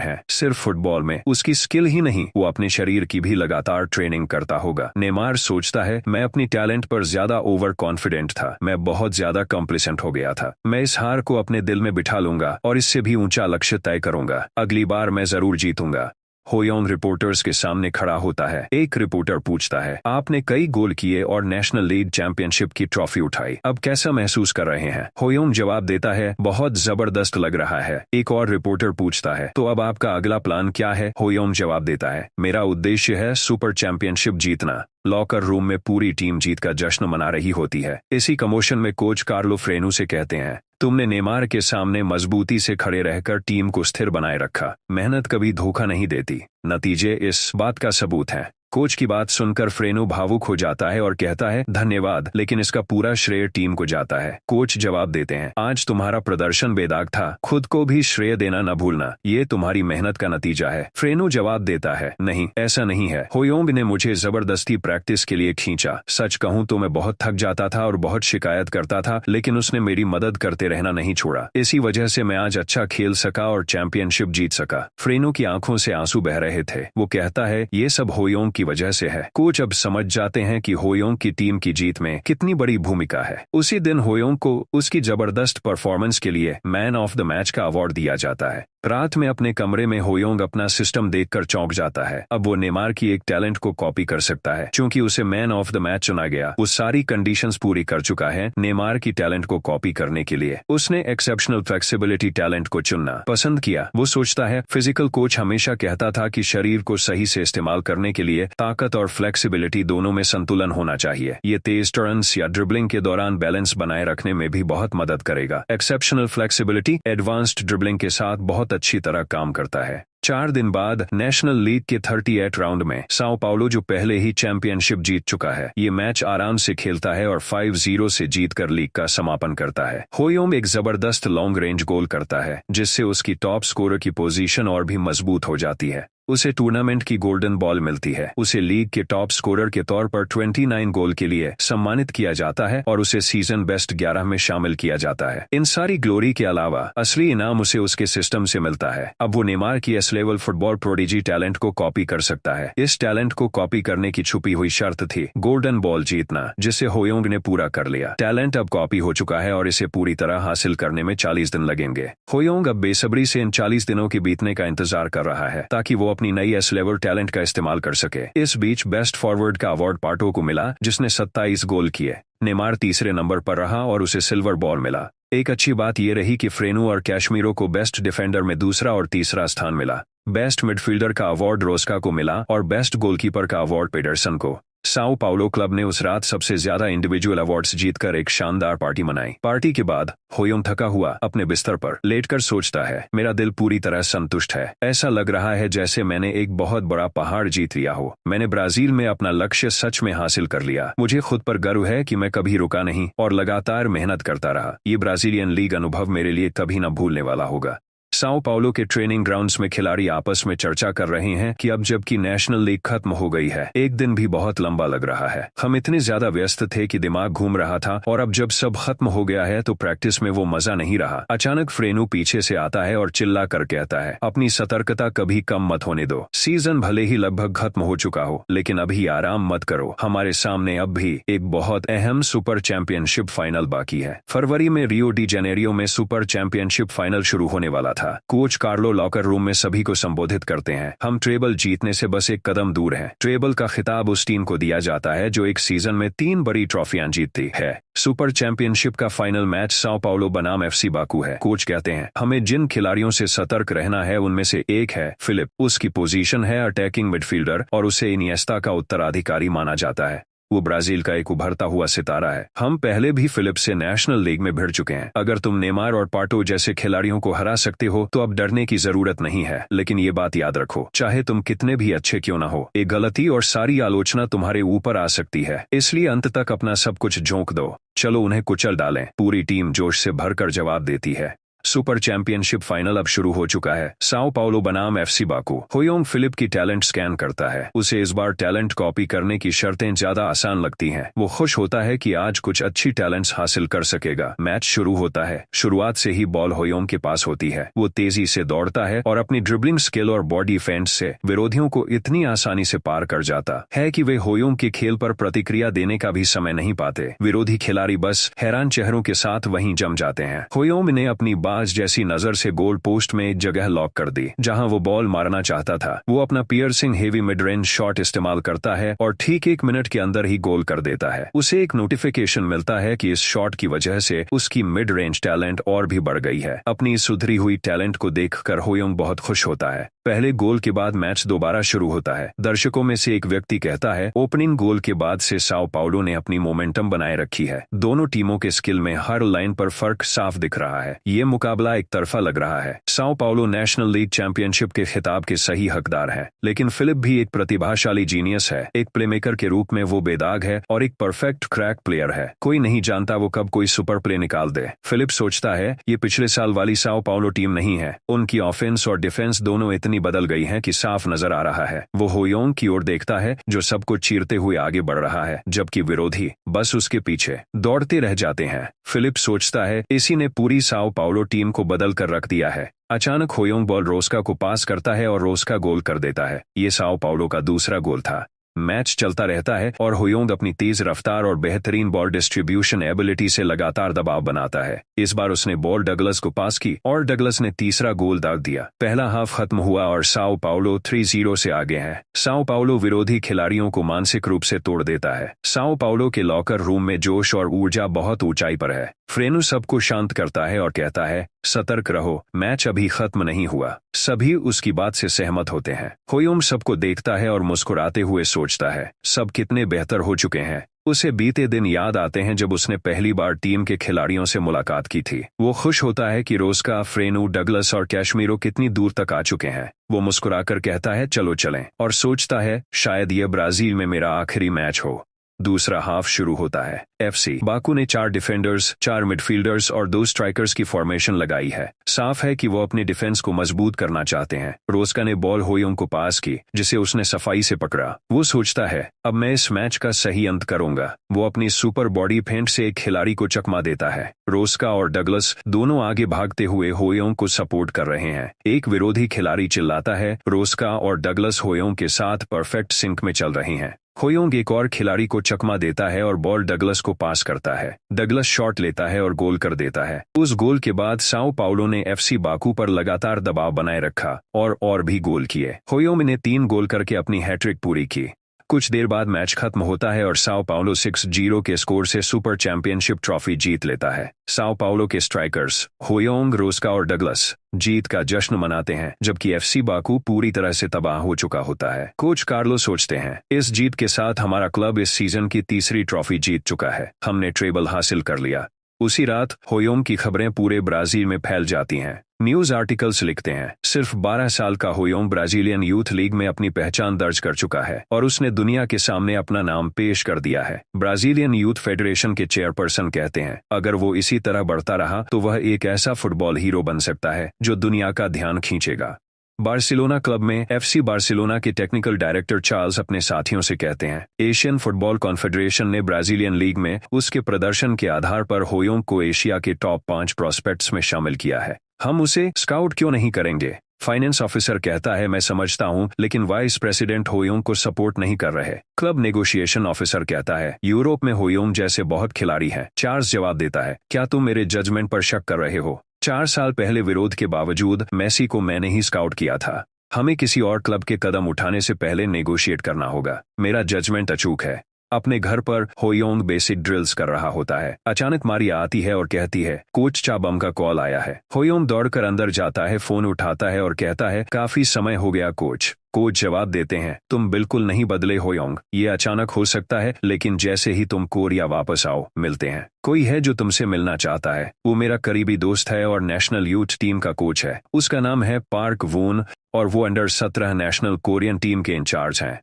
हैं। सिर्फ फुटबॉल में उसकी स्किल ही नहीं, वो अपने शरीर की भी लगातार ट्रेनिंग करता होगा। नेमार सोचता है मैं अपनी टैलेंट पर ज्यादा ओवर कॉन्फिडेंट था, मैं बहुत ज्यादा कॉम्प्लिसेंट हो गया था। मैं इस हार को अपने दिल में बिठा लूंगा और इससे भी ऊंचा लक्ष्य तय करूंगा। अगली बार मैं जरूर जीतूंगा। होयोंग रिपोर्टर्स के सामने खड़ा होता है। एक रिपोर्टर पूछता है आपने कई गोल किए और नेशनल लीग चैंपियनशिप की ट्रॉफी उठाई, अब कैसा महसूस कर रहे हैं? होयोंग जवाब देता है बहुत जबरदस्त लग रहा है। एक और रिपोर्टर पूछता है तो अब आपका अगला प्लान क्या है? होयोंग जवाब देता है मेरा उद्देश्य है सुपर चैंपियनशिप जीतना। लॉकर रूम में पूरी टीम जीत का जश्न मना रही होती है। इसी कमोशन में कोच कार्लो फ्रेनू से कहते हैं तुमने नेमार के सामने मजबूती से खड़े रहकर टीम को स्थिर बनाए रखा। मेहनत कभी धोखा नहीं देती। नतीजे इस बात का सबूत हैं। कोच की बात सुनकर फ्रेनो भावुक हो जाता है और कहता है धन्यवाद, लेकिन इसका पूरा श्रेय टीम को जाता है। कोच जवाब देते हैं आज तुम्हारा प्रदर्शन बेदाग था, खुद को भी श्रेय देना न भूलना, ये तुम्हारी मेहनत का नतीजा है। फ्रेनो जवाब देता है नहीं, ऐसा नहीं है। होयोंग ने मुझे जबरदस्ती प्रैक्टिस के लिए खींचा। सच कहूं तो मैं बहुत थक जाता था और बहुत शिकायत करता था, लेकिन उसने मेरी मदद करते रहना नहीं छोड़ा। इसी वजह से मैं आज अच्छा खेल सका और चैंपियनशिप जीत सका। फ्रेनो की आंखों से आंसू बह रहे थे। वो कहता है ये सब होयोंग की वजह से है। कोच अब समझ जाते हैं कि होयोंग की टीम की जीत में कितनी बड़ी भूमिका है। उसी दिन होयोंग को उसकी जबरदस्त परफॉर्मेंस के लिए मैन ऑफ द मैच का अवार्ड दिया जाता है। रात में अपने कमरे में होयोंग अपना सिस्टम देखकर चौंक जाता है। अब वो नेमार की एक टैलेंट को कॉपी कर सकता है, क्योंकि उसे मैन ऑफ द मैच चुना गया। वो सारी कंडीशंस पूरी कर चुका है नेमार की टैलेंट को कॉपी करने के लिए। उसने एक्सेप्शनल फ्लेक्सिबिलिटी टैलेंट को चुनना पसंद किया। वो सोचता है फिजिकल कोच हमेशा कहता था कि शरीर को सही से इस्तेमाल करने के लिए ताकत और फ्लेक्सिबिलिटी दोनों में संतुलन होना चाहिए। ये तेज टर्न्स या ड्रिबलिंग के दौरान बैलेंस बनाए रखने में भी बहुत मदद करेगा। एक्सेप्शनल फ्लेक्सिबिलिटी एडवांस्ड ड्रिबलिंग के साथ बहुत अच्छी तरह काम करता है। 4 दिन बाद नेशनल लीग के 38 राउंड में साओ पाउलो, जो पहले ही चैंपियनशिप जीत चुका है, ये मैच आराम से खेलता है और 5-0 से जीतकर लीग का समापन करता है। होयोंग एक जबरदस्त लॉन्ग रेंज गोल करता है, जिससे उसकी टॉप स्कोरर की पोजीशन और भी मजबूत हो जाती है। उसे टूर्नामेंट की गोल्डन बॉल मिलती है। उसे लीग के टॉप स्कोरर के तौर पर 29 गोल के लिए सम्मानित किया जाता है और उसे सीजन बेस्ट 11 में शामिल किया जाता है। इन सारी ग्लोरी के अलावा असली इनाम उसे उसके सिस्टम से मिलता है। अब वो नेमार की S level football prodigy talent को कॉपी कर सकता है। इस टैलेंट को कॉपी करने की छुपी हुई शर्त थी गोल्डन बॉल जीतना, जिसे होयोंग ने पूरा कर लिया। टैलेंट अब कॉपी हो चुका है और इसे पूरी तरह हासिल करने में 40 दिन लगेंगे। होयोंग अब बेसब्री से इन 40 दिनों के बीतने का इंतजार कर रहा है ताकि वो अपनी नई एस लेवल टैलेंट का इस्तेमाल कर सके। इस बीच बेस्ट फॉरवर्ड का अवार्ड पाटो को मिला, जिसने 27 गोल किए। नेमार तीसरे नंबर पर रहा और उसे सिल्वर बॉल मिला। एक अच्छी बात यह रही कि फ्रेनू और कैशमीरो को बेस्ट डिफेंडर में दूसरा और तीसरा स्थान मिला। बेस्ट मिडफील्डर का अवार्ड रोस्का को मिला और बेस्ट गोलकीपर का अवार्ड पेडरसन को। साओ पाउलो क्लब ने उस रात सबसे ज्यादा इंडिविजुअल अवार्ड्स जीतकर एक शानदार पार्टी मनाई। पार्टी के बाद होयोंग थका हुआ अपने बिस्तर पर लेटकर सोचता है, मेरा दिल पूरी तरह संतुष्ट है। ऐसा लग रहा है जैसे मैंने एक बहुत बड़ा पहाड़ जीत लिया हो। मैंने ब्राजील में अपना लक्ष्य सच में हासिल कर लिया। मुझे खुद पर गर्व है कि मैं कभी रुका नहीं और लगातार मेहनत करता रहा। ये ब्राजीलियन लीग अनुभव मेरे लिए कभी न भूलने वाला होगा। साओ पाउलो के ट्रेनिंग ग्राउंड्स में खिलाड़ी आपस में चर्चा कर रहे हैं कि अब जबकि नेशनल लीग खत्म हो गई है, एक दिन भी बहुत लंबा लग रहा है। हम इतने ज्यादा व्यस्त थे कि दिमाग घूम रहा था और अब जब सब खत्म हो गया है तो प्रैक्टिस में वो मजा नहीं रहा। अचानक फ्रेनू पीछे से आता है और चिल्ला कर कहता है, अपनी सतर्कता कभी कम मत होने दो। सीजन भले ही लगभग खत्म हो चुका हो, लेकिन अभी आराम मत करो। हमारे सामने अब भी एक बहुत अहम सुपर चैंपियनशिप फाइनल बाकी है। फरवरी में रियो डी जेनेरियो में सुपर चैंपियनशिप फाइनल शुरू होने वाला था। कोच कार्लो लॉकर रूम में सभी को संबोधित करते हैं, हम ट्रेबल जीतने से बस एक कदम दूर हैं। ट्रेबल का खिताब उस टीम को दिया जाता है जो एक सीजन में 3 बड़ी ट्रॉफियां जीतती है। सुपर चैंपियनशिप का फाइनल मैच साओ पाउलो बनाम एफसी बाकू है। कोच कहते हैं, हमें जिन खिलाड़ियों से सतर्क रहना है उनमें से एक है फिलिप। उसकी पोजीशन है अटैकिंग मिडफील्डर और उसे इनिएस्टा का उत्तराधिकारी माना जाता है। वो ब्राजील का एक उभरता हुआ सितारा है। हम पहले भी फिलिप से नेशनल लीग में भिड़ चुके हैं। अगर तुम नेमार और पाटो जैसे खिलाड़ियों को हरा सकते हो तो अब डरने की जरूरत नहीं है। लेकिन ये बात याद रखो, चाहे तुम कितने भी अच्छे क्यों ना हो, एक गलती और सारी आलोचना तुम्हारे ऊपर आ सकती है। इसलिए अंत तक अपना सब कुछ झोंक दो। चलो उन्हें कुचल डालें। पूरी टीम जोश से भरकर जवाब देती है। सुपर चैंपियनशिप फाइनल अब शुरू हो चुका है। साओ पाउलो बनाम एफसी बाकू। होयोंग फिलिप की टैलेंट स्कैन करता है। उसे इस बार टैलेंट कॉपी करने की शर्तें ज्यादा आसान लगती हैं। वो खुश होता है कि आज कुछ अच्छी टैलेंट्स हासिल कर सकेगा। मैच शुरू होता है। शुरुआत से ही बॉल होयोंग के पास होती है। वो तेजी से दौड़ता है और अपनी ड्रिबलिंग स्किल और बॉडी फेंस से विरोधियों को इतनी आसानी से पार कर जाता है कि वे होयोंग के खेल पर प्रतिक्रिया देने का भी समय नहीं पाते। विरोधी खिलाड़ी बस हैरान चेहरों के साथ वहीं जम जाते हैं। होयोंग ने अपनी बाज जैसी नजर से गोल पोस्ट में एक जगह लॉक कर दी जहां वो बॉल मारना चाहता था। वो अपना piercing heavy mid range shot इस्तेमाल करता है और ठीक 1 मिनट के अंदर ही गोल कर देता है। उसे एक नोटिफिकेशन मिलता है कि इस शॉट की वजह से उसकी मिड रेंज टैलेंट और भी बढ़ गई है। अपनी सुधरी हुई टैलेंट को देखकर होयोंग बहुत खुश होता है। पहले गोल के बाद मैच दोबारा शुरू होता है। दर्शकों में से एक व्यक्ति कहता है, ओपनिंग गोल के बाद से साओ पाउलो ने अपनी मोमेंटम बनाए रखी है। दोनों टीमों के स्किल में हर लाइन पर फर्क साफ दिख रहा है। ये मुकाबला एक तरफा लग रहा है। Sao Paulo national league championship के खिताब के सही हकदार है, लेकिन फिलिप भी एक प्रतिभाशाली जीनियस है। एक प्लेमेकर के रूप में वो बेदाग है और एक परफेक्ट क्रैक प्लेयर है। कोई नहीं जानता वो कब कोई सुपर प्ले निकाल दे। फिलिप सोचता है, ये पिछले साल वाली साओ पाउलो टीम नहीं है। उनकी ऑफेंस और डिफेंस दोनों इतनी बदल गई हैं कि साफ नजर आ रहा है। वो होयोंग की ओर देखता है जो सबको चीरते हुए आगे बढ़ रहा है, जबकि विरोधी बस उसके पीछे दौड़ते रह जाते हैं। फिलिप सोचता है, इसी ने पूरी साओ पाउलो टीम को बदल कर रख दिया है। अचानक होयोंग बॉल रोस्का को पास करता है और रोस्का गोल कर देता है। ये साओ पाउलो का दूसरा गोल था। मैच चलता रहता है और होयोंग अपनी तेज रफ्तार और बेहतरीन बॉल डिस्ट्रीब्यूशन एबिलिटी से लगातार दबाव बनाता है। इस बार उसने बॉल डगलस को पास की और डगलस ने तीसरा गोल दाग दिया। पहला हाफ खत्म हुआ और साओ पाउलो 3-0 से आगे है। साओ पाउलो विरोधी खिलाड़ियों को मानसिक रूप से तोड़ देता है। साओ पाउलो के लॉकर रूम में जोश और ऊर्जा बहुत ऊंचाई पर है। फ्रेनू सबको शांत करता है और कहता है, सतर्क रहो, मैच अभी खत्म नहीं हुआ। सभी उसकी बात से सहमत होते हैं। होयोंग सबको देखता है और मुस्कुराते हुए सोचता है, सब कितने बेहतर हो चुके हैं। उसे बीते दिन याद आते हैं जब उसने पहली बार टीम के खिलाड़ियों से मुलाकात की थी। वो खुश होता है कि रोस्का, फ्रेनू, डगलस और कैशमीरो कितनी दूर तक आ चुके हैं। वो मुस्कुराकर कहता है, चलो चलें, और सोचता है शायद ये ब्राजील में मेरा आखिरी मैच हो। दूसरा हाफ शुरू होता है। एफसी बाकू ने 4 डिफेंडर्स, 4 मिडफील्डर्स और 2 स्ट्राइकर्स की फॉर्मेशन लगाई है। साफ है कि वो अपने डिफेंस को मजबूत करना चाहते हैं। रोस्का ने बॉल होयोंग को पास की, जिसे उसने सफाई से पकड़ा। वो सोचता है, अब मैं इस मैच का सही अंत करूंगा। वो अपनी सुपर बॉडी फेंट से एक खिलाड़ी को चकमा देता है। रोस्का और डगलस दोनों आगे भागते हुए होयोंग को सपोर्ट कर रहे हैं। एक विरोधी खिलाड़ी चिल्लाता है। रोस्का और डगलस होयोंग के साथ परफेक्ट सिंक में चल रहे हैं। होयोंग एक और खिलाड़ी को चकमा देता है और बॉल डगलस को पास करता है। डगलस शॉट लेता है और गोल कर देता है। उस गोल के बाद साओ पाउलो ने एफसी बाकू पर लगातार दबाव बनाए रखा और भी गोल किए। होयोंग ने 3 गोल करके अपनी हैट्रिक पूरी की। कुछ देर बाद मैच खत्म होता है और साओ पाउलो 6-0 के स्कोर से सुपर चैंपियनशिप ट्रॉफी जीत लेता है। साओ पाउलो के स्ट्राइकर्स होयोंग, रोस्का और डगलस जीत का जश्न मनाते हैं, जबकि एफसी बाकू पूरी तरह से तबाह हो चुका होता है। कोच कार्लो सोचते हैं, इस जीत के साथ हमारा क्लब इस सीजन की तीसरी ट्रॉफी जीत चुका है। हमने ट्रेबल हासिल कर लिया। उसी रात होयोंग की खबरें पूरे ब्राजील में फैल जाती हैं। न्यूज आर्टिकल्स लिखते हैं, सिर्फ 12 साल का होयोंग ब्राजीलियन यूथ लीग में अपनी पहचान दर्ज कर चुका है और उसने दुनिया के सामने अपना नाम पेश कर दिया है। ब्राजीलियन यूथ फेडरेशन के चेयरपर्सन कहते हैं, अगर वो इसी तरह बढ़ता रहा तो वह एक ऐसा फुटबॉल हीरो बन सकता है जो दुनिया का ध्यान खींचेगा। बार्सिलोना क्लब में एफसी बार्सिलोना के टेक्निकल डायरेक्टर चार्ल्स अपने साथियों से कहते हैं, एशियन फुटबॉल कॉन्फेडरेशन ने ब्राजीलियन लीग में उसके प्रदर्शन के आधार पर होयोंग को एशिया के टॉप 5 प्रोस्पेक्ट्स में शामिल किया है। हम उसे स्काउट क्यों नहीं करेंगे? फाइनेंस ऑफिसर कहता है, मैं समझता हूं, लेकिन वाइस प्रेसिडेंट होयोंग को सपोर्ट नहीं कर रहे। क्लब नेगोशिएशन ऑफिसर कहता है, यूरोप में होयोंग जैसे बहुत खिलाड़ी हैं। चार्ल्स जवाब देता है, क्या तुम मेरे जजमेंट पर शक कर रहे हो? 4 साल पहले विरोध के बावजूद मेसी को मैंने ही स्काउट किया था। हमें किसी और क्लब के कदम उठाने से पहले नेगोशिएट करना होगा। मेरा जजमेंट अचूक है। अपने घर पर होयोंग बेसिक ड्रिल्स कर रहा होता है। अचानक मारिया आती है और कहती है, कोच चाबम का कॉल आया है। होयोंग दौड़कर अंदर जाता है, फोन उठाता है और कहता है, काफी समय हो गया कोच। कोच जवाब देते हैं, तुम बिल्कुल नहीं बदले होयोंग। ये अचानक हो सकता है, लेकिन जैसे ही तुम कोरिया वापस आओ, मिलते हैं। कोई है जो तुमसे मिलना चाहता है। वो मेरा करीबी दोस्त है और नेशनल यूथ टीम का कोच है। उसका नाम है पार्क वून और वो अंडर 17 नेशनल कोरियन टीम के इंचार्ज हैं।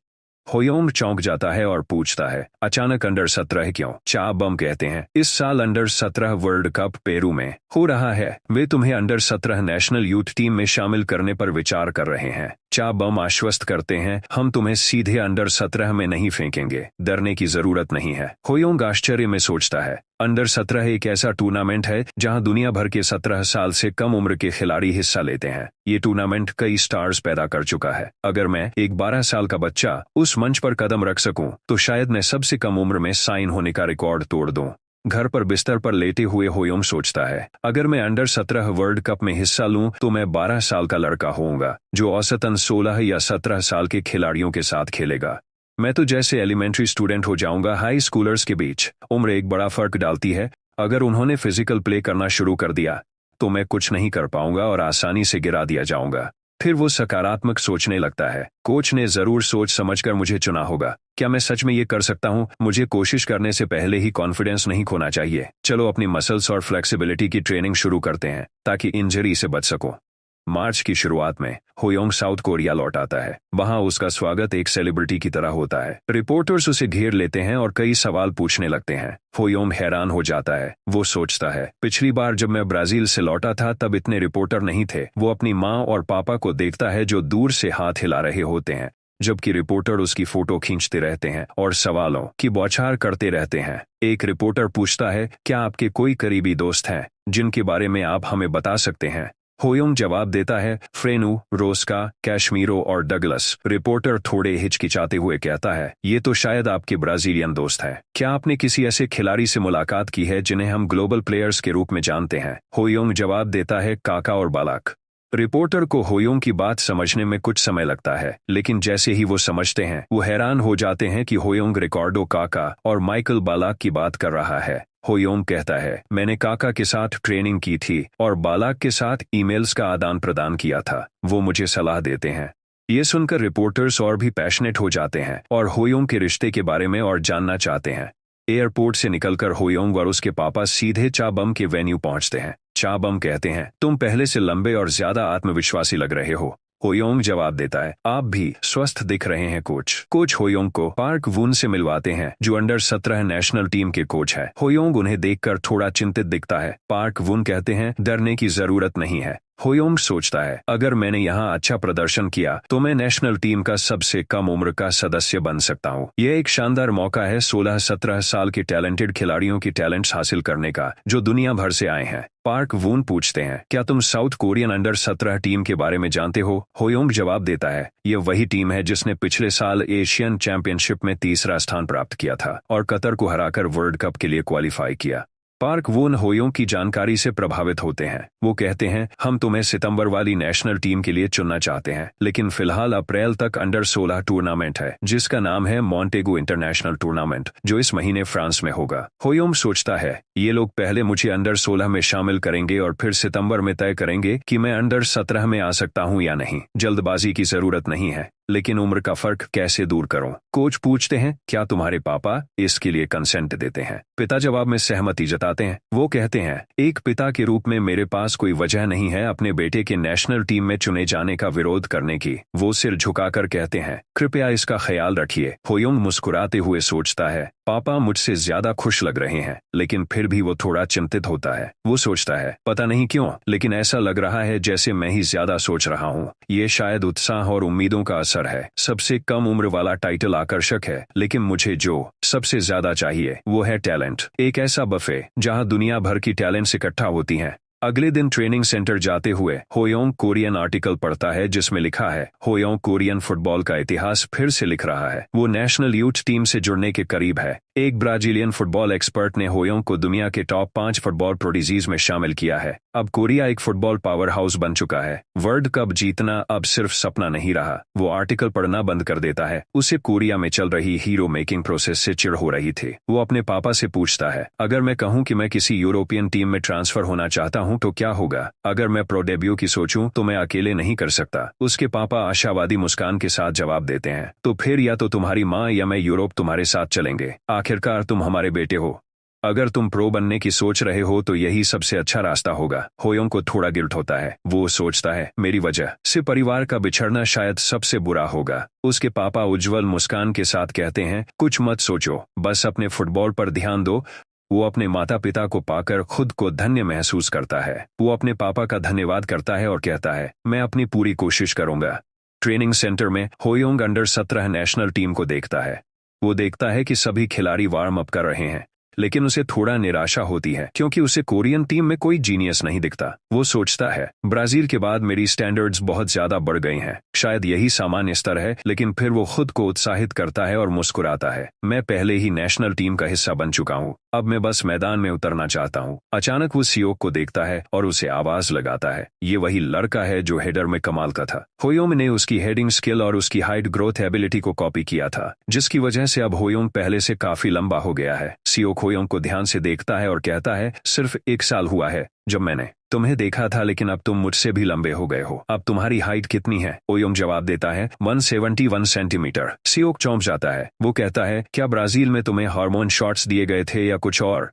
होयोंग चौंक जाता है और पूछता है, अचानक अंडर 17 क्यों? चा बम कहते हैं, इस साल अंडर 17 वर्ल्ड कप पेरू में हो रहा है। वे तुम्हें अंडर 17 नेशनल यूथ टीम में शामिल करने पर विचार कर रहे हैं। चा बम आश्वस्त करते हैं, हम तुम्हें सीधे अंडर 17 में नहीं फेंकेंगे। डरने की जरूरत नहीं है। होयोंग आश्चर्य में सोचता है, अंडर 17 एक ऐसा टूर्नामेंट है जहां दुनिया भर के 17 साल से कम उम्र के खिलाड़ी हिस्सा लेते हैं। ये टूर्नामेंट कई स्टार्स पैदा कर चुका है। अगर मैं एक 12 साल का बच्चा उस मंच पर कदम रख सकूं, तो शायद मैं सबसे कम उम्र में साइन होने का रिकॉर्ड तोड़ दूं। घर पर बिस्तर पर लेटे हुए होयोंग सोचता है, अगर मैं अंडर 17 वर्ल्ड कप में हिस्सा लूं तो मैं 12 साल का लड़का होऊंगा, जो औसतन 16 या 17 साल के खिलाड़ियों के साथ खेलेगा। मैं तो जैसे एलिमेंट्री स्टूडेंट हो जाऊंगा। हाई स्कूलर्स के बीच उम्र एक बड़ा फर्क डालती है। अगर उन्होंने फिजिकल प्ले करना शुरू कर दिया तो मैं कुछ नहीं कर पाऊंगा और आसानी से गिरा दिया जाऊंगा। फिर वो सकारात्मक सोचने लगता है, कोच ने जरूर सोच समझकर मुझे चुना होगा। क्या मैं सच में ये कर सकता हूँ? मुझे कोशिश करने से पहले ही कॉन्फिडेंस नहीं खोना चाहिए। चलो अपनी मसल्स और फ्लेक्सिबिलिटी की ट्रेनिंग शुरू करते हैं ताकि इंजरी से बच सको। मार्च की शुरुआत में होयोंग साउथ कोरिया लौट आता है। वहां उसका स्वागत एक सेलिब्रिटी की तरह होता है। रिपोर्टर्स उसे घेर लेते हैं और कई सवाल पूछने लगते हैं। होयोंग हैरान हो जाता है। वो सोचता है, पिछली बार जब मैं ब्राजील से लौटा था तब इतने रिपोर्टर नहीं थे। वो अपनी माँ और पापा को देखता है जो दूर से हाथ हिला रहे होते हैं, जबकि रिपोर्टर उसकी फोटो खींचते रहते हैं और सवालों की बौछार करते रहते हैं। एक रिपोर्टर पूछता है, क्या आपके कोई करीबी दोस्त हैं जिनके बारे में आप हमें बता सकते हैं? होयोंग जवाब देता है, फ्रेनू, रोस्का, कैशमीरो और डगलस। रिपोर्टर थोड़े हिचकिचाते हुए कहता है, ये तो शायद आपके ब्राजीलियन दोस्त हैं। क्या आपने किसी ऐसे खिलाड़ी से मुलाकात की है जिन्हें हम ग्लोबल प्लेयर्स के रूप में जानते हैं? होयोंग जवाब देता है, काका और बालाक। रिपोर्टर को होयोंग की बात समझने में कुछ समय लगता है, लेकिन जैसे ही वो समझते हैं, वो हैरान हो जाते हैं कि होयोंग रिकार्डो काका और माइकल बालाक की बात कर रहा है। होयोंग कहता है, मैंने काका के साथ ट्रेनिंग की थी और बालाक के साथ ईमेल्स का आदान प्रदान किया था। वो मुझे सलाह देते हैं। ये सुनकर रिपोर्टर्स और भी पैशनेट हो जाते हैं और होयोंग के रिश्ते के बारे में और जानना चाहते हैं। एयरपोर्ट से निकलकर होयोंग और उसके पापा सीधे चाबम के वेन्यू पहुंचते हैं। चाबम कहते हैं, तुम पहले से लंबे और ज्यादा आत्मविश्वासी लग रहे हो। होयोंग जवाब देता है, आप भी स्वस्थ दिख रहे हैं कोच। कोच होयोंग को पार्क वून से मिलवाते हैं जो अंडर 17 नेशनल टीम के कोच है। होयोंग उन्हें देखकर थोड़ा चिंतित दिखता है। पार्क वून कहते हैं, डरने की जरूरत नहीं है। होयोंग सोचता है, अगर मैंने यहाँ अच्छा प्रदर्शन किया तो मैं नेशनल टीम का सबसे कम उम्र का सदस्य बन सकता हूँ। यह एक शानदार मौका है 16-17 साल के टैलेंटेड खिलाड़ियों की टैलेंट्स हासिल करने का जो दुनिया भर से आए हैं। पार्क वून पूछते हैं, क्या तुम साउथ कोरियन अंडर 17 टीम के बारे में जानते हो? होयोंग जवाब देता है, ये वही टीम है जिसने पिछले साल एशियन चैंपियनशिप में तीसरा स्थान प्राप्त किया था और कतर को हराकर वर्ल्ड कप के लिए क्वालिफाई किया। पार्क वून होयोंग की जानकारी से प्रभावित होते हैं। वो कहते हैं, हम तुम्हें सितंबर वाली नेशनल टीम के लिए चुनना चाहते हैं, लेकिन फिलहाल अप्रैल तक अंडर 16 टूर्नामेंट है जिसका नाम है मॉन्टेगो इंटरनेशनल टूर्नामेंट जो इस महीने फ्रांस में होगा। होयोंग सोचता है, ये लोग पहले मुझे अंडर 16 में शामिल करेंगे और फिर सितंबर में तय करेंगे कि मैं अंडर 17 में आ सकता हूँ या नहीं। जल्दबाजी की जरूरत नहीं है, लेकिन उम्र का फर्क कैसे दूर करूं? कोच पूछते हैं, क्या तुम्हारे पापा इसके लिए कंसेंट देते हैं? पिता जवाब में सहमति जताते हैं। वो कहते हैं, एक पिता के रूप में मेरे पास कोई वजह नहीं है अपने बेटे के नेशनल टीम में चुने जाने का विरोध करने की। वो सिर झुकाकर कहते हैं, कृपया इसका ख्याल रखिए। होयोंग मुस्कुराते हुए सोचता है, पापा मुझसे ज्यादा खुश लग रहे हैं, लेकिन फिर भी वो थोड़ा चिंतित होता है। वो सोचता है, पता नहीं क्यों, लेकिन ऐसा लग रहा है जैसे मैं ही ज्यादा सोच रहा हूँ। ये शायद उत्साह और उम्मीदों का असर है। सबसे कम उम्र वाला टाइटल आकर्षक है, लेकिन मुझे जो सबसे ज्यादा चाहिए वो है टैलेंट। एक ऐसा बफे जहां दुनिया भर की टैलेंट्स इकट्ठा होती हैं। अगले दिन ट्रेनिंग सेंटर जाते हुए होयोंग कोरियन आर्टिकल पढ़ता है जिसमें लिखा है, होयोंग कोरियन फुटबॉल का इतिहास फिर से लिख रहा है। वो नेशनल यूथ टीम से जुड़ने के करीब है। एक ब्राजीलियन फुटबॉल एक्सपर्ट ने होयोंग को दुनिया के टॉप 5 फुटबॉल प्रोडिजीज में शामिल किया है। अब कोरिया एक फुटबॉल पावर हाउस बन चुका है। वर्ल्ड कप जीतना अब सिर्फ सपना नहीं रहा। वो आर्टिकल पढ़ना बंद कर देता है। उसे कोरिया में चल रही हीरो मेकिंग प्रोसेस से चिढ़ हो रही थी। वो अपने पापा से पूछता है, अगर मैं कहूं कि मैं किसी यूरोपियन टीम में ट्रांसफर होना चाहता हूं तो क्या होगा? अगर मैं प्रो डेब्यू की सोचूं तो मैं अकेले नहीं कर सकता। उसके पापा आशावादी मुस्कान के साथ जवाब देते हैं, तो फिर या तो तुम्हारी माँ या मैं यूरोप तुम्हारे साथ चलेंगे। आखिरकार तुम हमारे बेटे हो। अगर तुम प्रो बनने की सोच रहे हो तो यही सबसे अच्छा रास्ता होगा। होयोंग को थोड़ा गिल्ट होता है। वो सोचता है, मेरी वजह से परिवार का बिछड़ना शायद सबसे बुरा होगा। उसके पापा उज्जवल मुस्कान के साथ कहते हैं, कुछ मत सोचो, बस अपने फुटबॉल पर ध्यान दो। वो अपने माता पिता को पाकर खुद को धन्य महसूस करता है। वो अपने पापा का धन्यवाद करता है और कहता है, मैं अपनी पूरी कोशिश करूंगा। ट्रेनिंग सेंटर में होयोंग अंडर 17 नेशनल टीम को देखता है। वो देखता है कि सभी खिलाड़ी वार्म अप कर रहे हैं, लेकिन उसे थोड़ा निराशा होती है क्योंकि उसे कोरियन टीम में कोई जीनियस नहीं दिखता। वो सोचता है, ब्राजील के बाद मेरी स्टैंडर्ड्स बहुत ज्यादा बढ़ गई हैं। शायद यही सामान्य स्तर है, लेकिन फिर वो खुद को उत्साहित करता है और मुस्कुराता है। मैं पहले ही नेशनल टीम का हिस्सा बन चुका हूँ, अब मैं बस मैदान में उतरना चाहता हूँ। अचानक वो सियोक को देखता है और उसे आवाज लगाता है। ये वही लड़का है जो हेडर में कमाल का था। होयोंग ने उसकी हेडिंग स्किल और उसकी हाइट ग्रोथ एबिलिटी को कॉपी किया था, जिसकी वजह से अब होयोंग पहले से काफी लंबा हो गया है। सियोक होयोंग को ध्यान से देखता है और कहता है, सिर्फ 1 साल हुआ है जब मैंने तुम्हें देखा था, लेकिन अब तुम मुझसे भी लंबे हो गए हो। अब तुम्हारी हाइट कितनी है? होयोंग जवाब देता है, 171 सेंटीमीटर। सियोक चौंक जाता है। वो कहता है, क्या ब्राजील में तुम्हें हार्मोन शॉट्स दिए गए थे या कुछ और?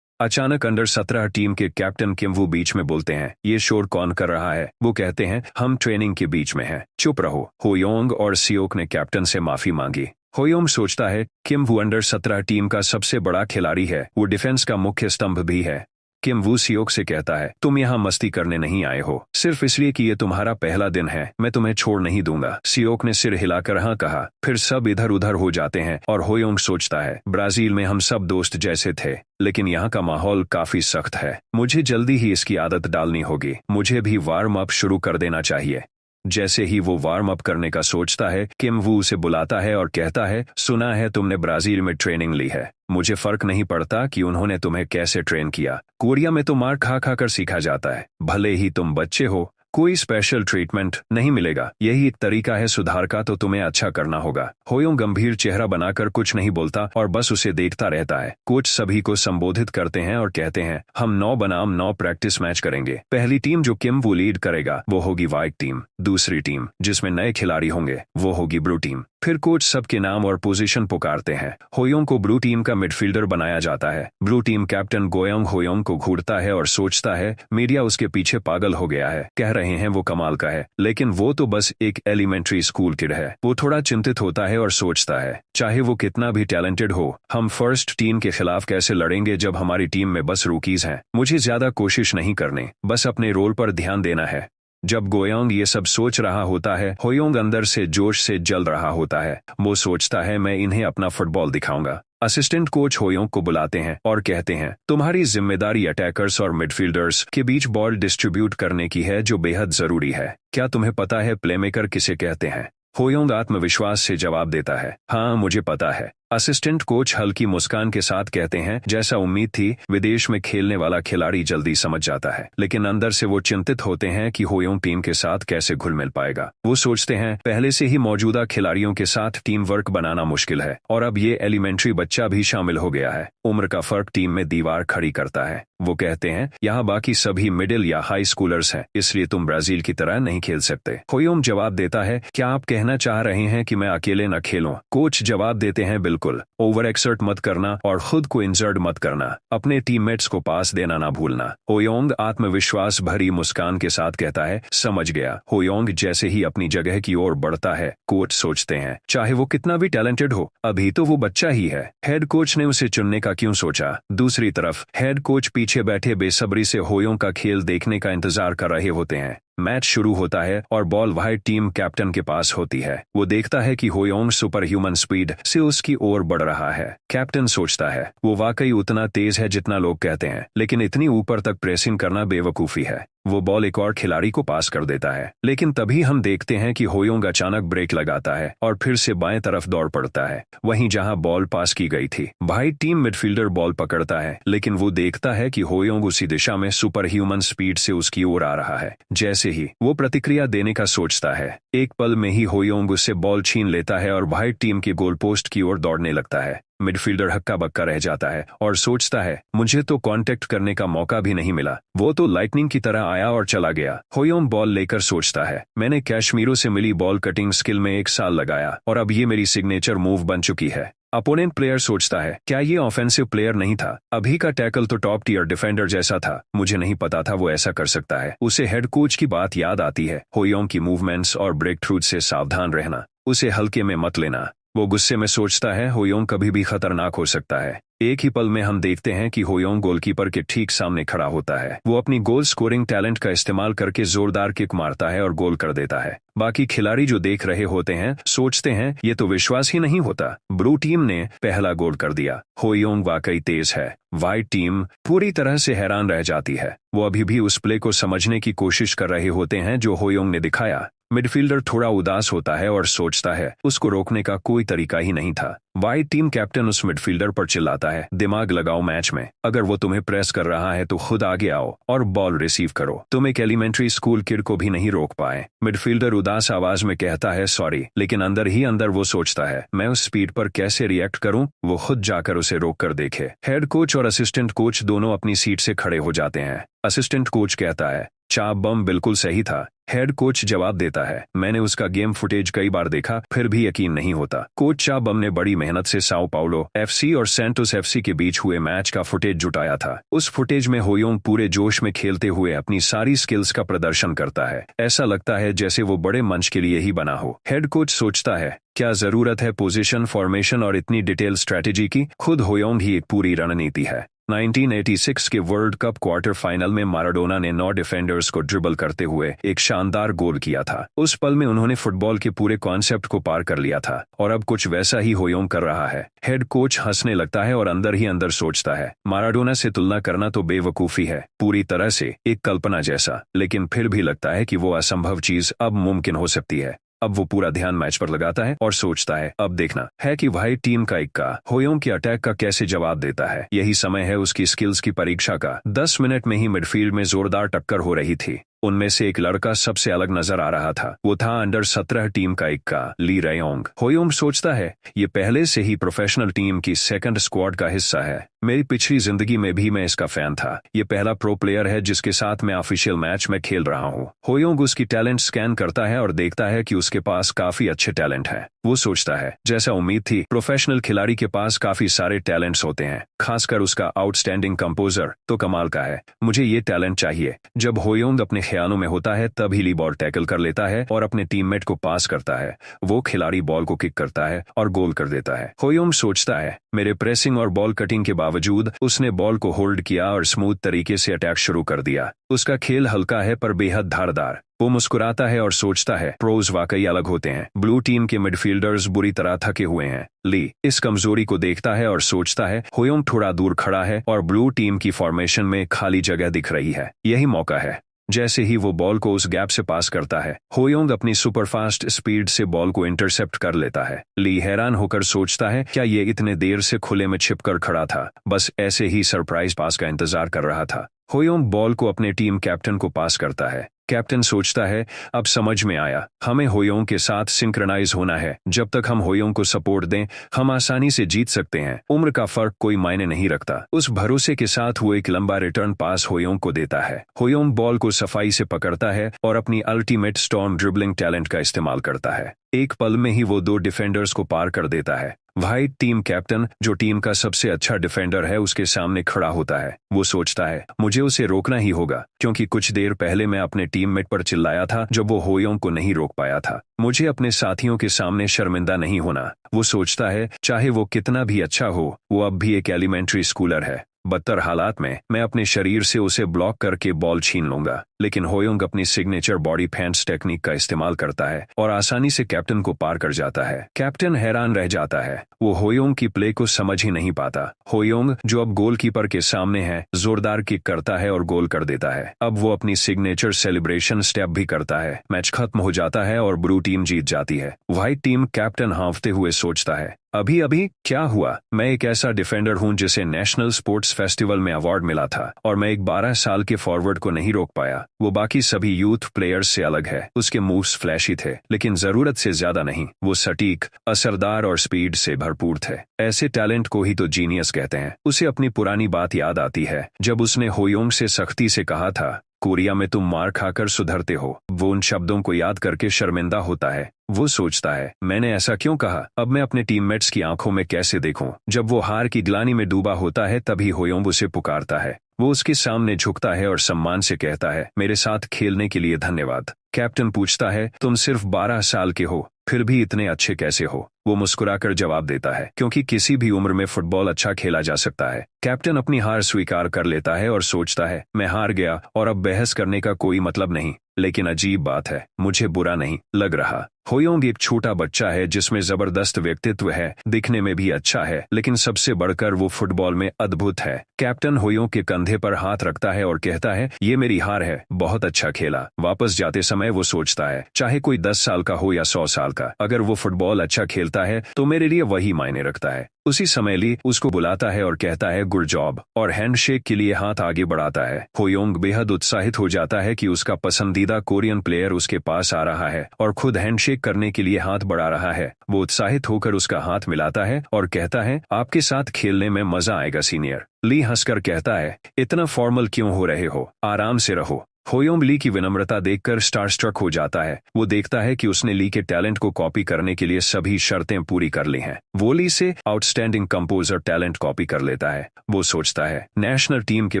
अचानक अंडर 17 टीम के कैप्टन किम वू बीच में बोलते हैं, ये शोर कौन कर रहा है? वो कहते हैं, हम ट्रेनिंग के बीच में हैं, चुप रहो। होयोंग और सियोक ने कैप्टन से माफी मांगी। होयोंग सोचता है, किम वू अंडर 17 टीम का सबसे बड़ा खिलाड़ी है। वो डिफेंस का मुख्य स्तंभ भी है। किम वू सियोक से कहता है, तुम यहाँ मस्ती करने नहीं आए हो, सिर्फ इसलिए कि ये तुम्हारा पहला दिन है। मैं तुम्हें छोड़ नहीं दूंगा। सियोक ने सिर हिलाकर हाँ कहा। फिर सब इधर उधर हो जाते हैं और होयोंग सोचता है, ब्राजील में हम सब दोस्त जैसे थे, लेकिन यहाँ का माहौल काफी सख्त है। मुझे जल्दी ही इसकी आदत डालनी होगी। मुझे भी वार्म अप शुरू कर देना चाहिए। जैसे ही वो वार्म अप करने का सोचता है, किम वू उसे बुलाता है और कहता है, सुना है तुमने ब्राजील में ट्रेनिंग ली है। मुझे फर्क नहीं पड़ता कि उन्होंने तुम्हें कैसे ट्रेन किया। कोरिया में तो मार खा खा कर सीखा जाता है। भले ही तुम बच्चे हो, कोई स्पेशल ट्रीटमेंट नहीं मिलेगा। यही एक तरीका है सुधार का, तो तुम्हें अच्छा करना होगा। होयोंग गंभीर चेहरा बनाकर कुछ नहीं बोलता और बस उसे देखता रहता है। कोच सभी को संबोधित करते हैं और कहते हैं, हम 9 बनाम 9 प्रैक्टिस मैच करेंगे। पहली टीम जो किम वू लीड करेगा वो होगी व्हाइट टीम। दूसरी टीम जिसमें नए खिलाड़ी होंगे वो होगी ब्लू टीम। फिर कोच सबके नाम और पोजीशन पुकारते हैं। होयोंग को ब्लू टीम का मिडफील्डर बनाया जाता है। ब्लू टीम कैप्टन गोयोंग होयोंग को घूरता है और सोचता है, मीडिया उसके पीछे पागल हो गया है। कह रहे रहे हैं वो कमाल का है, लेकिन वो तो बस एक एलिमेंट्री स्कूल किड है। वो थोड़ा चिंतित होता है और सोचता है, चाहे वो कितना भी टैलेंटेड हो, हम फर्स्ट टीम के खिलाफ कैसे लड़ेंगे जब हमारी टीम में बस रूकीज हैं। मुझे ज्यादा कोशिश नहीं करनी, बस अपने रोल पर ध्यान देना है। जब गोयोंग ये सब सोच रहा होता है, होयोंग अंदर से जोश से जल रहा होता है। वो सोचता है, मैं इन्हें अपना फुटबॉल दिखाऊंगा। असिस्टेंट कोच होयोंग को बुलाते हैं और कहते हैं, तुम्हारी जिम्मेदारी अटैकर्स और मिडफील्डर्स के बीच बॉल डिस्ट्रीब्यूट करने की है, जो बेहद जरूरी है। क्या तुम्हें पता है प्लेमेकर किसे कहते हैं? होयोंग आत्मविश्वास से जवाब देता है, हाँ मुझे पता है। असिस्टेंट कोच हल्की मुस्कान के साथ कहते हैं, जैसा उम्मीद थी, विदेश में खेलने वाला खिलाड़ी जल्दी समझ जाता है। लेकिन अंदर से वो चिंतित होते हैं कि होयोंग टीम के साथ कैसे घुल मिल पाएगा। वो सोचते हैं, पहले से ही मौजूदा खिलाड़ियों के साथ टीम वर्क बनाना मुश्किल है, और अब ये एलिमेंट्री बच्चा भी शामिल हो गया है। उम्र का फर्क टीम में दीवार खड़ी करता है। वो कहते हैं, यहाँ बाकी सभी मिडिल या हाई स्कूलर्स हैं, इसलिए तुम ब्राजील की तरह नहीं खेल सकते। होयोंग जवाब देता है, क्या आप कहना चाह रहे हैं कि मैं अकेले न खेलूं? कोच जवाब देते हैं, बिल्कुल। ओवर एक्सर्ट मत करना और खुद को इंजर्ड मत करना। अपने टीममेट्स को पास देना ना भूलना। होयोंग आत्मविश्वास भरी मुस्कान के साथ कहता है, समझ गया। होयोंग जैसे ही अपनी जगह की ओर बढ़ता है, कोच सोचते हैं, चाहे वो कितना भी टैलेंटेड हो, अभी तो वो बच्चा ही है। हेड कोच ने उसे चुनने का क्यों सोचा? दूसरी तरफ हेड कोच पीछे बैठे बेसब्री से होयोंग का खेल देखने का इंतजार कर रहे होते हैं। मैच शुरू होता है और बॉल व्हाइट टीम कैप्टन के पास होती है। वो देखता है कि होयोंग सुपर ह्यूमन स्पीड से उसकी ओर बढ़ रहा है। कैप्टन सोचता है, वो वाकई उतना तेज है जितना लोग कहते हैं, लेकिन इतनी ऊपर तक प्रेसिंग करना बेवकूफी है। वो बॉल एक और खिलाड़ी को पास कर देता है, लेकिन तभी हम देखते हैं कि होयोंग अचानक ब्रेक लगाता है और फिर से बाएं तरफ दौड़ पड़ता है, वहीं जहां बॉल पास की गई थी। व्हाइट टीम मिडफील्डर बॉल पकड़ता है, लेकिन वो देखता है कि होयोंग उसी दिशा में सुपर ह्यूमन स्पीड से उसकी ओर आ रहा है। जैसे ही वो प्रतिक्रिया देने का सोचता है, एक पल में ही होयोंग उससे बॉल छीन लेता है और व्हाइट टीम के गोल पोस्ट की ओर दौड़ने लगता है। मिडफील्डर हक्का बक्का रह जाता है और सोचता है, मुझे तो कांटेक्ट करने का मौका भी नहीं मिला, वो तो लाइटनिंग की तरह आया और चला गया। होयोंग बॉल लेकर सोचता है, मैंने कैशमीरो से मिली बॉल कटिंग स्किल में 1 साल लगाया और अब ये मेरी सिग्नेचर मूव बन चुकी है। अपोनेंट प्लेयर सोचता है, क्या ये ऑफेंसिव प्लेयर नहीं था? अभी का टैकल तो टॉप टियर डिफेंडर जैसा था, मुझे नहीं पता था वो ऐसा कर सकता है। उसे हेड कोच की बात याद आती है, होयोंग की मूवमेंट्स और ब्रेक थ्रू से सावधान रहना, उसे हल्के में मत लेना। वो गुस्से में सोचता है, होयोंग कभी भी खतरनाक हो सकता है। एक ही पल में हम देखते हैं कि होयोंग गोलकीपर के ठीक सामने खड़ा होता है। वो अपनी गोल स्कोरिंग टैलेंट का इस्तेमाल करके जोरदार किक मारता है और गोल कर देता है। बाकी खिलाड़ी जो देख रहे होते हैं सोचते हैं, ये तो विश्वास ही नहीं होता, ब्लू टीम ने पहला गोल कर दिया। होयोंग वाकई तेज है। व्हाइट टीम पूरी तरह से हैरान रह जाती है। वो अभी भी उस प्ले को समझने की कोशिश कर रहे होते हैं जो होयोंग ने दिखाया। मिडफील्डर थोड़ा उदास होता है और सोचता है, उसको रोकने का कोई तरीका ही नहीं था। व्हाइट टीम कैप्टन उस मिडफील्डर पर चिल्लाता है, दिमाग लगाओ मैच में, अगर वो तुम्हें प्रेस कर रहा है तो खुद आगे आओ और बॉल रिसीव करो। तुम एक एलिमेंट्री स्कूल किड को भी नहीं रोक पाए। मिडफील्डर उदास आवाज में कहता है, सॉरी, लेकिन अंदर ही अंदर वो सोचता है, मैं उस स्पीड पर कैसे रिएक्ट करूं? वो खुद जाकर उसे रोक कर देखे। हेड कोच और असिस्टेंट कोच दोनों अपनी सीट से खड़े हो जाते हैं। असिस्टेंट कोच कहता है, चाप बम बिल्कुल सही था। हेड कोच जवाब देता है, मैंने उसका गेम फुटेज कई बार देखा, फिर भी यकीन नहीं होता। कोच चाप बम ने बड़ी मेहनत से साओ पाउलो एफसी और सैंटोस एफसी के बीच हुए मैच का फुटेज जुटाया था। उस फुटेज में होयोंग पूरे जोश में खेलते हुए अपनी सारी स्किल्स का प्रदर्शन करता है। ऐसा लगता है जैसे वो बड़े मंच के लिए ही बना हो। हेड कोच सोचता है, क्या जरूरत है पोजीशन, फॉर्मेशन और इतनी डिटेल स्ट्रेटेजी की? खुद होयोंग ही एक पूरी रणनीति है। 1986 के वर्ल्ड कप क्वार्टर फाइनल में माराडोना ने 9 डिफेंडर्स को ड्रिबल करते हुए एक शानदार गोल किया था। उस पल में उन्होंने फुटबॉल के पूरे कॉन्सेप्ट को पार कर लिया था और अब कुछ वैसा ही होयोंग कर रहा है। हेड कोच हंसने लगता है और अंदर ही अंदर सोचता है, माराडोना से तुलना करना तो बेवकूफी है, पूरी तरह से एक कल्पना जैसा, लेकिन फिर भी लगता है कि वो असंभव चीज अब मुमकिन हो सकती है। अब वो पूरा ध्यान मैच पर लगाता है और सोचता है, अब देखना है कि व्हाइट टीम का इक्का होयोंग के अटैक का कैसे जवाब देता है। यही समय है उसकी स्किल्स की परीक्षा का। 10 मिनट में ही मिडफील्ड में जोरदार टक्कर हो रही थी। उनमें से एक लड़का सबसे अलग नजर आ रहा था। वो था अंडर 17 टीम का इक्का ली रेयोंग। होयोंग सोचता है, ये पहले से ही प्रोफेशनल टीम की सेकंड स्क्वाड का हिस्सा है। मेरी पिछली जिंदगी में भी मैं इसका फैन था। ये पहला प्रो प्लेयर है जिसके साथ मैं ऑफिशियल मैच में खेल रहा हूँ। होयोंग उसकी टैलेंट स्कैन करता है और देखता है कि उसके पास काफी अच्छे टैलेंट हैं। वो सोचता है, जैसा उम्मीद थी, प्रोफेशनल खिलाड़ी के पास काफी सारे टैलेंट्स होते हैं, खासकर उसका आउटस्टैंडिंग कंपोजर तो कमाल का है। मुझे ये टैलेंट चाहिए। जब होयोंग अपने ख्यालों में होता है तभी ली बॉल टैकल कर लेता है और अपने टीममेट को पास करता है। वो खिलाड़ी बॉल को किक करता है और गोल कर देता है। होयोंग सोचता है, मेरे प्रेसिंग और बॉल कटिंग के बावजूद उसने बॉल को होल्ड किया और स्मूथ तरीके से अटैक शुरू कर दिया। उसका खेल हल्का है पर बेहद धारदार। वो मुस्कुराता है और सोचता है, प्रोज वाकई अलग होते हैं। ब्लू टीम के मिडफील्डर्स बुरी तरह थके हुए हैं। ली इस कमजोरी को देखता है और सोचता है, होयोंग थोड़ा दूर खड़ा है और ब्लू टीम की फॉर्मेशन में खाली जगह दिख रही है। यही मौका है। जैसे ही वो बॉल को उस गैप से पास करता है, होयोंग अपनी सुपरफास्ट स्पीड से बॉल को इंटरसेप्ट कर लेता है। ली हैरान होकर सोचता है, क्या ये इतने देर से खुले में छिपकर खड़ा था, बस ऐसे ही सरप्राइज पास का इंतजार कर रहा था। होयोंग बॉल को अपने टीम कैप्टन को पास करता है। कैप्टन सोचता है, अब समझ में आया, हमें होयोंग के साथ सिंक्रोनाइज होना है। जब तक हम होयोंग को सपोर्ट दें, हम आसानी से जीत सकते हैं। उम्र का फर्क कोई मायने नहीं रखता। उस भरोसे के साथ वो एक लंबा रिटर्न पास होयोंग को देता है। होयोंग बॉल को सफाई से पकड़ता है और अपनी अल्टीमेट स्टॉर्म ड्रिबलिंग टैलेंट का इस्तेमाल करता है। एक पल में ही वो 2 डिफेंडर्स को पार कर देता है। व्हाइट टीम कैप्टन, जो टीम का सबसे अच्छा डिफेंडर है, उसके सामने खड़ा होता है। वो सोचता है, मुझे उसे रोकना ही होगा, क्योंकि कुछ देर पहले मैं अपने टीममेट पर चिल्लाया था जब वो होयोंग को नहीं रोक पाया था। मुझे अपने साथियों के सामने शर्मिंदा नहीं होना। वो सोचता है, चाहे वो कितना भी अच्छा हो, वो अब भी एक एलिमेंट्री स्कूलर है। बदतर हालात में मैं अपने शरीर से उसे ब्लॉक करके बॉल छीन लूंगा। लेकिन होयोंग अपनी सिग्नेचर बॉडी फेंस टेक्निक का इस्तेमाल करता है और आसानी से कैप्टन को पार कर जाता है। कैप्टन हैरान रह जाता है। वो होयोंग की प्ले को समझ ही नहीं पाता। होयोंग, जो अब गोलकीपर के सामने है, जोरदार किक करता है और गोल कर देता है। अब वो अपनी सिग्नेचर सेलिब्रेशन स्टेप भी करता है। मैच खत्म हो जाता है और ब्लू टीम जीत जाती है। व्हाइट टीम कैप्टन हाँफते हुए सोचता है, अभी अभी क्या हुआ? मैं एक ऐसा डिफेंडर हूं जिसे नेशनल स्पोर्ट्स फेस्टिवल में अवार्ड मिला था, और मैं एक 12 साल के फॉरवर्ड को नहीं रोक पाया। वो बाकी सभी यूथ प्लेयर्स से अलग है। उसके मूव्स फ्लैशी थे, लेकिन जरूरत से ज्यादा नहीं। वो सटीक, असरदार और स्पीड से भरपूर थे। ऐसे टैलेंट को ही तो जीनियस कहते हैं। उसे अपनी पुरानी बात याद आती है, जब उसने होयोंग से सख्ती से कहा था, कोरिया में तुम मार खाकर सुधरते हो। वो उन शब्दों को याद करके शर्मिंदा होता है। वो सोचता है, मैंने ऐसा क्यों कहा? अब मैं अपने टीममेट्स की आंखों में कैसे देखूं? जब वो हार की ग्लानि में डूबा होता है, तभी होयोंग उसे पुकारता है। वो उसके सामने झुकता है और सम्मान से कहता है, मेरे साथ खेलने के लिए धन्यवाद। कैप्टन पूछता है, तुम सिर्फ 12 साल के हो, फिर भी इतने अच्छे कैसे हो? वो मुस्कुराकर जवाब देता है, क्योंकि किसी भी उम्र में फुटबॉल अच्छा खेला जा सकता है। कैप्टन अपनी हार स्वीकार कर लेता है और सोचता है, मैं हार गया और अब बहस करने का कोई मतलब नहीं। लेकिन अजीब बात है, मुझे बुरा नहीं लग रहा। होयोंग एक छोटा बच्चा है जिसमें जबरदस्त व्यक्तित्व है, दिखने में भी अच्छा है, लेकिन सबसे बढ़कर वो फुटबॉल में अद्भुत है। कैप्टन होयोंग के कंधे पर हाथ रखता है और कहता है, ये मेरी हार है, बहुत अच्छा खेला। वापस जाते समय वो सोचता है, चाहे कोई 10 साल का हो या 100 साल का, अगर वो फुटबॉल अच्छा खेलता है तो मेरे लिए वही मायने रखता है। उसी समय ली उसको बुलाता है और कहता है, गुड जॉब, और हैंडशेक के लिए हाथ आगे बढ़ाता है। होयोंग बेहद उत्साहित हो जाता है कि उसका पसंदीदा कोरियन प्लेयर उसके पास आ रहा है और खुद हैंडशेक करने के लिए हाथ बढ़ा रहा है। वो उत्साहित होकर उसका हाथ मिलाता है और कहता है, आपके साथ खेलने में मजा आएगा सीनियर। ली हंसकर कहता है, इतना फॉर्मल क्यों हो रहे हो, आराम से रहो। होयोंग ली की विनम्रता देखकर स्टारस्ट्रक हो जाता है। वो देखता है कि उसने ली के टैलेंट को कॉपी करने के लिए सभी शर्तें पूरी कर ली हैं। वो ली से आउटस्टैंडिंग कंपोजर टैलेंट कॉपी कर लेता है। वो सोचता है, नेशनल टीम के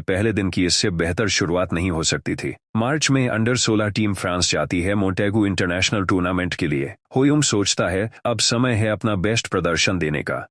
पहले दिन की इससे बेहतर शुरुआत नहीं हो सकती थी। मार्च में अंडर 16 टीम फ्रांस जाती है मोंटेगू इंटरनेशनल टूर्नामेंट के लिए। होयोंग सोचता है, अब समय है अपना बेस्ट प्रदर्शन देने का।